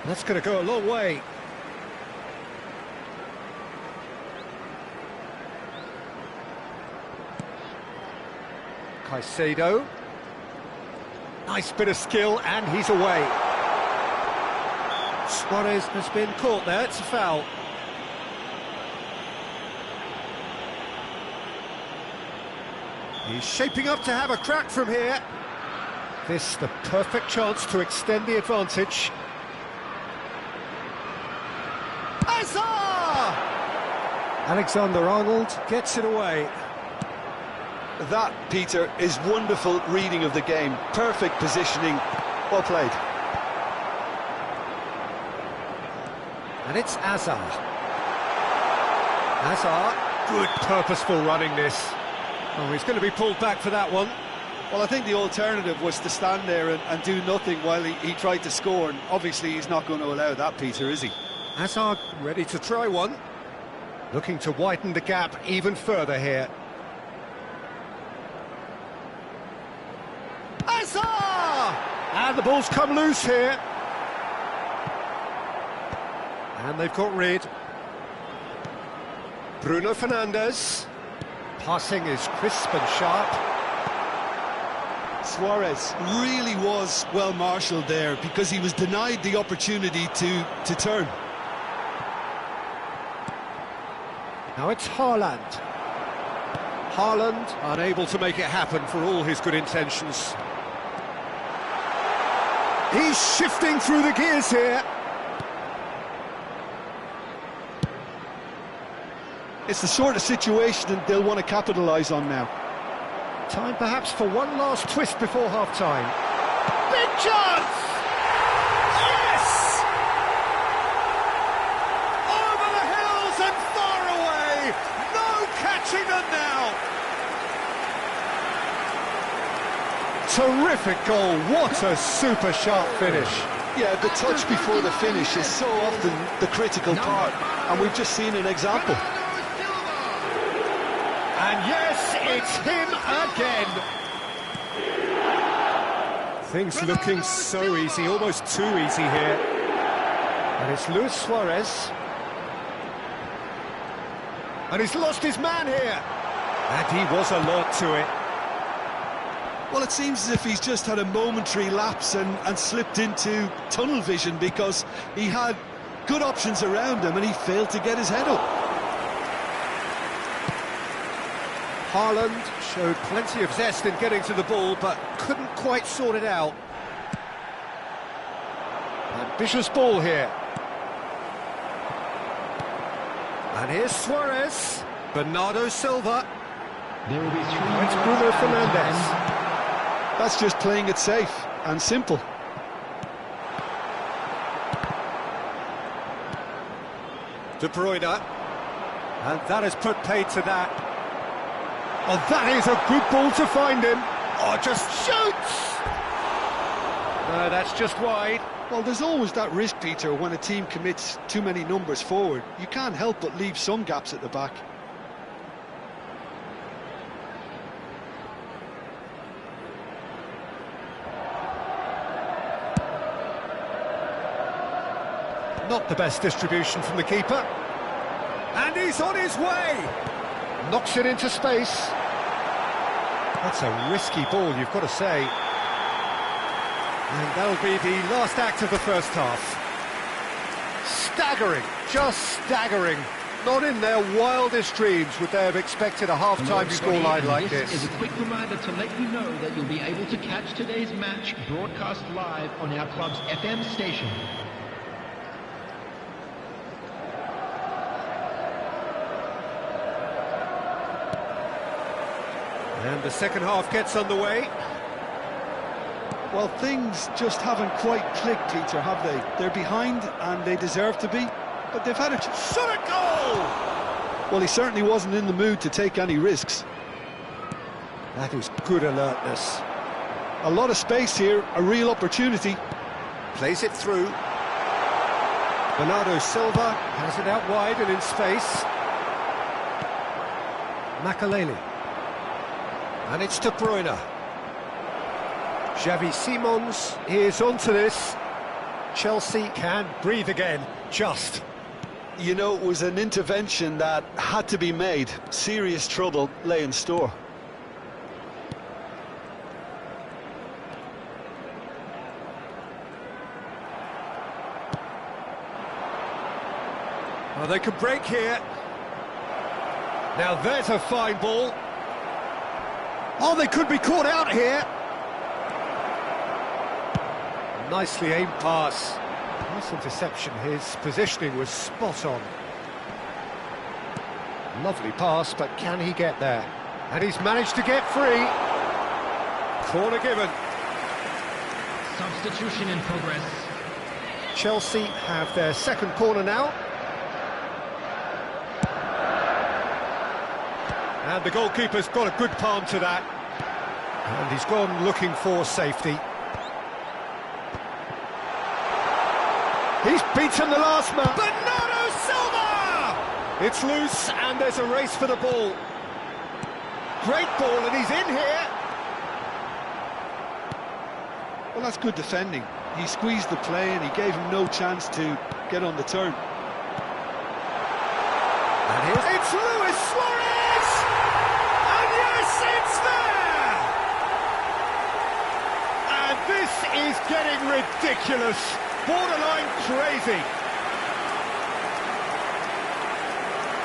That's going to go a long way. Caicedo. Nice bit of skill, and he's away. Suarez has been caught there, it's a foul. He's shaping up to have a crack from here. This the perfect chance to extend the advantage. Hazard! Alexander-Arnold gets it away. That, Peter, is wonderful reading of the game. Perfect positioning. Well played. And it's Hazard. Hazard, good purposeful running this. Oh, he's going to be pulled back for that one. Well, I think the alternative was to stand there and do nothing while he tried to score, and obviously he's not going to allow that, Peter, is he? Hazard ready to try one. Looking to widen the gap even further here. Hazard! And the ball's come loose here. And they've got rid. Bruno Fernandes. Passing is crisp and sharp. Suarez really was well marshalled there because he was denied the opportunity to turn. Now it's Haaland. Haaland unable to make it happen for all his good intentions. He's shifting through the gears here. It's the sort of situation that they'll want to capitalise on now. Time perhaps for one last twist before half-time. Big chance! Yes! Over the hills and far away! No catching them now! Terrific goal, what a super sharp finish. Yeah, the touch before the finish is so often the critical part, and we've just seen an example. And yes, it's him again. Things looking so easy, almost too easy here. And it's Luis Suarez. And he's lost his man here. And he was alert to it. Well, it seems as if he's just had a momentary lapse and slipped into tunnel vision because he had good options around him and he failed to get his head up. Haaland showed plenty of zest in getting to the ball, but couldn't quite sort it out. Ambitious ball here. And here's Suarez. Bernardo Silva. There will be It's Bruno Fernandes. That's just playing it safe and simple. De Bruyne. And that has put paid to that. Oh, that is a good ball to find him. Oh, just shoots! No, that's just wide. Well, there's always that risk, Peter, when a team commits too many numbers forward. You can't help but leave some gaps at the back. Not the best distribution from the keeper. And he's on his way! Knocks it into space. That's a risky ball, you've got to say. And that'll be the last act of the first half. Staggering, just staggering. Not in their wildest dreams would they have expected a half-time scoreline like this. This is a quick reminder to let you know that you'll be able to catch today's match broadcast live on our club's FM station. And the second half gets underway. Well, things just haven't quite clicked, Peter, have they? They're behind and they deserve to be, but they've had a Shot a goal! Well, he certainly wasn't in the mood to take any risks. That is good alertness. A lot of space here, a real opportunity. Plays it through. Bernardo Silva has it out wide and in space. Makaleli. And it's De Bruyne. Xavi Simons is onto this. Chelsea can breathe again, just. You know, it was an intervention that had to be made. Serious trouble lay in store. Well, they could break here. Now there's a fine ball. Oh, they could be caught out here. Nicely aimed pass. Nice interception. His positioning was spot on. Lovely pass, but can he get there? And he's managed to get free. Corner given. Substitution in progress. Chelsea have their second corner now. And the goalkeeper's got a good palm to that. And he's gone looking for safety. He's beaten the last man. Bernardo Silva! It's loose and there's a race for the ball. Great ball and he's in here. Well, that's good defending. He squeezed the play and he gave him no chance to get on the turn. And here's... It's Luis Suarez! And yes, it's there! And this is getting ridiculous. Borderline crazy.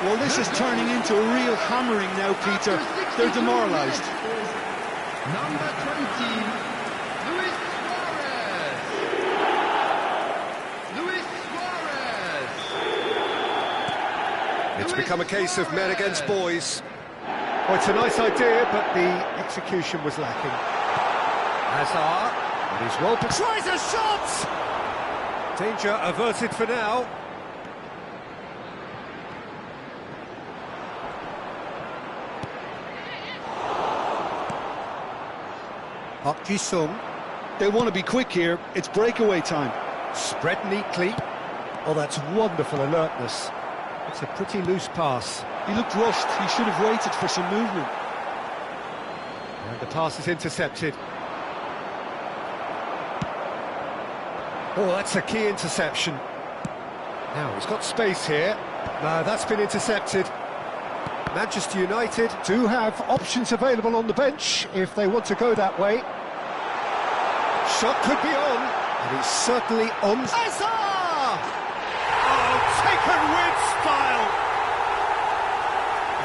Well, this is turning into a real hammering now, Peter. They're demoralised. Number 20, Luis Suarez. Luis Suarez. It's become a case of men against boys. Well, it's a nice idea, but the execution was lacking. Hazard, and he's well... Tries a shot! Danger averted for now. Park Ji-sung. They want to be quick here. It's breakaway time. Spread neatly. Oh, that's wonderful alertness. It's a pretty loose pass. He looked rushed. He should have waited for some movement. And the pass is intercepted. Oh, that's a key interception. Now, he's got space here. No, that's been intercepted. Manchester United do have options available on the bench if they want to go that way. Shot could be on, and he's certainly on. Hazard! Oh, taken with style!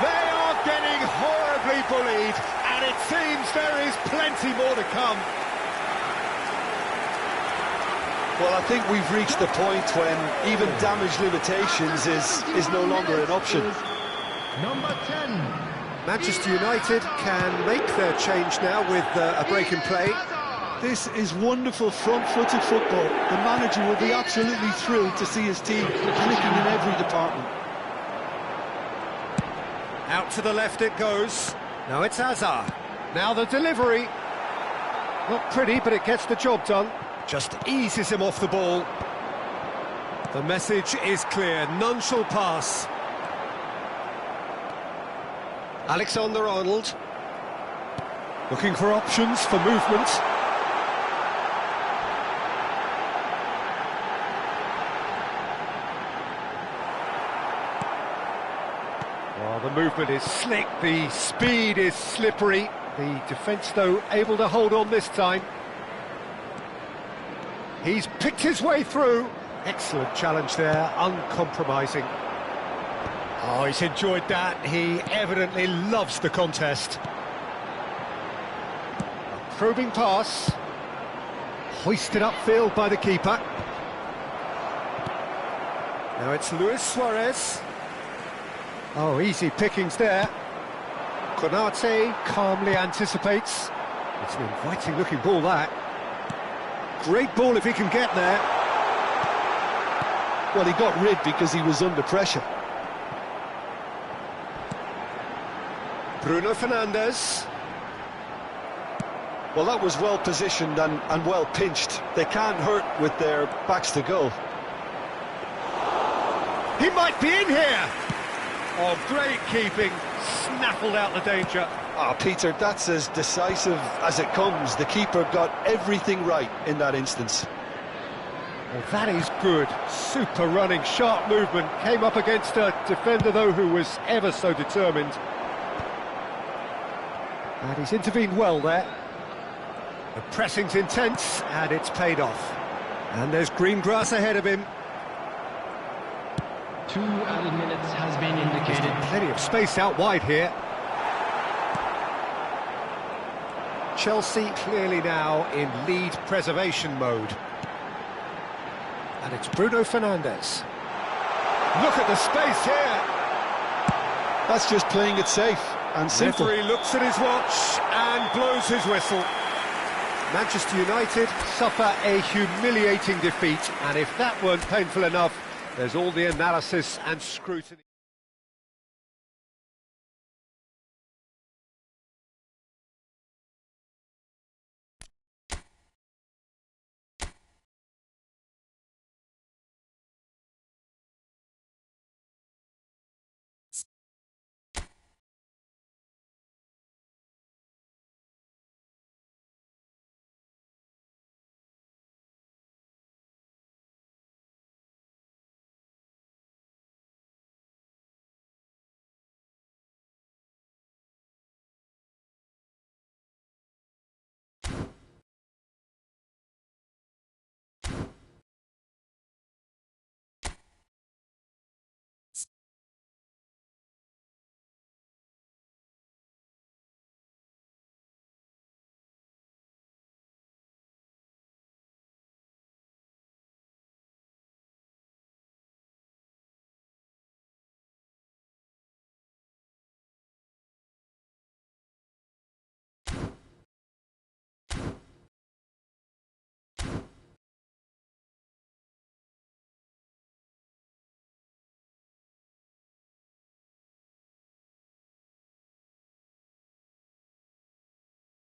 They are getting horribly bullied, and it seems there is plenty more to come. Well, I think we've reached the point when even damage limitations is no longer an option. Number 10. Manchester United can make their change now with a break in play. This is wonderful front-footed football. The manager will be absolutely thrilled to see his team clicking in every department. Out to the left it goes. Now it's Hazard. Now the delivery. Not pretty, but it gets the job done. Just eases him off the ball. The message is clear. None shall pass. Alexander-Arnold. Looking for options for movement. Well, the movement is slick, the speed is slippery. The defence, though, able to hold on this time. He's picked his way through. Excellent challenge there, uncompromising. Oh, he's enjoyed that. He evidently loves the contest. A probing pass. Hoisted upfield by the keeper. Now it's Luis Suarez. Oh, easy pickings there. Konate calmly anticipates. It's an inviting-looking ball, that. Great ball if he can get there. Well, he got rid because he was under pressure. Bruno Fernandes. Well, that was well positioned and well pinched. They can't hurt with their backs to goal. He might be in here. Oh, great keeping. Snaffled out the danger. Peter, that's as decisive as it comes. The keeper got everything right in that instance. Well, that is good. Super running, sharp movement. Came up against a defender, though, who was ever so determined. And he's intervened well there. The pressing's intense, and it's paid off. And there's green grass ahead of him. 2 added minutes has been indicated. Plenty of space out wide here. Chelsea clearly now in lead preservation mode. And it's Bruno Fernandes. Look at the space here. That's just playing it safe and simple. Referee looks at his watch and blows his whistle. Manchester United suffer a humiliating defeat, and if that weren't painful enough, there's all the analysis and scrutiny.